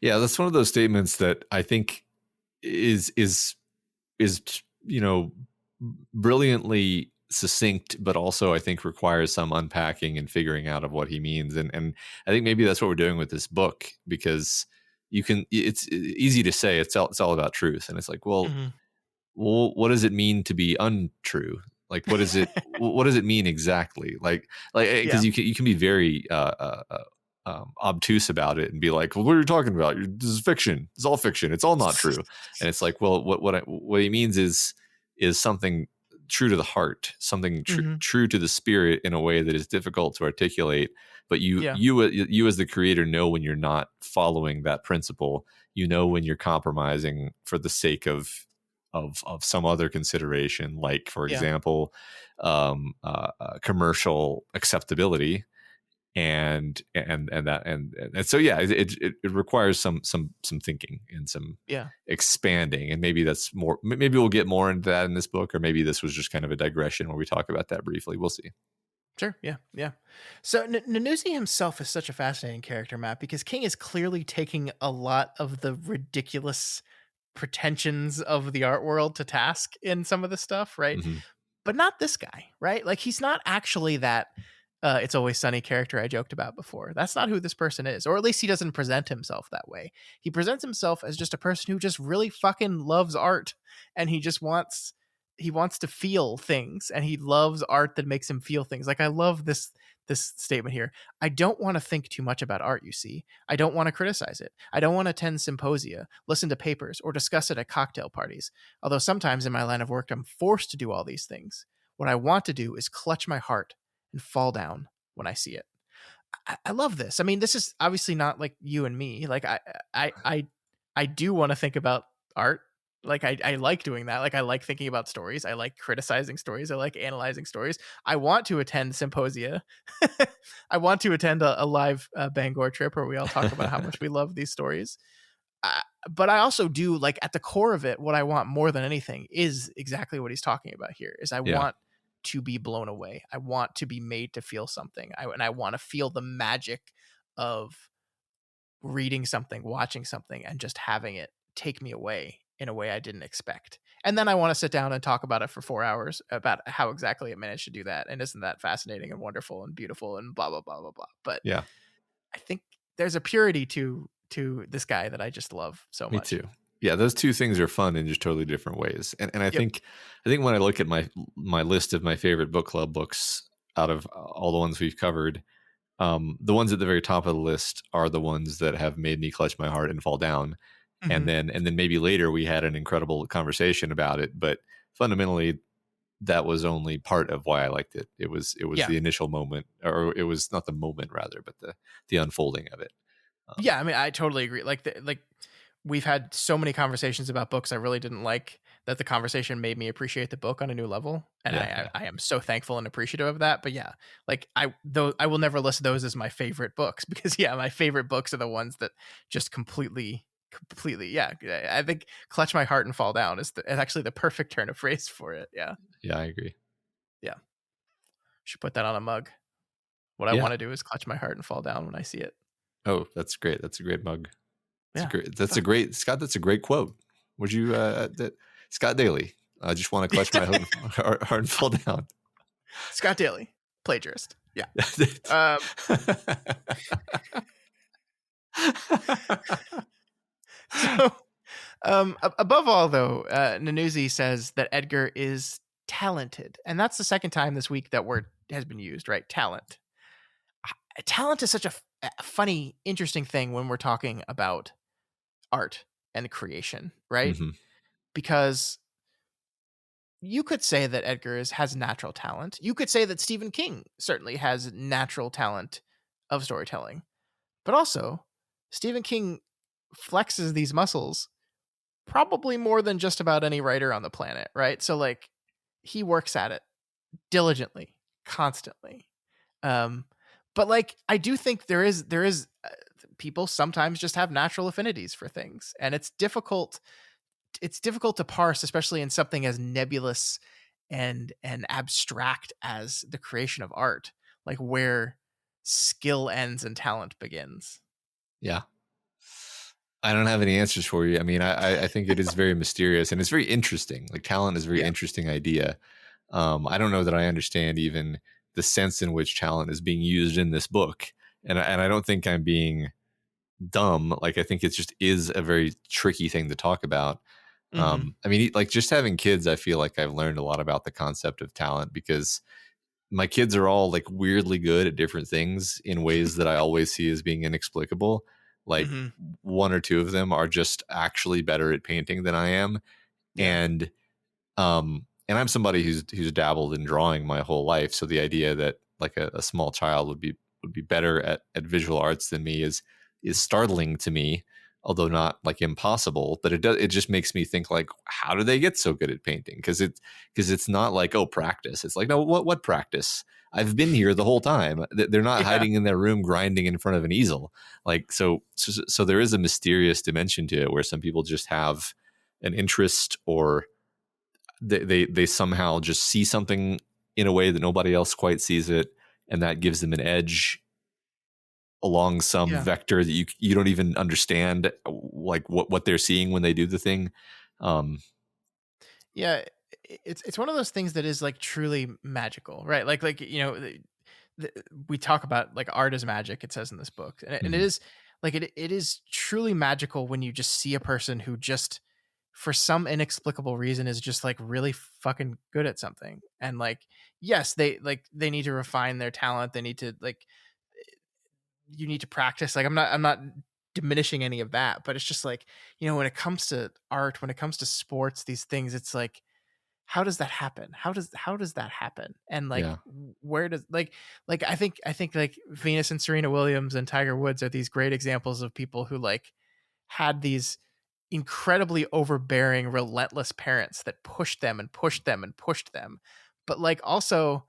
C: Yeah, that's one of those statements that I think is brilliantly succinct, but also I think requires some unpacking and figuring out of what he means. And I think maybe that's what we're doing with this book, because it's easy to say it's all about truth. And it's like, well, what does it mean to be untrue? Like, what is it, what does it mean exactly? Like, cause you can be very, obtuse about it and be like, well, what are you talking about? This is fiction. It's all fiction. It's all not true. And it's like, well, what he means is something true to the heart, something true to the spirit in a way that is difficult to articulate. But you as the creator know when you're not following that principle. You know when you're compromising for the sake of some other consideration, like, for example, commercial acceptability. And so it requires some thinking and some expanding, and maybe that's more, maybe we'll get more into that in this book, or maybe this was just kind of a digression where we talk about that briefly. We'll see.
A: Sure. Yeah. Yeah. So Nanusi himself is such a fascinating character, Matt, because King is clearly taking a lot of the ridiculous pretensions of the art world to task in some of the stuff, right?
C: Mm-hmm.
A: But not this guy, right? Like he's not actually that It's Always Sunny character I joked about before. That's not who this person is, or at least he doesn't present himself that way. He presents himself as just a person who just really fucking loves art, and he wants to feel things, and he loves art that makes him feel things. Like I love this statement here. I don't want to think too much about art, you see. I don't want to criticize it. I don't want to attend symposia, listen to papers, or discuss it at cocktail parties. Although sometimes in my line of work, I'm forced to do all these things. What I want to do is clutch my heart and fall down when I see it. I love this. I mean, this is obviously not like you and me. Like I do want to think about art. Like I like doing that. Like I like thinking about stories. I like criticizing stories. I like analyzing stories. I want to attend symposia. I want to attend a live Bangor trip where we all talk about how much we love these stories. But I also do, like, at the core of it, what I want more than anything is exactly what he's talking about here. Is I want to be blown away. I want to be made to feel something. And I want to feel the magic of reading something, watching something, and just having it take me away in a way I didn't expect. And then I want to sit down and talk about it for 4 hours about how exactly it managed to do that. And isn't that fascinating and wonderful and beautiful and blah, blah, blah, blah, blah. But
C: Yeah,
A: I think there's a purity to this guy that I just love so much.
C: me too. Yeah, those two things are fun in just totally different ways. And I think when I look at my list of my favorite book club books out of all the ones we've covered, the ones at the very top of the list are the ones that have made me clutch my heart and fall down.
A: Mm-hmm.
C: And then maybe later we had an incredible conversation about it, but fundamentally that was only part of why I liked it. It was the initial moment, or it was not the moment rather, but the unfolding of it.
A: Yeah, I mean, I totally agree. Like we've had so many conversations about books I really didn't like, that the conversation made me appreciate the book on a new level, and I am so thankful and appreciative of that. But yeah, like I will never list those as my favorite books, because my favorite books are the ones that just completely I think clutch my heart and fall down is actually the perfect turn of phrase for it. Yeah,
C: I agree.
A: Yeah, should put that on a mug. What I want to do is clutch my heart and fall down when I see it.
C: Oh, that's great. That's a great mug.
B: That's a great Scott. That's a great quote. Would you, Scott Daly? I just want to clutch my heart and fall down.
A: Scott Daly, plagiarist. Yeah. So, above all, though, Nanusi says that Edgar is talented, and that's the second time this week that word has been used. Right, talent. Talent is such a funny, interesting thing when we're talking about art and creation, right?
C: Mm-hmm.
A: Because you could say that Edgar has natural talent. You could say that Stephen King certainly has natural talent of storytelling. But also, Stephen King flexes these muscles probably more than just about any writer on the planet, right? So, like, he works at it diligently, constantly. But like, I do think there is people sometimes just have natural affinities for things, and it's difficult to parse, especially in something as nebulous and abstract as the creation of art, like where skill ends and talent begins.
C: Yeah. I don't have any answers for you. I mean, I think it is very mysterious, and it's very interesting. Like, talent is a very interesting idea. I don't know that I understand even the sense in which talent is being used in this book. And I don't think I'm being dumb. Like, I think it just is a very tricky thing to talk about.
A: Mm-hmm.
C: I mean, like, just having kids, I feel like I've learned a lot about the concept of talent, because my kids are all like weirdly good at different things in ways that I always see as being inexplicable. Like, one or two of them are just actually better at painting than I am.
A: Yeah.
C: And I'm somebody who's dabbled in drawing my whole life. So the idea that like a small child would be better at visual arts than me is startling to me, although not like impossible. But it just makes me think, like, how do they get so good at painting? Because it's not like, oh, practice. It's like, no, what practice? I've been here the whole time. They're not hiding in their room grinding in front of an easel. Like, so there is a mysterious dimension to it where some people just have an interest, or they somehow just see something in a way that nobody else quite sees it. and that gives them an edge along some
A: Yeah.
C: vector that you don't even understand, like what they're seeing when they do the thing.
A: Yeah, it's one of those things that is like truly magical, right? Like we talk about like art is magic. It says in this book, and it
C: Mhm.
A: is like it is truly magical when you just see a person who just for some inexplicable reason is just like really fucking good at something, and like yes, they need to refine their talent. They need to like you need to practice. Like I'm not diminishing any of that, but it's just like when it comes to art, when it comes to sports, these things, it's like how does that happen? How does that happen? And like
C: Yeah.
A: where does like I think like Venus and Serena Williams and Tiger Woods are these great examples of people who like had these incredibly overbearing, relentless parents that pushed them and pushed them and pushed them. But like also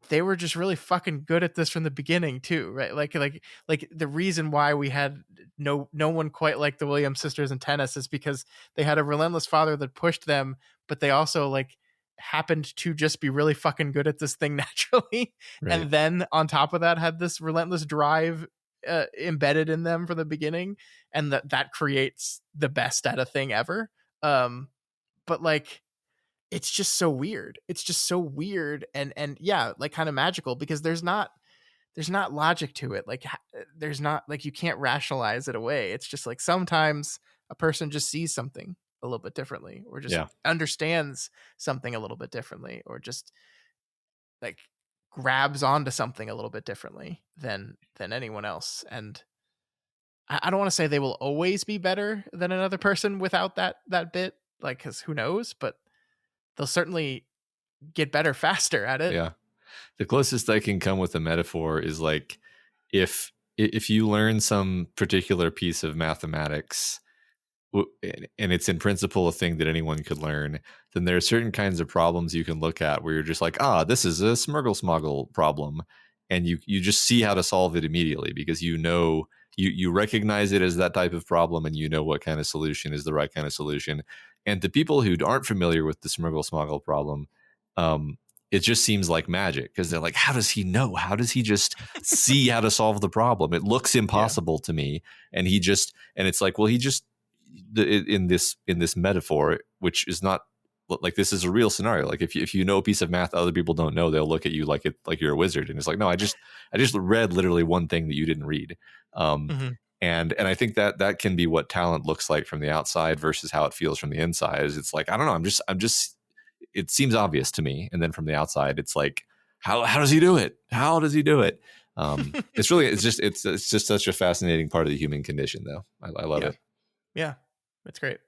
A: they were just really fucking good at this from the beginning too, right? Like the reason why we had no one quite like the Williams sisters in tennis is because they had a relentless father that pushed them, but they also like happened to just be really fucking good at this thing naturally,
C: Right.
A: and then on top of that had this relentless drive embedded in them from the beginning, and that creates the best at a thing ever. But like it's just so weird. It's just so weird and yeah, like kind of magical because there's not logic to it. Like there's not like you can't rationalize it away. It's just like sometimes a person just sees something a little bit differently or just
C: Yeah.
A: understands something a little bit differently or just like grabs onto something a little bit differently than anyone else. And I don't want to say they will always be better than another person without that bit, like because who knows, but they'll certainly get better faster at it.
C: Yeah. The closest I can come with a metaphor is like if you learn some particular piece of mathematics, and it's in principle a thing that anyone could learn, then there are certain kinds of problems you can look at where you're just like, this is a smurgle smoggle problem, and you just see how to solve it immediately because you recognize it as that type of problem, and you know what kind of solution is the right kind of solution. And to people who aren't familiar with the smurgle smoggle problem, um, it just seems like magic because they're like, how does he know? How does he just see how to solve the problem? It looks
A: Yeah.
C: impossible to me. And it's like, well, he just in this metaphor, which is not like this is a real scenario. Like if you know a piece of math other people don't know, they'll look at you like you're a wizard, and it's like, no, I just read literally one thing that you didn't read. Um,
A: Mm-hmm.
C: and I think that can be what talent looks like from the outside versus how it feels from the inside. Is it's like, I don't know, I'm just it seems obvious to me, and then from the outside, it's like, how does he do it? How does he do it? It's just such a fascinating part of the human condition, though. I love
A: Yeah.
C: it.
A: Yeah. That's great.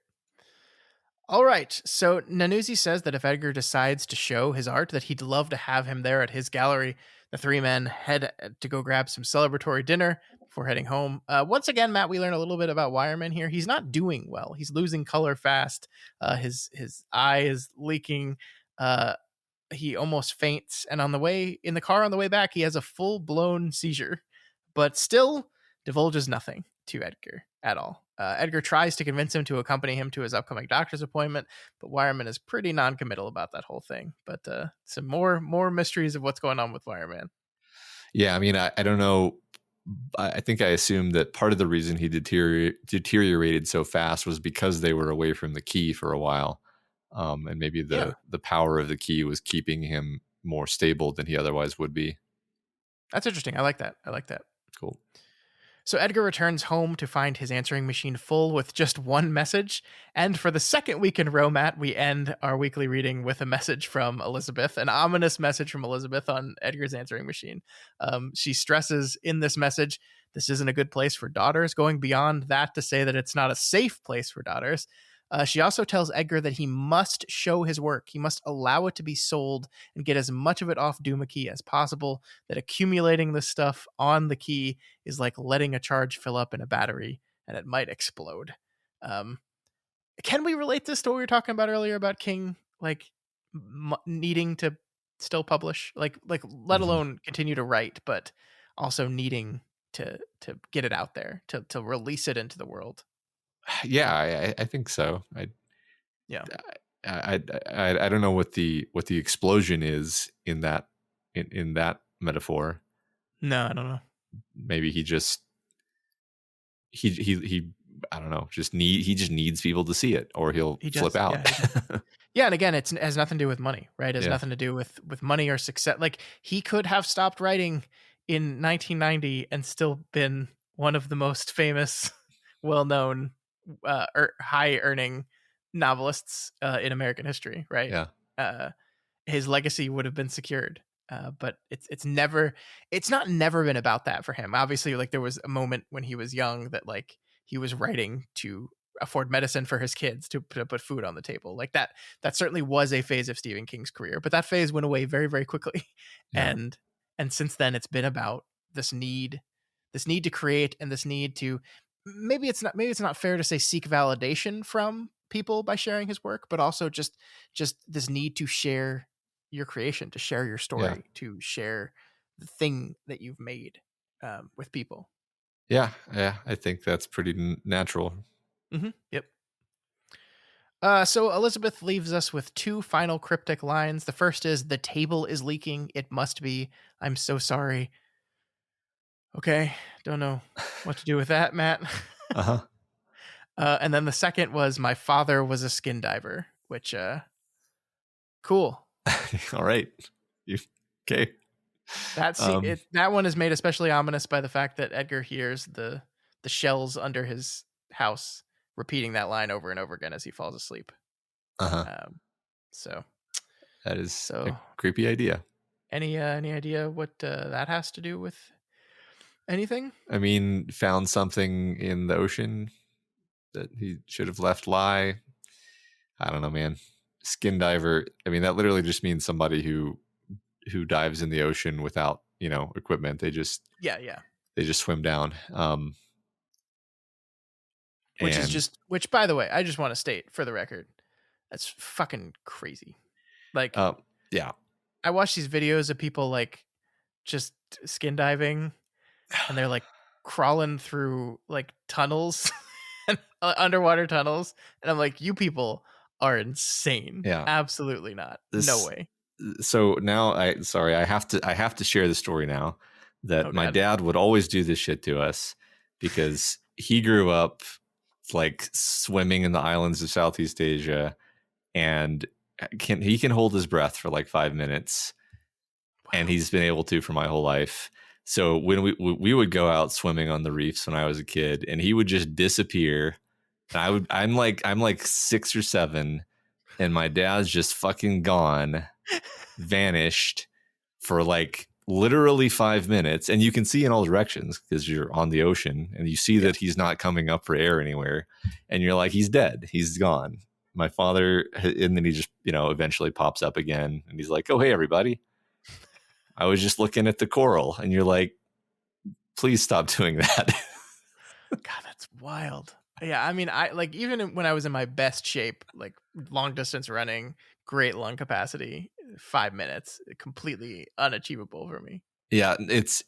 A: All right. So Nanuzi says that if Edgar decides to show his art, that he'd love to have him there at his gallery. The three men head to go grab some celebratory dinner before heading home. Once again, Matt, we learn a little bit about Wireman here. He's not doing well. He's losing color fast. His eye is leaking. He almost faints, and in the car on the way back, he has a full blown seizure, but still divulges nothing to Edgar at all. Edgar tries to convince him to accompany him to his upcoming doctor's appointment, but Wireman is pretty non-committal about that whole thing. But some more mysteries of what's going on with Wireman.
C: Yeah, I mean, I don't know. I think I assumed that part of the reason he deteriorated so fast was because they were away from the key for a while, and maybe
A: Yeah,
C: the power of the key was keeping him more stable than he otherwise would be.
A: that's interesting. I like that.
C: Cool.
A: So Edgar returns home to find his answering machine full with just one message. And for the second week in a row, Matt, we end our weekly reading with a message from Elizabeth, an ominous message from Elizabeth on Edgar's answering machine. She stresses in this message, this isn't a good place for daughters, going beyond that to say that it's not a safe place for daughters. She also tells Edgar that he must show his work. He must allow it to be sold and get as much of it off Duma Key as possible, that accumulating this stuff on the key is like letting a charge fill up in a battery and it might explode. Um, can we relate this to what we were talking about earlier about King, like needing to still publish, like let
C: Mhm.
A: alone continue to write, but also needing to get it out there, to release it into the world?
C: Yeah, I think so.
A: Yeah.
C: I don't know what the explosion is in that metaphor?
A: No, I don't know.
C: Maybe he just he I don't know, he just needs people to see it, or he'll
A: He
C: flip
A: does.
C: out.
A: Yeah, he does. Yeah, and again, it has nothing to do with money, right? It has
C: Yeah.
A: nothing to do with money or success. Like, he could have stopped writing in 1990 and still been one of the most famous, well-known, high-earning novelists in American history, right?
C: Yeah.
A: His legacy would have been secured. But it's not never been about that for him. Obviously, like, there was a moment when he was young that, like, he was writing to afford medicine for his kids, to put food on the table. Like, that certainly was a phase of Stephen King's career, but that phase went away very, very quickly.
C: Yeah.
A: And since then, it's been about this need to create, and this need to, maybe it's not fair to say seek validation from people by sharing his work, but also just this need to share your creation, to share your story,
C: Yeah.
A: to share the thing that you've made with people.
C: Yeah. I think that's pretty natural.
A: Yep. So Elizabeth leaves us with two final cryptic lines. The first is, "The table is leaking. It must be. I'm so sorry." Okay, don't know what to do with that, Matt.
C: Uh-huh.
A: And then the second was, "My father was a skin diver," which, cool.
C: All right. Okay.
A: That one is made especially ominous by the fact that Edgar hears the shells under his house repeating that line over and over again as he falls asleep. So
C: That is a creepy idea.
A: Any idea what that has to do with anything?
C: I mean, found something in the ocean that he should have left lie. I don't know, man. Skin diver. I mean, that literally just means somebody who dives in the ocean without, equipment. They just they just swim down.
A: Which, by the way, I just want to state for the record, that's fucking crazy. Like,
C: yeah,
A: I watch these videos of people, like, just skin diving, and they're like crawling through like tunnels, underwater tunnels, and I'm like, you people are insane.
C: Yeah,
A: absolutely not. No way.
C: So now I have to share the story now that my dad would always do this shit to us because he grew up like swimming in the islands of Southeast Asia, and he can hold his breath for like 5 minutes. Wow. And he's been able to for my whole life. So when we would go out swimming on the reefs when I was a kid, and he would just disappear, and I'm like 6 or 7, and my dad's just fucking gone, vanished for like literally 5 minutes, and you can see in all directions because you're on the ocean, and you see that he's not coming up for air anywhere, and you're like, he's dead, he's gone. My father, and then he just eventually pops up again, and he's like, oh, hey everybody, I was just looking at the coral. And you're like, please stop doing that.
A: God, that's wild. Yeah, I mean, I like, even when I was in my best shape, like long distance running, great lung capacity, 5 minutes, completely unachievable for me.
C: Yeah, it's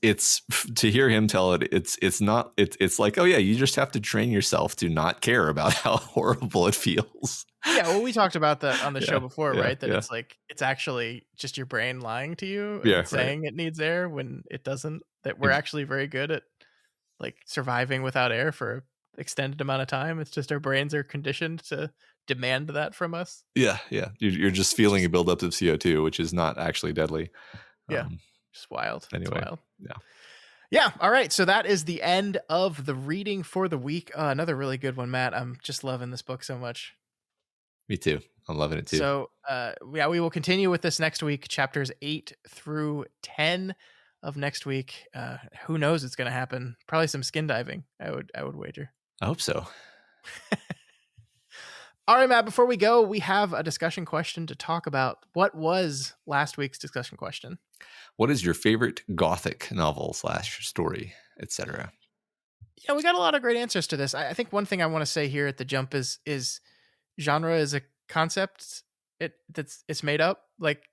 C: to hear him tell it, it's like, oh yeah, you just have to train yourself to not care about how horrible it feels.
A: Yeah, well, we talked about that on the show before, right? That it's like, it's actually just your brain lying to you and saying it needs air when it doesn't. That we're actually very good at like surviving without air for an extended amount of time. It's just our brains are conditioned to demand that from us.
C: Yeah. You're just feeling a buildup of CO2, which is not actually deadly.
A: Yeah. Just wild.
C: Anyway,
A: it's wild. Yeah. All right. So that is the end of the reading for the week. Another really good one, Matt. I'm just loving this book so much.
C: Me too. I'm loving it too.
A: So we will continue with this next week, chapters 8 through 10 of next week. Who knows what's going to happen? Probably some skin diving. I would wager.
C: I hope so.
A: All right, Matt, before we go, we have a discussion question to talk about. What was last week's discussion question?
C: What is your favorite Gothic novel / story, etc.?
A: Yeah, we got a lot of great answers to this. I think one thing I want to say here at the jump is genre is a concept. It's made up. Like,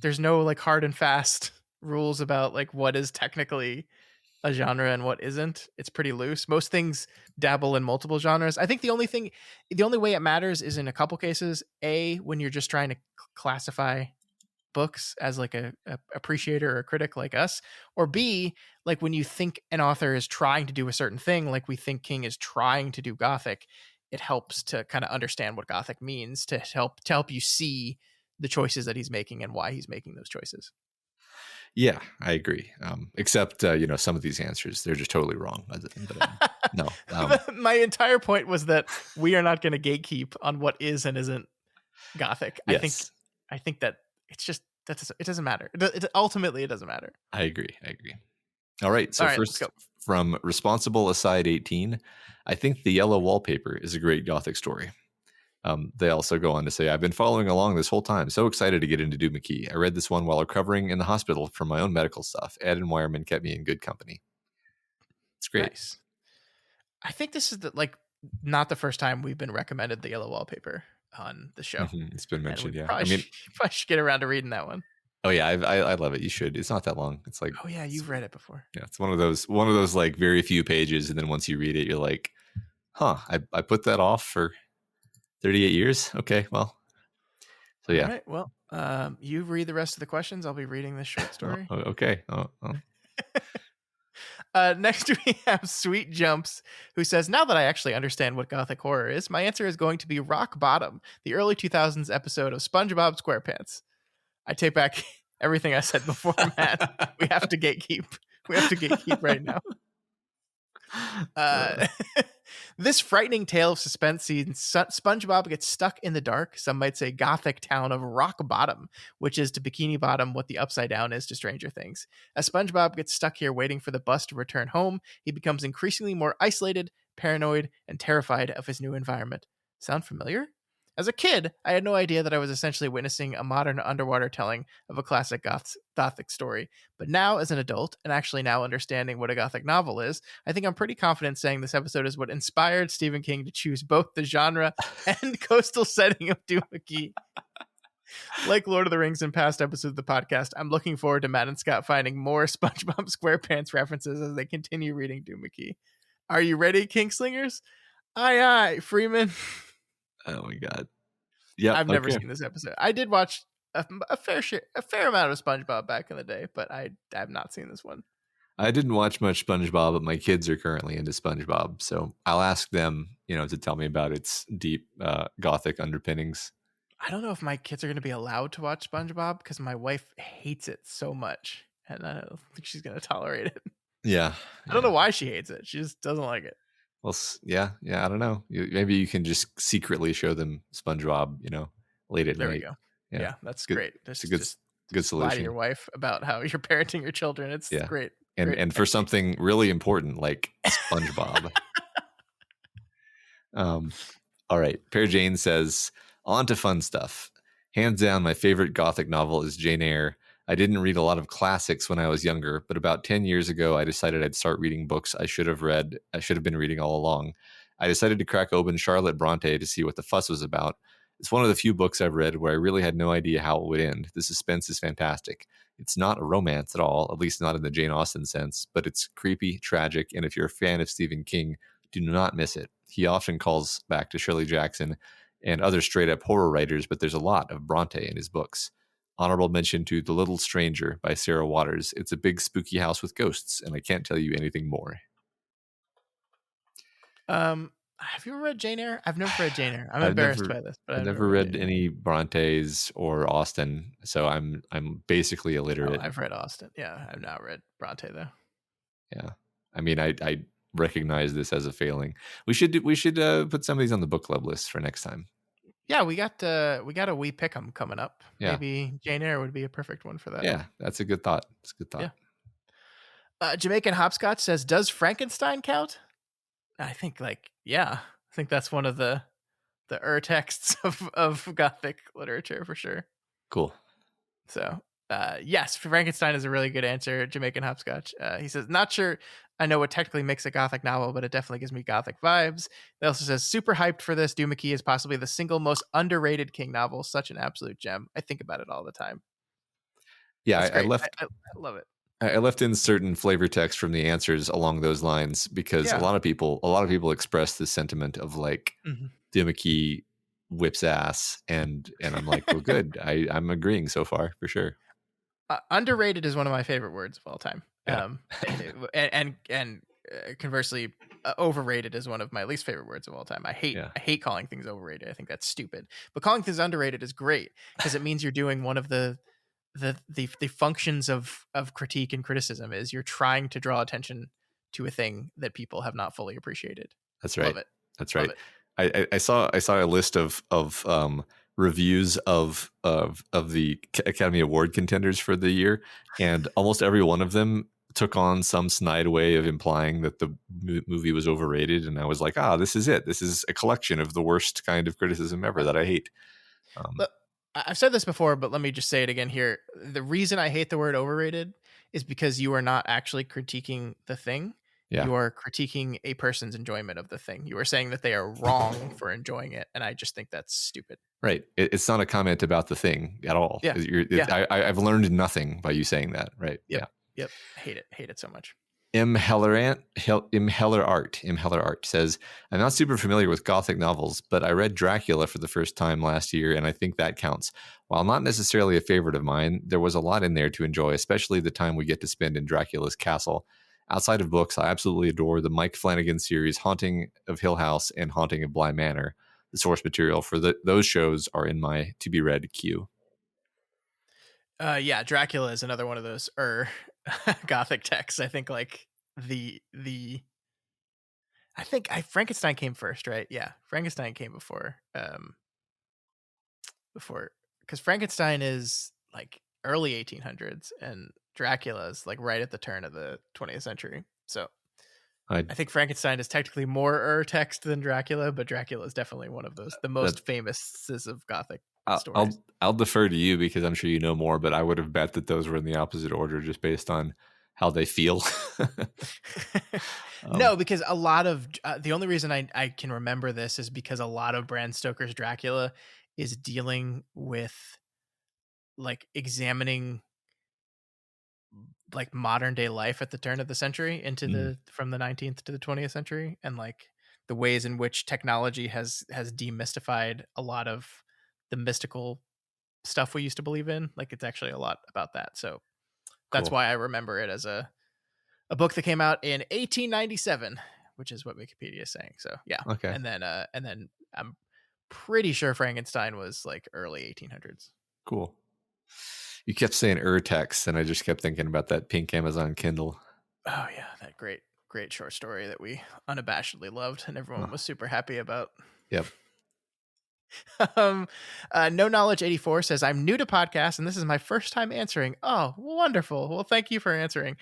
A: there's no like hard and fast rules about like what is technically a genre and what isn't. It's pretty loose. Most things dabble in multiple genres. I think the only way it matters is in a couple cases. A, when you're just trying to classify books as like a appreciator or a critic like us, or B, like when you think an author is trying to do a certain thing, like we think King is trying to do Gothic, it helps to kind of understand what Gothic means to help you see the choices that he's making and why he's making those choices.
C: Yeah, I agree. Except some of these answers, they're just totally wrong. No.
A: My entire point was that we are not going to gatekeep on what is and isn't Gothic.
C: Yes.
A: I think that it's just it doesn't matter. Ultimately, it doesn't matter.
C: I agree. All right. So first, from Responsible Aside 18, I think The Yellow Wallpaper is a great Gothic story. They also go on to say, I've been following along this whole time. So excited to get into Duma Key. I read this one while recovering in the hospital from my own medical stuff. Ed and Wireman kept me in good company. It's great.
A: Nice. I think this is not the first time we've been recommended The Yellow Wallpaper on the show.
C: Mm-hmm. It's been mentioned, yeah.
A: Probably should get around to reading that one.
C: Oh yeah, I love it. You should. It's not that long. It's like,
A: oh yeah, you've read it before.
C: Yeah, it's one of those like very few pages, and then once you read it, you're like, huh, I put that off for 38 years. Okay, well, so yeah.
A: All right, well, you read the rest of the questions. I'll be reading this short story.
C: Okay.
A: Next we have Sweet Jumps, who says, now that I actually understand what Gothic horror is, my answer is going to be Rock Bottom, the early 2000s episode of SpongeBob SquarePants. I take back everything I said before, Matt. We have to gatekeep. We have to gatekeep right now. This frightening tale of suspense sees SpongeBob gets stuck in the dark, some might say Gothic town of Rock Bottom, which is to Bikini Bottom what the Upside Down is to Stranger Things. As SpongeBob gets stuck here waiting for the bus to return home, he becomes increasingly more isolated, paranoid, and terrified of his new environment. Sound familiar? As a kid, I had no idea that I was essentially witnessing a modern underwater telling of a classic Gothic story. But now, as an adult, and actually now understanding what a Gothic novel is, I think I'm pretty confident saying this episode is what inspired Stephen King to choose both the genre and coastal setting of Duma Key. Like Lord of the Rings and past episodes of the podcast, I'm looking forward to Matt and Scott finding more SpongeBob SquarePants references as they continue reading Duma Key. Are you ready, Kingslingers? Aye, aye, Freeman.
C: Oh my god! Yeah,
A: I've never seen this episode. I did watch a fair amount of SpongeBob back in the day, but I have not seen this one.
C: I didn't watch much SpongeBob, but my kids are currently into SpongeBob, so I'll ask them, to tell me about its deep Gothic underpinnings.
A: I don't know if my kids are going to be allowed to watch SpongeBob because my wife hates it so much, and I don't think she's going to tolerate it.
C: Yeah,
A: I don't know why she hates it. She just doesn't like it.
C: Well, yeah, I don't know. Maybe you can just secretly show them SpongeBob, late at night.
A: There we go. Yeah, that's
C: good.
A: Great.
C: It's a good solution.
A: Lie to your wife about how you're parenting your children. It's great.
C: And for something really important like SpongeBob. All right. Pear Jane says, on to fun stuff. Hands down, my favorite Gothic novel is Jane Eyre. I didn't read a lot of classics when I was younger, but about 10 years ago, I decided I'd start reading books I should have been reading all along. I decided to crack open Charlotte Bronte to see what the fuss was about. It's one of the few books I've read where I really had no idea how it would end. The suspense is fantastic. It's not a romance at all, at least not in the Jane Austen sense, but it's creepy, tragic, and if you're a fan of Stephen King, do not miss it. He often calls back to Shirley Jackson and other straight-up horror writers, but there's a lot of Bronte in his books. Honorable mention to The Little Stranger by Sarah Waters. It's a big spooky house with ghosts, and I can't tell you anything more.
A: Have you ever read Jane Eyre? I've never read Jane Eyre. I'm embarrassed by this. But
C: I've never read any Brontes or Austen, so I'm basically illiterate.
A: I've read Austen. Yeah, I've not read Bronte though.
C: Yeah, I mean, I recognize this as a failing. We should put some of these on the book club list for next time.
A: Yeah, we got a We Pick 'em coming up.
C: Yeah.
A: Maybe Jane Eyre would be a perfect one for that.
C: Yeah, that's a good thought. It's a good thought.
A: Yeah. Jamaican Hopscotch says, does Frankenstein count? I think I think that's one of the texts of Gothic literature for sure.
C: Cool.
A: So yes, Frankenstein is a really good answer. Jamaican Hopscotch. He says, not sure I know what technically makes a Gothic novel, but it definitely gives me Gothic vibes. He also says, super hyped for this. Duma Key is possibly the single most underrated King novel. Such an absolute gem. I think about it all the time.
C: Yeah, I love
A: it.
C: I left in certain flavor text from the answers along those lines because a lot of people express the sentiment of like Duma Key whips ass, and I'm like, well, good. I'm agreeing so far for sure.
A: Underrated is one of my favorite words of all time.
C: Yeah.
A: And conversely, overrated is one of my least favorite words of all time. I hate calling things overrated. I think that's stupid. But calling things underrated is great because it means you're doing one of the functions of critique and criticism is you're trying to draw attention to a thing that people have not fully appreciated.
C: That's right.
A: Love it.
C: That's right. I saw a list of reviews of the Academy Award contenders for the year, and almost every one of them took on some snide way of implying that the movie was overrated. And I was like, this is it. This is a collection of the worst kind of criticism ever that I hate.
A: But I've said this before, but let me just say it again here. The reason I hate the word overrated is because you are not actually critiquing the thing.
C: Yeah.
A: You are critiquing a person's enjoyment of the thing. You are saying that they are wrong for enjoying it. And I just think that's stupid.
C: Right. It's not a comment about the thing at all.
A: Yeah.
C: I've learned nothing by you saying that. Right.
A: Yep.
C: Yeah.
A: Yep. Hate it so much.
C: M. Heller Art says, I'm not super familiar with Gothic novels, but I read Dracula for the first time last year, and I think that counts. While not necessarily a favorite of mine, there was a lot in there to enjoy, especially the time we get to spend in Dracula's castle. Outside of books, I absolutely adore the Mike Flanagan series, Haunting of Hill House and Haunting of Bly Manor. The source material for those shows are in my to-be-read queue.
A: Yeah, Dracula is another one of those Gothic texts. I think like Frankenstein came first, right? Yeah, Frankenstein came before because Frankenstein is like early 1800s and Dracula is like right at the turn of the 20th century. So I think Frankenstein is technically more text than Dracula, but Dracula is definitely one of the most famous of Gothic stories.
C: I'll defer to you because I'm sure you know more, but I would have bet that those were in the opposite order just based on how they feel.
A: No, because a lot of the only reason I can remember this is because a lot of Bram Stoker's Dracula is dealing with like examining like modern day life at the turn of the century into from the 19th to the 20th century, and like the ways in which technology has demystified a lot of the mystical stuff we used to believe in. Like it's actually a lot about that. So that's why I remember it as a book that came out in 1897, which is what Wikipedia is saying. So yeah.
C: Okay.
A: And then I'm pretty sure Frankenstein was like early 1800s.
C: Cool. You kept saying text, and I just kept thinking about that pink Amazon Kindle.
A: Oh yeah, that great short story that we unabashedly loved and everyone was super happy about.
C: Yep.
A: No Knowledge 84 says, I'm new to podcasts and this is my first time answering. Oh, wonderful. Well, thank you for answering.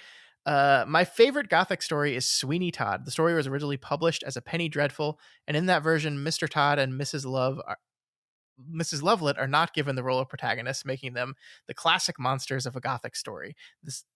A: My favorite Gothic story is Sweeney Todd. The story was originally published as a penny dreadful, and in that version, Mr. Todd and Mrs. Lovelet are not given the role of protagonists, making them the classic monsters of a Gothic story.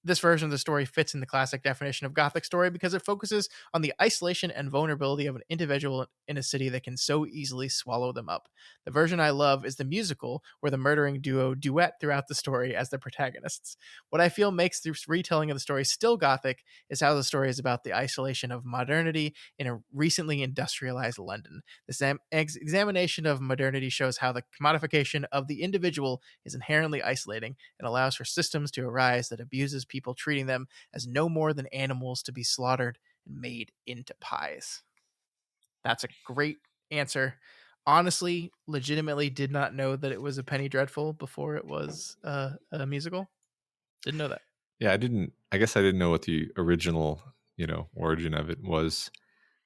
A: This version of the story fits in the classic definition of Gothic story because it focuses on the isolation and vulnerability of an individual in a city that can so easily swallow them up. The version I love is the musical, where the murdering duo duet throughout the story as the protagonists. What I feel makes this retelling of the story still Gothic is how the story is about the isolation of modernity in a recently industrialized London. This examination of modernity shows how the commodification of the individual is inherently isolating and allows for systems to arise that abuses people, treating them as no more than animals to be slaughtered and made into pies. That's a great answer. Honestly, legitimately did not know that it was a penny dreadful before it was a musical. Didn't know that.
C: Yeah, I guess I didn't know what the original, origin of it was.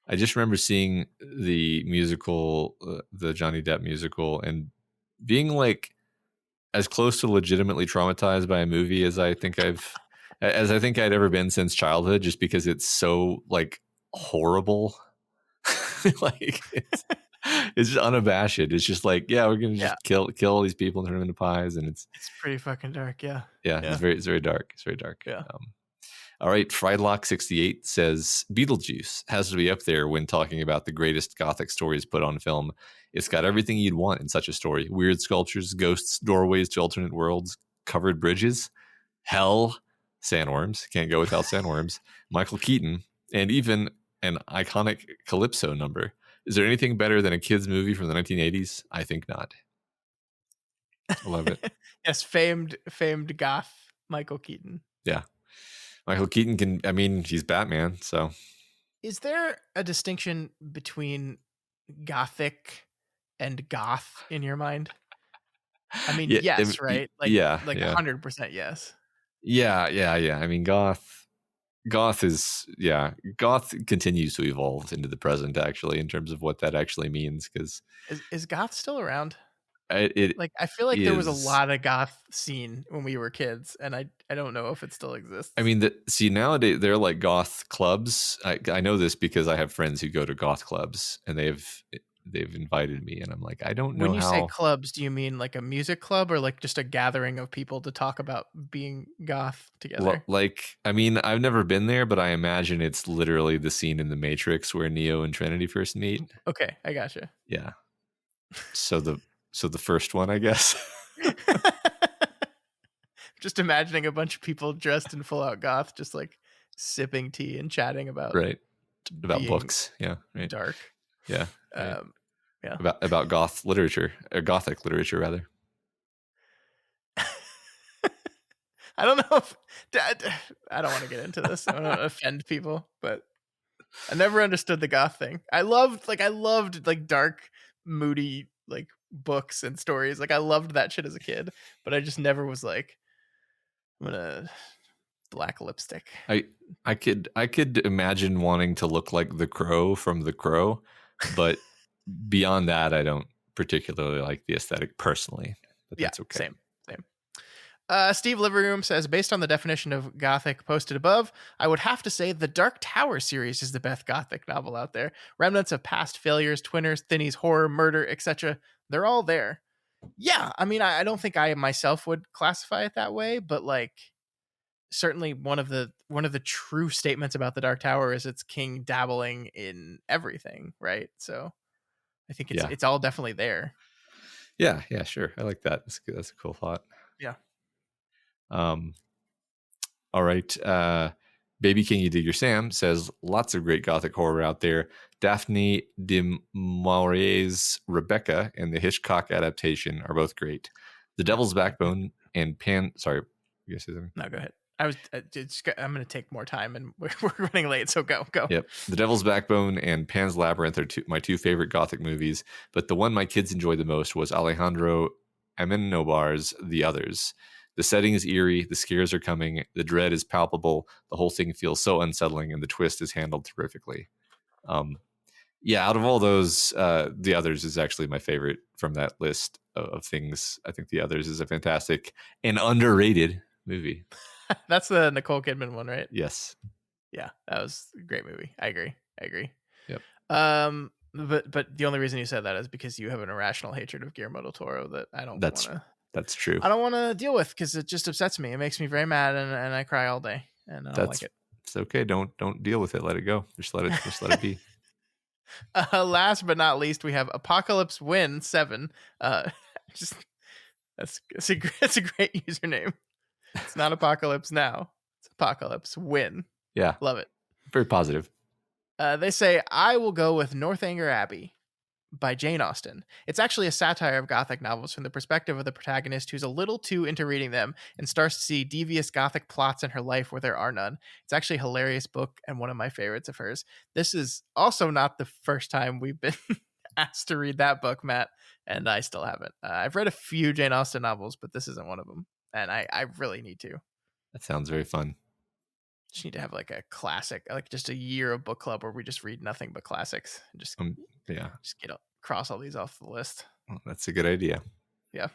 C: I just remember seeing the musical, the Johnny Depp musical, and being like as close to legitimately traumatized by a movie as I think I'd ever been since childhood, just because it's so like horrible. Like it's just unabashed. It's just like, yeah, we're gonna just kill all these people and turn them into pies, and it's
A: pretty fucking dark. Yeah.
C: It's very dark. It's very dark.
A: Yeah.
C: All right, Friedlock68 says Beetlejuice has to be up there when talking about the greatest Gothic stories put on film. It's got everything you'd want in such a story: weird sculptures, ghosts, doorways to alternate worlds, covered bridges, hell, sandworms, can't go without sandworms, Michael Keaton, and even an iconic Calypso number. Is there anything better than a kids movie from the 1980s? I think not. I love it.
A: Yes, famed goth Michael Keaton.
C: Yeah. Michael Keaton he's Batman, so.
A: Is there a distinction between gothic and goth in your mind? I mean,
C: Yeah,
A: yes, right? Like,
C: yeah,
A: like
C: yeah.
A: 100% yes.
C: Yeah. I mean, goth continues to evolve into the present, actually, in terms of what that actually means. Because
A: Is goth still around?
C: it
A: Like, I feel like there was a
C: is.
A: lot of goth scene when we were kids, and I don't know if it still exists.
C: I mean, nowadays they're like goth clubs. I know this because I have friends who go to goth clubs, and they've invited me, and I'm like, I don't know
A: when you say
C: how.
A: clubs, do you mean like a music club or like just a gathering of people to talk about being goth together?
C: I've never been there, but I imagine it's literally the scene in The Matrix where Neo and Trinity first meet.
A: Okay, I gotcha.
C: Yeah. So the first one, I guess.
A: Just imagining a bunch of people dressed in full out goth, just like sipping tea and chatting about
C: about books. Yeah, right.
A: Dark.
C: Yeah, right.
A: Yeah.
C: About goth literature, or gothic literature rather.
A: I don't know if I don't want to get into this. I don't want to offend people, but I never understood the goth thing. I loved dark, moody like books and stories. Like I loved that shit as a kid, but I just never was like, I'm gonna black lipstick.
C: I could imagine wanting to look like the Crow from The Crow, but beyond that, I don't particularly like the aesthetic personally. But that's okay.
A: Same. Steve Liverroom says, based on the definition of gothic posted above, I would have to say the Dark Tower series is the best gothic novel out there. Remnants of past failures, twinners, thinnies, horror, murder, etc. They're all there. Yeah, I mean, I don't think I myself would classify it that way, but like certainly one of the true statements about the Dark Tower is it's King dabbling in everything, right? So I think it's all definitely there.
C: Yeah, sure. I like that. That's good. That's a cool thought.
A: Yeah.
C: All right. Baby King You Dig Your Sam says lots of great gothic horror out there. Daphne du Maurier's Rebecca and the Hitchcock adaptation are both great. The Devil's Backbone and Sorry, you guys say something?
A: No, go ahead. I'm going to take more time, and we're running late, so go.
C: Yep. The Devil's Backbone and Pan's Labyrinth are my two favorite gothic movies, but the one my kids enjoyed the most was Alejandro Amenábar's The Others. The setting is eerie, the scares are coming, the dread is palpable, the whole thing feels so unsettling, and the twist is handled terrifically. Out of all those, The Others is actually my favorite from that list of things. I think The Others is a fantastic and underrated movie.
A: That's the Nicole Kidman one, right?
C: Yes.
A: Yeah, that was a great movie. I agree.
C: Yep.
A: But the only reason you said that is because you have an irrational hatred of Guillermo del Toro that I don't want to.
C: That's true.
A: I don't want to deal with because it just upsets me. It makes me very mad, and I cry all day, and I don't like it.
C: It's okay. Don't deal with it. Let it go. Just let it be.
A: Last but not least, we have Apocalypse Win 7. That's a great username. It's not Apocalypse Now. It's Apocalypse Win.
C: Yeah,
A: love it.
C: Very positive.
A: They say I will go with Northanger Abbey by Jane Austen. It's actually a satire of Gothic novels from the perspective of the protagonist who's a little too into reading them and starts to see devious Gothic plots in her life where there are none. It's actually a hilarious book and one of my favorites of hers. This is also not the first time we've been asked to read that book, Matt, and I still haven't. I've read a few Jane Austen novels, but this isn't one of them, and I really need to.
C: That sounds very fun.
A: Just need to have like a classic, like just a year of book club where we just read nothing but classics. Just cross all these off the list.
C: Well, that's a good idea.
A: Yeah.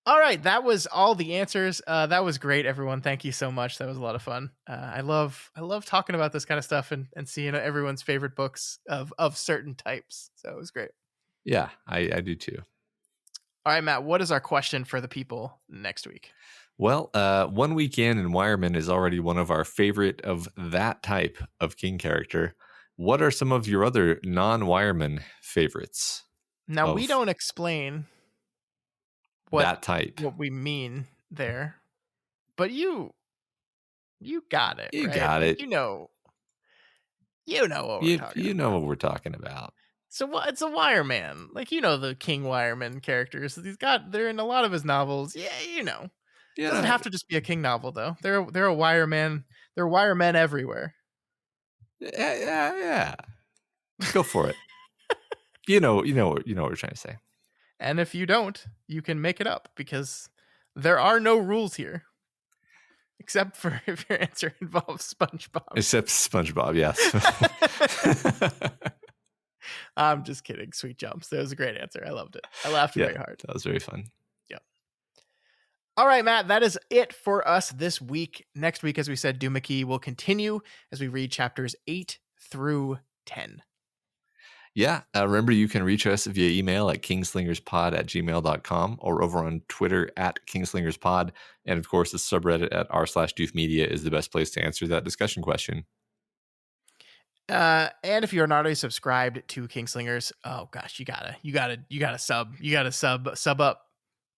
A: All right, that was all the answers. That was great, everyone. Thank you so much. That was a lot of fun. I love talking about this kind of stuff and seeing everyone's favorite books of certain types. So it was great.
C: Yeah, I do too.
A: All right, Matt, what is our question for the people next week?
C: Well, 1 Weekend in Wireman is already one of our favorite of that type of king character. What are some of your other non-wireman favorites?
A: Now, we don't explain
C: that type,
A: what we mean there, but you got it.
C: You
A: right?
C: got it.
A: You know what we're talking about.
C: You know what we're talking about.
A: So it's a wireman. Like, the King Wireman characters. They're in a lot of his novels. Yeah, It doesn't have to just be a King novel though. They're a wireman. They're wiremen everywhere.
B: Yeah. Go for it. You know what we're trying to say.
A: And if you don't, you can make it up because there are no rules here. Except for if your answer involves SpongeBob.
B: Except SpongeBob, yes.
A: I'm just kidding. Sweet jumps. That was a great answer. I loved it. I laughed very hard.
B: That was very fun.
A: Yep. All right, Matt, that is it for us this week. Next week, as we said, Duma Key will continue as we read chapters 8 through 10.
B: Yeah. Remember, you can reach us via email at kingslingerspod@gmail.com or over on Twitter at kingslingerspod. And of course, the subreddit at r/doofmedia is the best place to answer that discussion question.
A: And if you're not already subscribed to Kingslingers, oh gosh, you gotta sub up,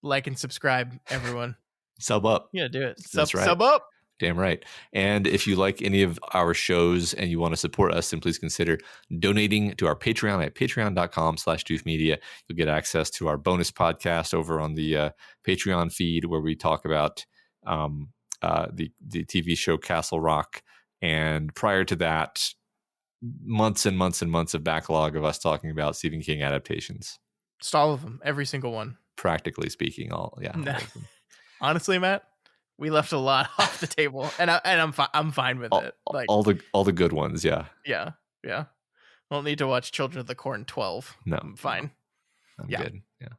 A: like and subscribe, everyone.
B: Sub up.
A: Yeah, do it.
B: That's right.
A: Sub up.
B: Damn right. And if you like any of our shows and you want to support us, then please consider donating to our Patreon at patreon.com/doofmedia. You'll get access to our bonus podcast over on the Patreon feed where we talk about the TV show Castle Rock. And prior to that, months and months and months of backlog of us talking about Stephen King adaptations.
A: Just all of them. Every single one.
B: Practically speaking, all of them.
A: Honestly, Matt, we left a lot off the table, and I'm fine with it. Like
B: all the good ones, yeah.
A: Yeah. I don't need to watch Children of the Corn 12.
B: No,
A: I'm fine.
B: I'm good. Yeah.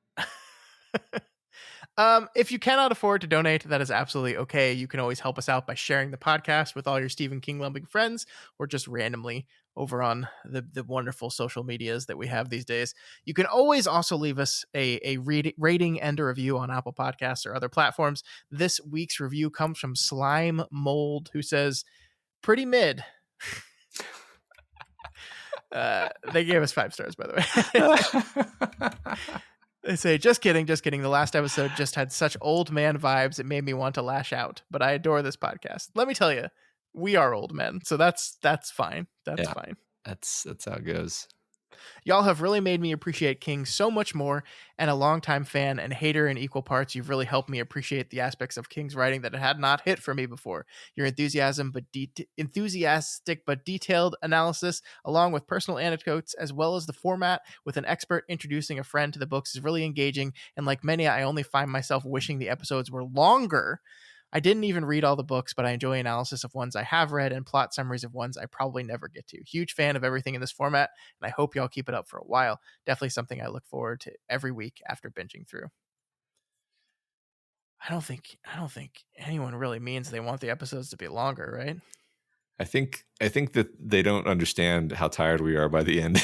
A: If you cannot afford to donate, that is absolutely okay. You can always help us out by sharing the podcast with all your Stephen King loving friends, or just randomly over on the wonderful social medias that we have these days. You can always also leave us a rating and a review on Apple Podcasts or other platforms. This week's review comes from Slime Mold, who says, pretty mid. They gave us 5 stars, by the way. They say, just kidding. The last episode just had such old man vibes. It made me want to lash out, but I adore this podcast. Let me tell you, we are old men, so that's fine. That's fine.
B: That's how it goes.
A: Y'all have really made me appreciate King so much more, and a longtime fan and hater in equal parts. You've really helped me appreciate the aspects of King's writing that had not hit for me before. Your enthusiastic but detailed analysis, along with personal anecdotes, as well as the format with an expert introducing a friend to the books, is really engaging. And like many, I only find myself wishing the episodes were longer. I didn't even read all the books, but I enjoy analysis of ones I have read and plot summaries of ones I probably never get to. Huge fan of everything in this format, and I hope y'all keep it up for a while. Definitely something I look forward to every week after binging through. I don't think anyone really means they want the episodes to be longer, right?
B: I think that they don't understand how tired we are by the end.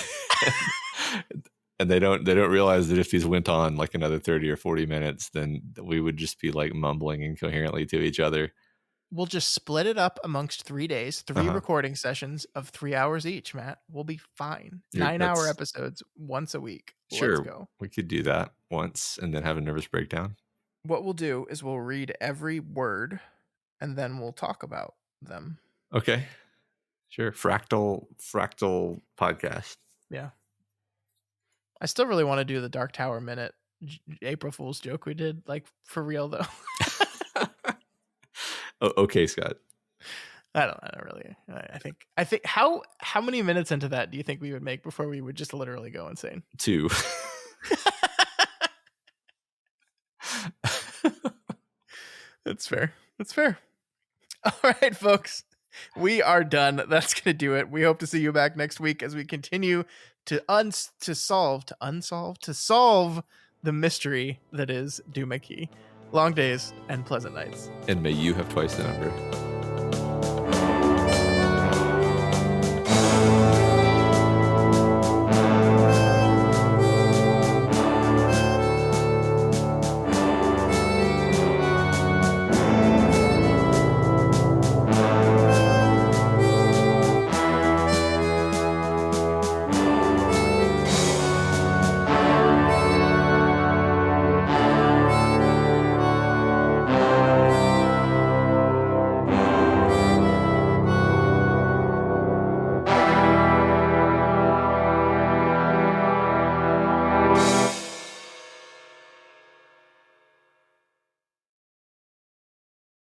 B: And they don't realize that if these went on like another 30 or 40 minutes, then we would just be like mumbling incoherently to each other.
A: We'll just split it up amongst 3 days, 3 recording sessions of 3 hours each, Matt. We'll be fine. 9-hour episodes once a week.
B: Sure.
A: Let's go.
B: We could do that once and then have a nervous breakdown.
A: What we'll do is we'll read every word and then we'll talk about them.
B: Okay. Sure. Fractal podcast.
A: Yeah. I still really want to do the Dark Tower Minute April Fool's joke we did, like for real though.
B: Okay, Scott.
A: I don't really. I think how many minutes into that do you think we would make before we would just literally go insane?
B: 2.
A: That's fair. All right, folks. We are done. That's going to do it. We hope to see you back next week as we continue to solve the mystery that is Duma Key. Long days and pleasant nights.
B: And may you have twice the number.